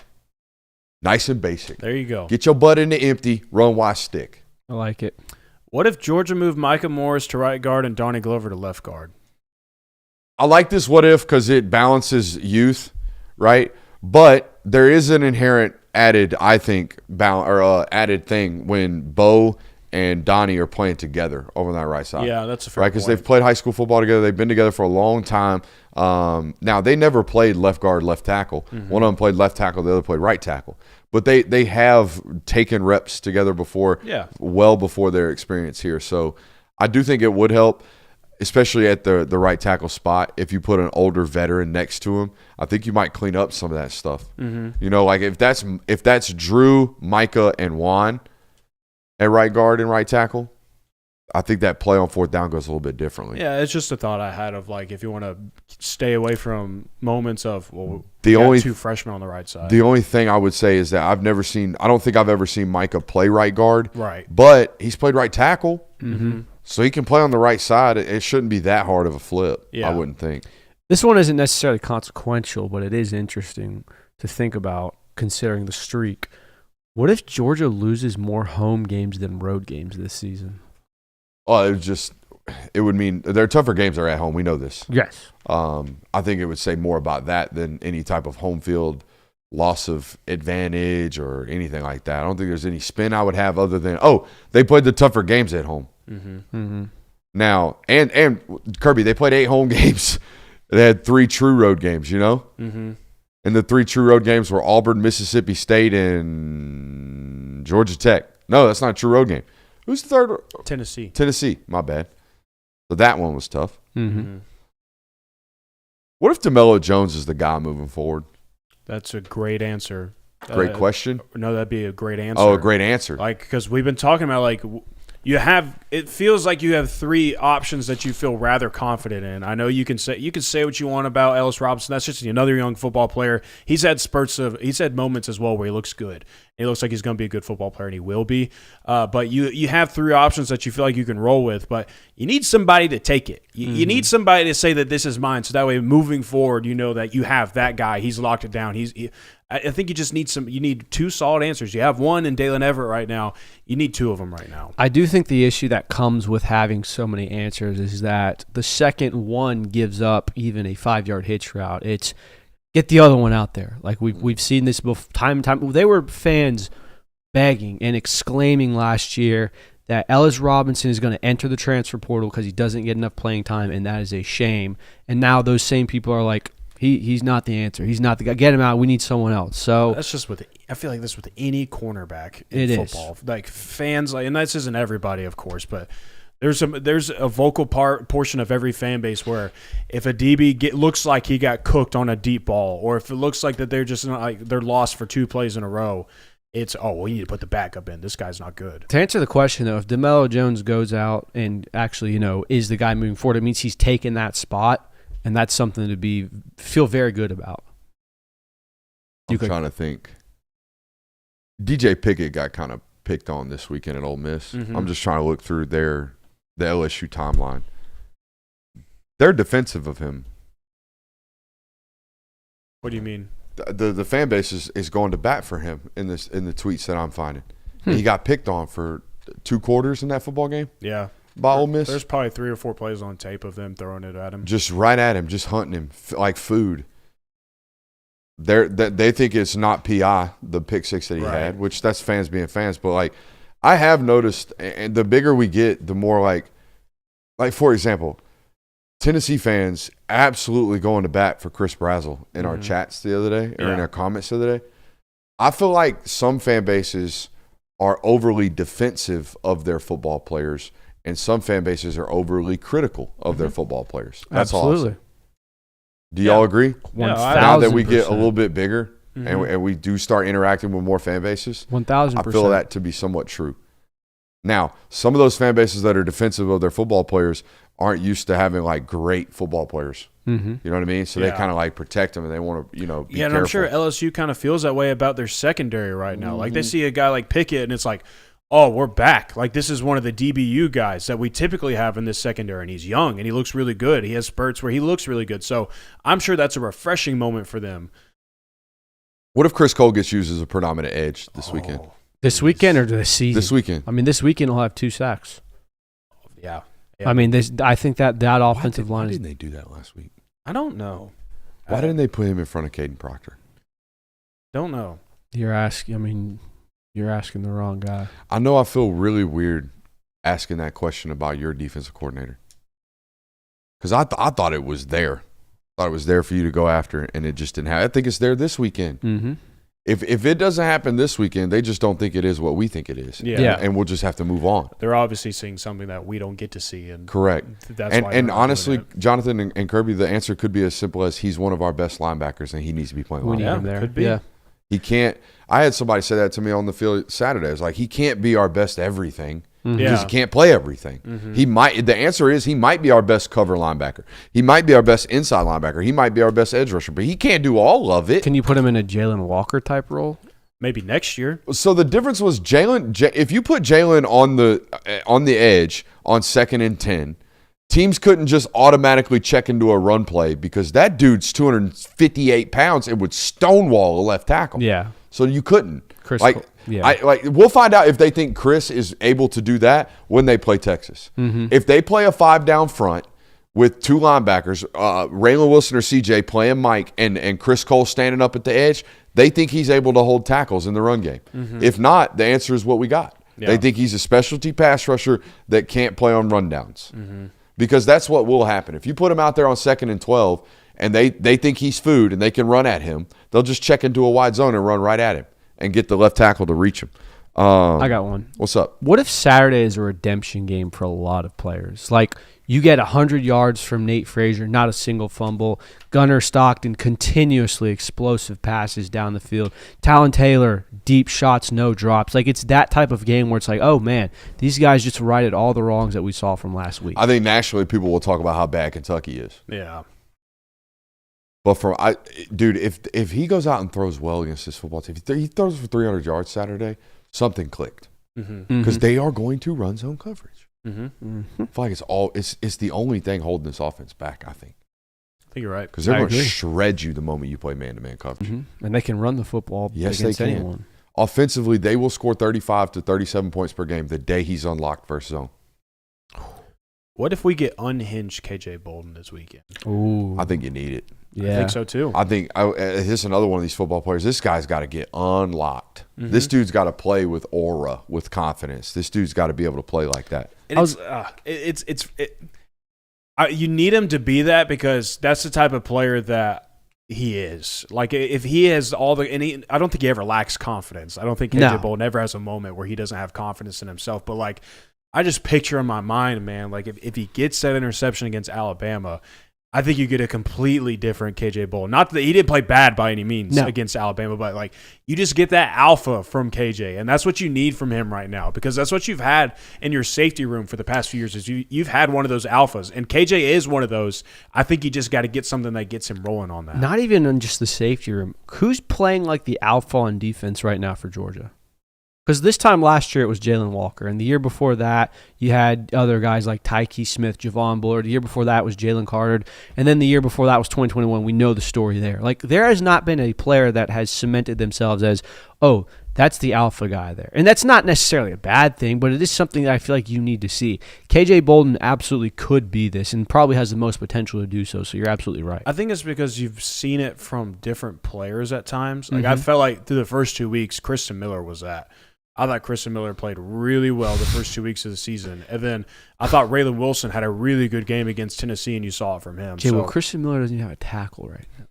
Nice and basic. There you go. Get your butt into empty, run why stick. I like it. What if Georgia moved Micah Morris to right guard and Donnie Glover to left guard? I like this what if because it balances youth, right? But there is an inherent added, I think, added thing when Bo and Donnie are playing together over on that right side. Yeah, that's a fair right because point. they've played high school football together. They've been together for a long time. Now they never played left guard, left tackle. One of them played left tackle, the other played right tackle. But they have taken reps together before, well before their experience here. So I do think it would help. especially at the right tackle spot, if you put an older veteran next to him, I think you might clean up some of that stuff. Mm-hmm. You know, like if that's Drew, Micah, and Juan at right guard and right tackle, I think that play on fourth down goes a little bit differently. Yeah, it's just a thought I had of like if you want to stay away from moments of two freshmen on the right side. The only thing I would say is that I don't think I've ever seen Micah play right guard. Right. But he's played right tackle. Mm-hmm. So he can play on the right side. It shouldn't be that hard of a flip, Yeah. I wouldn't think. This one isn't necessarily consequential, but it is interesting to think about considering the streak. What if Georgia loses more home games than road games this season? Oh, it would mean their tougher games are at home. We know this. Yes. I think it would say more about that than any type of home field loss of advantage or anything like that. I don't think there's any spin I would have other than, they played the tougher games at home. Mm-hmm. Mm-hmm. Now, and Kirby, they played 8 home games. They had 3 true road games, you know? Mm-hmm. And the 3 true road games were Auburn, Mississippi State, and Georgia Tech. No, that's not a true road game. Who's the third? Tennessee. My bad. So that one was tough. Mm-hmm. Mm-hmm. What if DeMello Jones is the guy moving forward? That's a great answer. Great question. No, that'd be a great answer. Oh, a great answer. Like, because we've been talking about, like, it feels like you have 3 options that you feel rather confident in. I know you can say what you want about Ellis Robinson. That's just another young football player. He's had moments as well where he looks good. He looks like he's going to be a good football player, and he will be. But you have 3 options that you feel like you can roll with, but you need somebody to take it. You need somebody to say that this is mine, so that way moving forward, you know that you have that guy. He's locked it down. I think you just need you need 2 solid answers. You have one in Dalen Everett right now. You need 2 of them right now. I do think the issue that comes with having so many answers is that the second one gives up even a 5-yard hitch route. It's get the other one out there. Like we've seen this before, time and time. They were fans begging and exclaiming last year that Ellis Robinson is going to enter the transfer portal because he doesn't get enough playing time, and that is a shame. And now those same people are like, he's not the answer. He's not the guy. Get him out. We need someone else. So that's just I feel like this with any cornerback in football. Like fans, and this isn't everybody, of course, but there's a vocal portion of every fan base where if a DB looks like he got cooked on a deep ball, or if it looks like that they're just they're lost for 2 plays in a row, it's we need to put the backup in. This guy's not good. To answer the question though, if DeMello Jones goes out and actually is the guy moving forward, it means he's taken that spot. And that's something to feel very good about. I'm trying to think. DJ Pickett got kind of picked on this weekend at Ole Miss. Mm-hmm. I'm just trying to look through the LSU timeline. They're defensive of him. What do you mean? The fan base is going to bat for him in the tweets that I'm finding. He got picked on for 2 quarters in that football game. Yeah. By Ole Miss. There's probably 3 or 4 plays on tape of them throwing it at him. Just right at him, just hunting him like food. They think it's not PI, the pick 6 that he had, which that's fans being fans. But, like, I have noticed, and the bigger we get, the more, like for example, Tennessee fans absolutely going to bat for Chris Brazzell in our chats the other day, or in our comments the other day. I feel like some fan bases are overly defensive of their football players, and some fan bases are overly critical of their football players. That's all. Absolutely. Do y'all agree? 1,000%. Now that we get a little bit bigger and we do start interacting with more fan bases, 1,000%. I feel that to be somewhat true. Now, some of those fan bases that are defensive of their football players aren't used to having like great football players. Mm-hmm. You know what I mean? So they kind of like protect them and they want to, be and careful. I'm sure LSU kind of feels that way about their secondary right now. Like they see a guy like Pickett and it's like, oh, we're back. Like this is one of the DBU guys that we typically have in this secondary, and he's young and he looks really good. He has spurts where he looks really good. So I'm sure that's a refreshing moment for them. What if Chris Cole gets used as a predominant edge this weekend? This weekend or this season? This weekend. I mean, this weekend he'll have 2 sacks. Yeah. I mean, I think that offensive line Why is. didn't they do that last week? I don't know. Why didn't they put him in front of Caden Proctor? Don't know. You're asking the wrong guy. I know I feel really weird asking that question about your defensive coordinator. Because I thought it was there. I thought it was there for you to go after, and it just didn't happen. I think it's there this weekend. Mm-hmm. If it doesn't happen this weekend, they just don't think it is what we think it is. Yeah. And we'll just have to move on. They're obviously seeing something that we don't get to see. And Correct. That's why and they're honestly, doing it. Jonathan and Kirby, the answer could be as simple as he's one of our best linebackers and he needs to be playing We need linebacker. him there. could be. Yeah. He can't. I had somebody say that to me on the field Saturday. It's like he can't be our best everything because he can't play everything. He might. The answer is he might be our best cover linebacker. He might be our best inside linebacker. He might be our best edge rusher, but he can't do all of it. Can you put him in a Jalen Walker type role? Maybe next year. So the difference was Jalen. If you put Jalen on the edge on 2nd and 10, teams couldn't just automatically check into a run play because that dude's 258 pounds and would stonewall a left tackle. Yeah. So you couldn't. Chris, Yeah. We'll find out if they think Chris is able to do that when they play Texas. If they play a 5 down front with 2 linebackers, Raylan Wilson or CJ playing Mike and Chris Cole standing up at the edge, they think he's able to hold tackles in the run game. If not, the answer is what we got. Yeah. They think he's a specialty pass rusher that can't play on rundowns. Because that's what will happen. If you put him out there on 2nd and 12 and they think he's food and they can run at him, they'll just check into a wide zone and run right at him and get the left tackle to reach him. I got one. What's up? What if Saturday is a redemption game for a lot of players? Like you get 100 yards from Nate Frazier, not a single fumble. Gunnar Stockton, continuously explosive passes down the field. Talon Taylor, deep shots, no drops. Like it's that type of game where it's like, oh man, these guys just righted all the wrongs that we saw from last week. I think nationally people will talk about how bad Kentucky is. Yeah. But dude, if he goes out and throws well against this football team, if he throws for 300 yards Saturday, something clicked because they are going to run zone coverage. I feel like it's the only thing holding this offense back. I think you're right because they're going to shred you the moment you play man-to-man coverage, and they can run the football yes, against they can. anyone. Offensively, they will score 35 to 37 points per game the day he's unlocked versus zone. What if we get unhinged KJ Bolden this weekend? Ooh, I think you need it. yeah. I think so too. I think this is another one of these football players. This guy's got to get unlocked. This dude's got to play with aura, with confidence. This dude's got to be able to play like that. You need him to be that because that's the type of player that he is. Like if he has all the, I don't think he ever lacks confidence. I don't think KJ Bolden ever has a moment where he doesn't have confidence in himself. But like, I just picture in my mind, man, like if he gets that interception against Alabama, I think you get a completely different KJ Bolden. Not that he didn't play bad by any means against Alabama, but like you just get that alpha from KJ, and that's what you need from him right now because that's what you've had in your safety room for the past few years. Is you've had one of those alphas, and KJ is one of those. I think you just got to get something that gets him rolling on that. Not even in just the safety room. Who's playing like the alpha on defense right now for Georgia? Because this time last year it was Jalen Walker, and the year before that you had other guys like Tyke Smith, Javon Bullard. The year before that was Jalen Carter, and then the year before that was 2021. We know the story there. Like there has not been a player that has cemented themselves as, oh, that's the alpha guy there. And that's not necessarily a bad thing, but it is something that I feel like you need to see. KJ Bolden absolutely could be this and probably has the most potential to do so, so you're absolutely right. I think it's because you've seen it from different players at times. Like I felt like through the first 2 weeks, Kristen Miller was that. I thought Kristen Miller played really well the first 2 weeks of the season. And then I thought Raylan Wilson had a really good game against Tennessee, and you saw it from him. Okay, well, Kristen Miller doesn't even have a tackle right now.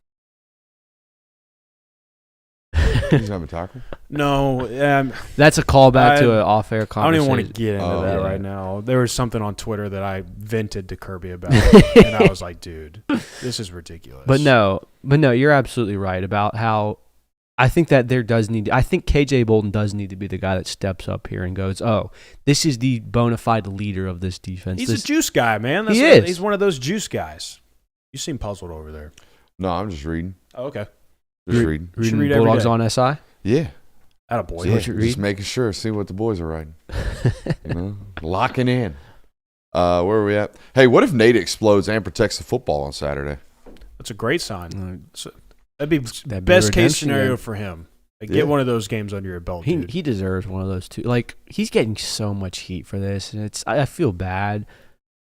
He doesn't have a tackle? No. That's a callback to an off-air conversation. I don't even want to get into that right now. There was something on Twitter that I vented to Kirby about, and I was like, dude, this is ridiculous. But no, you're absolutely right about how I think that I think KJ Bolden does need to be the guy that steps up here and goes, oh, this is the bona fide leader of this defense. He's a juice guy, man. He's one of those juice guys. You seem puzzled over there. No, I'm just reading. Oh, okay. Just reading. Reading read every Bulldogs day. on SI? Yeah. Attaboy. Yeah, what you read? just making sure, see what the boys are writing. Locking in. Where are we at? Hey, what if Nate explodes and protects the football on Saturday? That's a great sign. That'd be a best case redemption scenario game. for him. Like, get one of those games under your belt, dude. He deserves one of those too. Like he's getting so much heat for this, and I feel bad,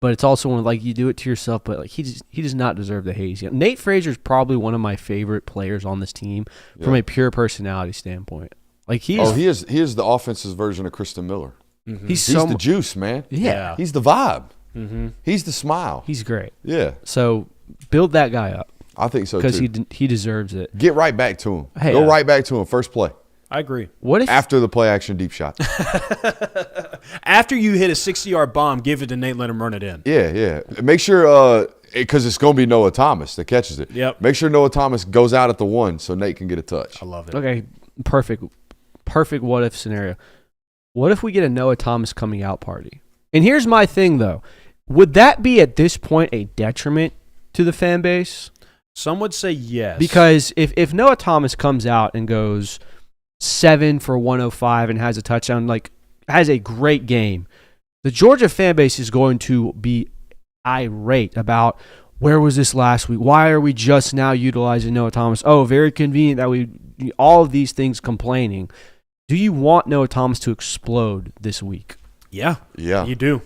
but it's also one like you do it to yourself. But like he does not deserve the hate. Nate Frazier is probably one of my favorite players on this team from a pure personality standpoint. Like he is the offense's version of Kristen Miller. Mm-hmm. He's the juice, man. Yeah. He's the vibe. Mm-hmm. He's the smile. He's great. Yeah. So build that guy up. I think so, because too. he deserves it. Get right back to him. Hey, Go right back to him. First play. I agree. What if After the play action deep shot. After you hit a 60-yard bomb, give it to Nate, let him run it in. Yeah. Make sure because it's going to be Noah Thomas that catches it. Yep. Make sure Noah Thomas goes out at the 1 so Nate can get a touch. I love it. Okay, perfect what if scenario. What if we get a Noah Thomas coming out party? And here's my thing though. Would that be at this point a detriment to the fan base? Some would say yes. Because if Noah Thomas comes out and goes 7 for 105 and has a touchdown, like has a great game, the Georgia fan base is going to be irate about where was this last week? Why are we just now utilizing Noah Thomas? Oh, very convenient that we all of these things complaining. Do you want Noah Thomas to explode this week? Yeah. You do.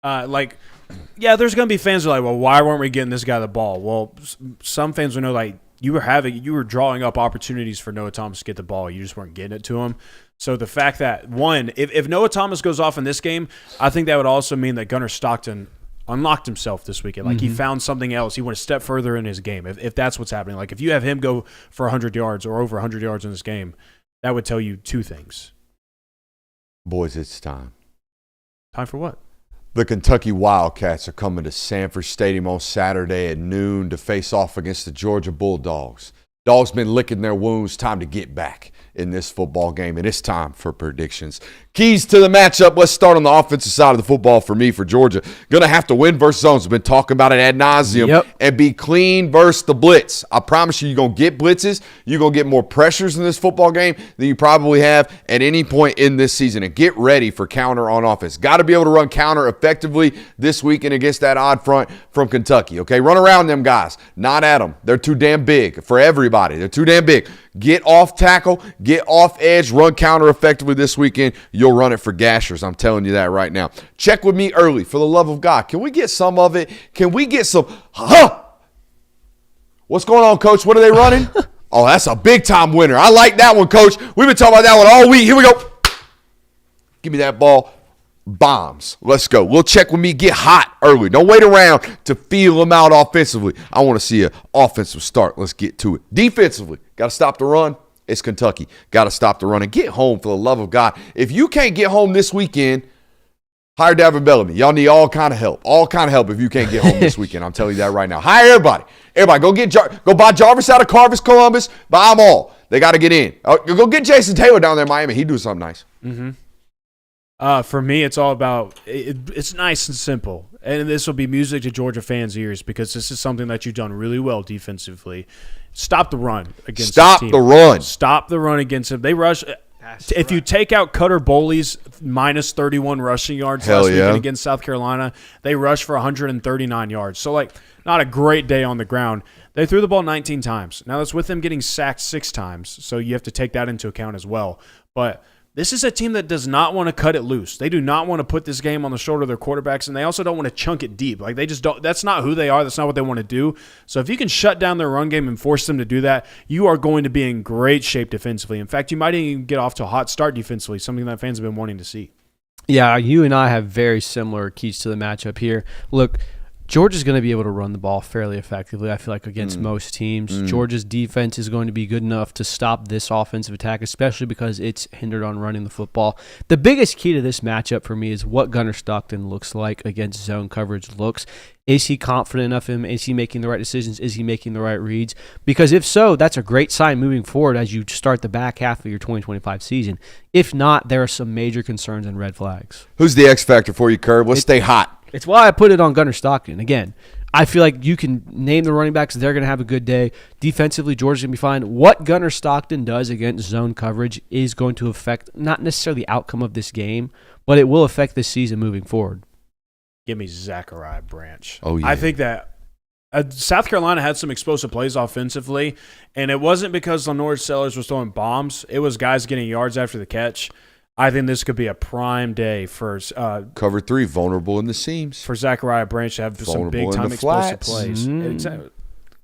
There's going to be fans who are like, well, why weren't we getting this guy the ball? Well, some fans will know, like, you were drawing up opportunities for Noah Thomas to get the ball. You just weren't getting it to him. So the fact that, one, if Noah Thomas goes off in this game, I think that would also mean that Gunnar Stockton unlocked himself this weekend. Like, he found something else. He went a step further in his game, if that's what's happening. Like, if you have him go for 100 yards or over 100 yards in this game, that would tell you two things. Boys, it's time. Time for what? The Kentucky Wildcats are coming to Sanford Stadium on Saturday at noon to face off against the Georgia Bulldogs. Dogs been licking their wounds. Time to get back in this football game, and it's time for predictions. Keys to the matchup. Let's start on the offensive side of the football for me, for Georgia. Going to have to win versus zones. We've been talking about it ad nauseum. And be clean versus the blitz. I promise you're going to get blitzes. You're going to get more pressures in this football game than you probably have at any point in this season. And get ready for counter on offense. Got to be able to run counter effectively this weekend against that odd front from Kentucky. Okay, run around them guys. Not at them. They're too damn big for everybody. They're too damn big. Get off tackle. Get off edge. Run counter effectively this weekend. You'll run it for gashers. I'm telling you that right now. Check with me early, for the love of God. Can we get some of it? Can we get some? What's going on, Coach? What are they running? Oh, that's a big-time winner. I like that one, Coach. We've been talking about that one all week. Here we go. Give me that ball. Bombs. Let's go. We'll check with me. Get hot early. Don't wait around to feel them out offensively. I want to see an offensive start. Let's get to it. Defensively, got to stop the run. It's Kentucky. Got to stop the run and get home, for the love of God. If you can't get home this weekend, hire Developmental. Y'all need all kind of help. All kind of help if you can't get home this weekend. I'm telling you that right now. Hire everybody. Everybody, go buy Jarvis out of Carvis, Columbus. Buy them all. They got to get in. Go get Jason Taylor down there in Miami. He do something nice. For me, it's all about it's nice and simple. And this will be music to Georgia fans' ears because this is something that you've done really well defensively. Stop the run against this team. Stop the run against them. They rush. If you take out Cutter Boley's minus 31 rushing yards last weekend against South Carolina, they rushed for 139 yards. So, not a great day on the ground. They threw the ball 19 times. Now, that's with them getting sacked 6 times, so you have to take that into account as well. But this is a team that does not want to cut it loose. They do not want to put this game on the shoulder of their quarterbacks, and they also don't want to chunk it deep. They just don't. That's not who they are. That's not what they want to do. So if you can shut down their run game and force them to do that, you are going to be in great shape defensively. In fact, you might even get off to a hot start defensively, something that fans have been wanting to see. Yeah, you and I have very similar keys to the matchup here. Look, Georgia's going to be able to run the ball fairly effectively, I feel like, against most teams. Georgia's defense is going to be good enough to stop this offensive attack, especially because it's hindered on running the football. The biggest key to this matchup for me is what Gunnar Stockton looks like against zone coverage looks. Is he confident enough in him? Is he making the right decisions? Is he making the right reads? Because if so, that's a great sign moving forward as you start the back half of your 2025 season. If not, there are some major concerns and red flags. Who's the X factor for you, Curb? Let's stay hot. It's why I put it on Gunnar Stockton. Again, I feel like you can name the running backs. They're going to have a good day. Defensively, Georgia's going to be fine. What Gunnar Stockton does against zone coverage is going to affect not necessarily the outcome of this game, but it will affect this season moving forward. Give me Zachariah Branch. Oh, yeah. I think that South Carolina had some explosive plays offensively, and it wasn't because Lenore Sellers was throwing bombs. It was guys getting yards after the catch. I think this could be a prime day for cover 3, vulnerable in the seams. For Zachariah Branch to have some big-time explosive plays. Exactly.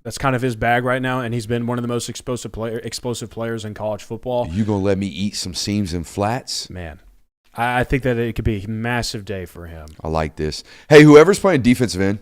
That's kind of his bag right now, and he's been one of the most explosive players in college football. You going to let me eat some seams and flats? Man, I think that it could be a massive day for him. I like this. Hey, whoever's playing defensive end,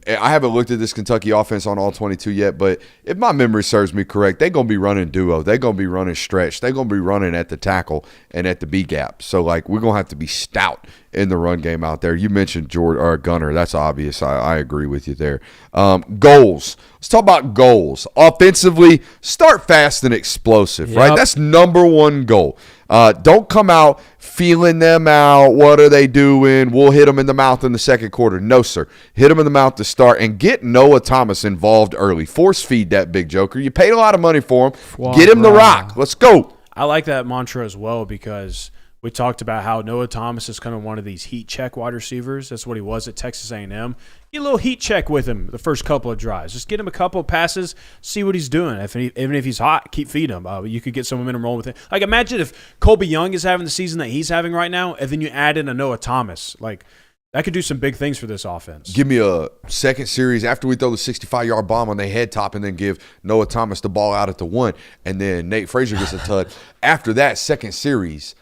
I haven't looked at this Kentucky offense on all 22 yet, but if my memory serves me correct, they're going to be running duo. They're going to be running stretch. They're going to be running at the tackle and at the B gap. So, like, we're going to have to be stout in the run game out there. You mentioned Gunner. That's obvious. I agree with you there. Goals. Let's talk about goals. Offensively, start fast and explosive, right? That's number one goal. Don't come out feeling them out. What are they doing? We'll hit them in the mouth in the second quarter. No, sir. Hit them in the mouth to start and get Noah Thomas involved early. Force feed that big joker. You paid a lot of money for him. Get him the rock. Let's go. I like that mantra as well because we talked about how Noah Thomas is kind of one of these heat check wide receivers. That's what he was at Texas A&M. Get a little heat check with him the first couple of drives. Just get him a couple of passes, see what he's doing. Even if he's hot, keep feeding him. You could get some momentum rolling with it. Like, imagine if Colby Young is having the season that he's having right now, and then you add in a Noah Thomas. Like, that could do some big things for this offense. Give me a second series after we throw the 65-yard bomb on their head top and then give Noah Thomas the ball out at the 1, and then Nate Frazier gets a touch. After that second series,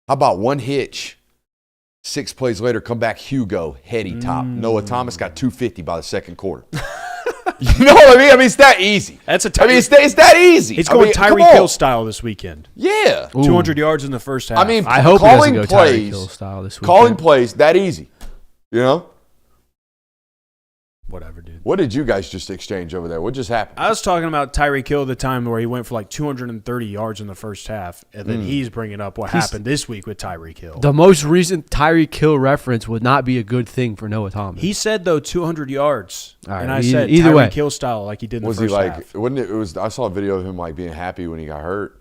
how about one hitch? 6 plays later, come back Hugo, heady top. Noah Thomas got 250 by the second quarter. You know what I mean? It's that easy. It's that easy. He's going Tyreek Hill style this weekend. Yeah. 200 yards in the first half. I hope he doesn't go Tyreek Hill style this weekend. Calling plays, that easy. You know? Whatever, dude. What did you guys just exchange over there? What just happened? I was talking about Tyreek Hill the time where he went for like 230 yards in the first half, and then he's bringing up what happened this week with Tyreek Hill. The most recent Tyreek Hill reference would not be a good thing for Noah Thomas. He said, though, 200 yards. Right, and I said either way. Tyreek Hill style like he did in the first Was he like, half. wasn't it, I saw a video of him like being happy when he got hurt.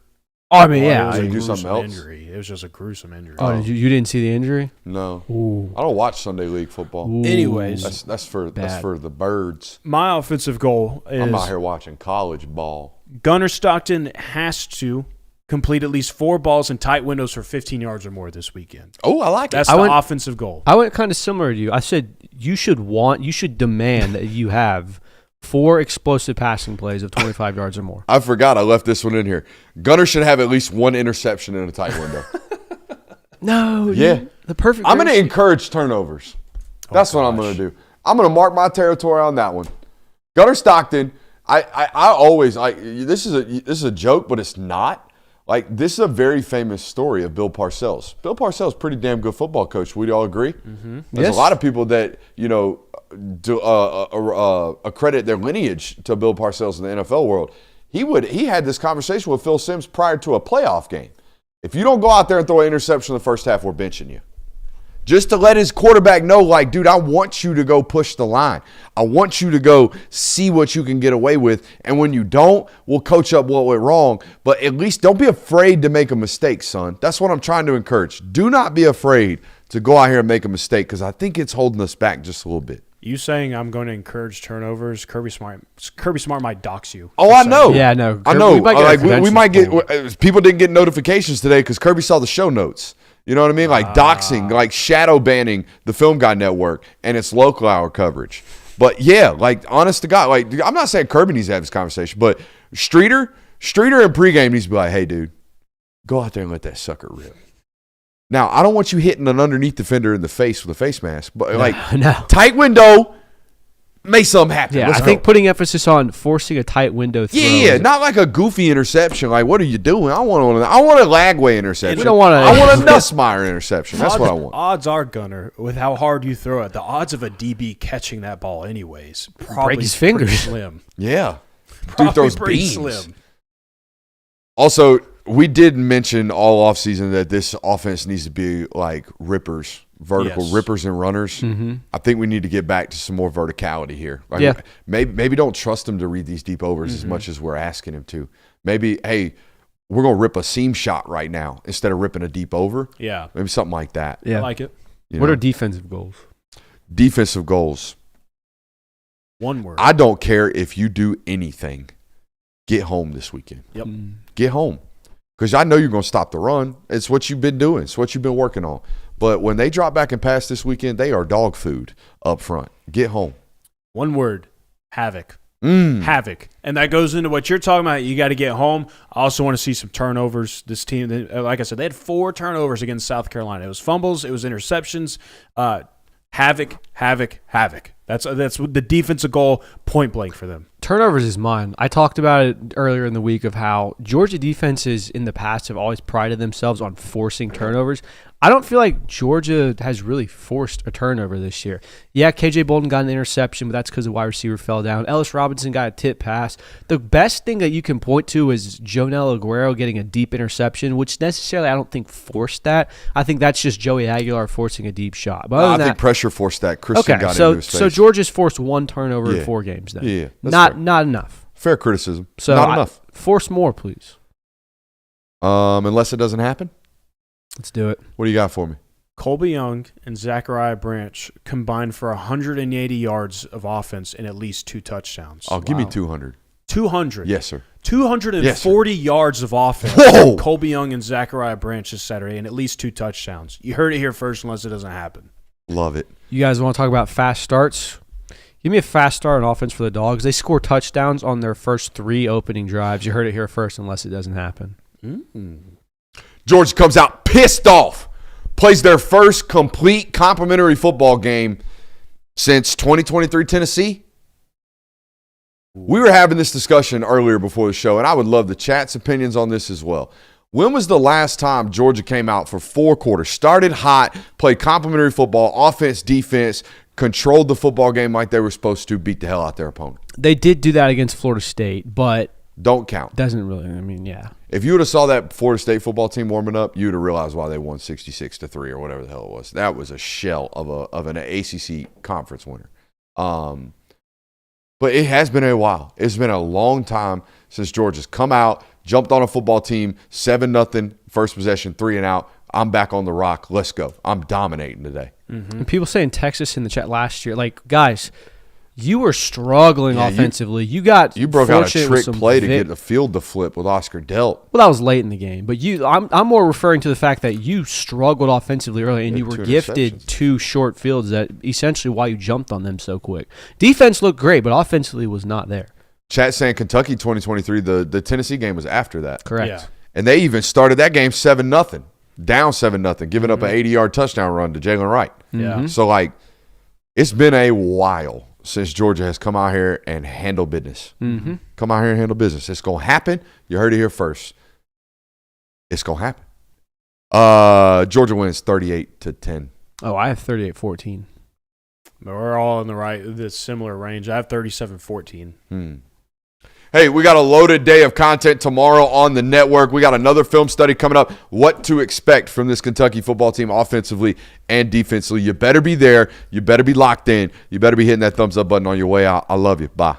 Oh, I mean, It yeah. was Did a he do gruesome something else? injury. It was just a gruesome injury. Oh, you didn't see the injury? No. Ooh. I don't watch Sunday League football. Ooh. Anyways. That's for the birds. My offensive goal is I'm out here watching college ball. Gunnar Stockton has to complete at least 4 balls in tight windows for 15 yards or more this weekend. Oh, I like That's it. the offensive goal. I went kind of similar to you. I said you should demand that you have 4 explosive passing plays of 25 yards or more. I forgot I left this one in here. Gunner should have at least 1 interception in a tight window. No. Yeah. The perfect. I'm going to encourage turnovers. That's what I'm going to do. I'm going to mark my territory on that one. Gunner Stockton, I always this is a joke, but it's not. Like, this is a very famous story of Bill Parcells. Bill Parcells, pretty damn good football coach. Would you all agree? Mm-hmm. There's a lot of people that, accredit their lineage to Bill Parcells in the NFL world. He had this conversation with Phil Simms prior to a playoff game. If you don't go out there and throw an interception in the first half, we're benching you. Just to let his quarterback know, like, dude, I want you to go push the line. I want you to go see what you can get away with. And when you don't, we'll coach up what went wrong. But at least don't be afraid to make a mistake, son. That's what I'm trying to encourage. Do not be afraid to go out here and make a mistake, because I think it's holding us back just a little bit. You saying I'm going to encourage turnovers? Kirby Smart might dox you. Oh, I know. Yeah, no. I know. We might get people didn't get notifications today because Kirby saw the show notes. You know what I mean? Like doxing, like shadow banning the Film Guy Network and its local hour coverage. But yeah, like, honest to God, like, I'm not saying Kirby needs to have this conversation, but Streeter in pregame needs to be like, hey, dude, go out there and let that sucker rip. Now, I don't want you hitting an underneath defender in the face with a face mask, but tight window, make something happen. Yeah, I think putting emphasis on forcing a tight window throw. Yeah, not like a goofy interception. Like, what are you doing? I want a Lagway interception. We don't want I want a Nussmeier interception. That's what I want. Odds are, Gunner, with how hard you throw it, the odds of a DB catching that ball anyways probably break his fingers. Slim. Yeah, Probably dude throws pretty beams. slim. Also, we did mention all offseason that this offense needs to be like rippers, vertical rippers and runners. Mm-hmm. I think we need to get back to some more verticality here. Like, maybe don't trust him to read these deep overs as much as we're asking him to. Maybe, hey, we're going to rip a seam shot right now instead of ripping a deep over. Yeah. Maybe something like that. Yeah. I like it. What are defensive goals? Defensive goals? One word. I don't care if you do anything. Get home this weekend. Yep. Get home. Because I know you're going to stop the run. It's what you've been doing. It's what you've been working on. But when they drop back and pass this weekend, they are dog food up front. Get home. One word. Havoc. Havoc. And that goes into what you're talking about. You got to get home. I also want to see some turnovers. This team, like I said, they had 4 turnovers against South Carolina. It was fumbles. It was interceptions. Havoc, havoc, havoc. That's the defensive goal, point blank for them. Turnovers is mine. I talked about it earlier in the week of how Georgia defenses in the past have always prided themselves on forcing turnovers. I don't feel like Georgia has really forced a turnover this year. Yeah, KJ Bolden got an interception, but that's because the wide receiver fell down. Ellis Robinson got a tip pass. The best thing that you can point to is Jonel Aguero getting a deep interception, which necessarily I don't think forced that. I think that's just Joey Aguilar forcing a deep shot. But I think pressure forced that. Christian got into his face. So Georgia's forced one turnover in 4 games then. Yeah, not enough. Fair criticism. So not enough. Force more, please. Unless it doesn't happen. Let's do it. What do you got for me? Colby Young and Zachariah Branch combined for 180 yards of offense and at least 2 touchdowns. Oh, give me 200. 200. Yes, sir. 240 yards of offense. Whoa! Colby Young and Zachariah Branch this Saturday and at least 2 touchdowns. You heard it here first unless it doesn't happen. Love it. You guys want to talk about fast starts? Give me a fast start on offense for the Dogs. They score touchdowns on their first 3 opening drives. You heard it here first unless it doesn't happen. Georgia comes out pissed off, plays their first complete complimentary football game since 2023 Tennessee. We were having this discussion earlier before the show, and I would love the chat's opinions on this as well. When was the last time Georgia came out for 4 quarters, started hot, played complimentary football, offense, defense, controlled the football game like they were supposed to, beat the hell out their opponent? They did do that against Florida State, but don't count. Doesn't really. I mean, yeah. If you would have saw that Florida State football team warming up, you would have realized why they won 66-3 or whatever the hell it was. That was a shell of an ACC conference winner. But it has been a while. It's been a long time since Georgia's come out, jumped on a football team, 7-0, first possession, 3 and out. I'm back on the rock. Let's go. I'm dominating today. And people saying Texas in the chat last year, like, guys, you were struggling offensively. You broke out a trick play to get the field to flip with Oscar Delp. Well, that was late in the game, but I'm more referring to the fact that you struggled offensively early, and you were gifted 2 short fields that essentially why you jumped on them so quick. Defense looked great, but offensively was not there. Chat saying Kentucky 2023. The Tennessee game was after that. Correct. Yeah. And they even started that game 7-0, down 7-0, giving up an 80-yard touchdown run to Jalen Wright. Yeah. So like, it's been a while since Georgia has come out here and handled business. Come out here and handle business. It's going to happen. You heard it here first. It's going to happen. Georgia wins 38-10. Oh, I have 38-14. We're all in the similar range. I have 37-14. Hey, we got a loaded day of content tomorrow on the network. We got another film study coming up. What to expect from this Kentucky football team offensively and defensively. You better be there. You better be locked in. You better be hitting that thumbs up button on your way out. I love you. Bye.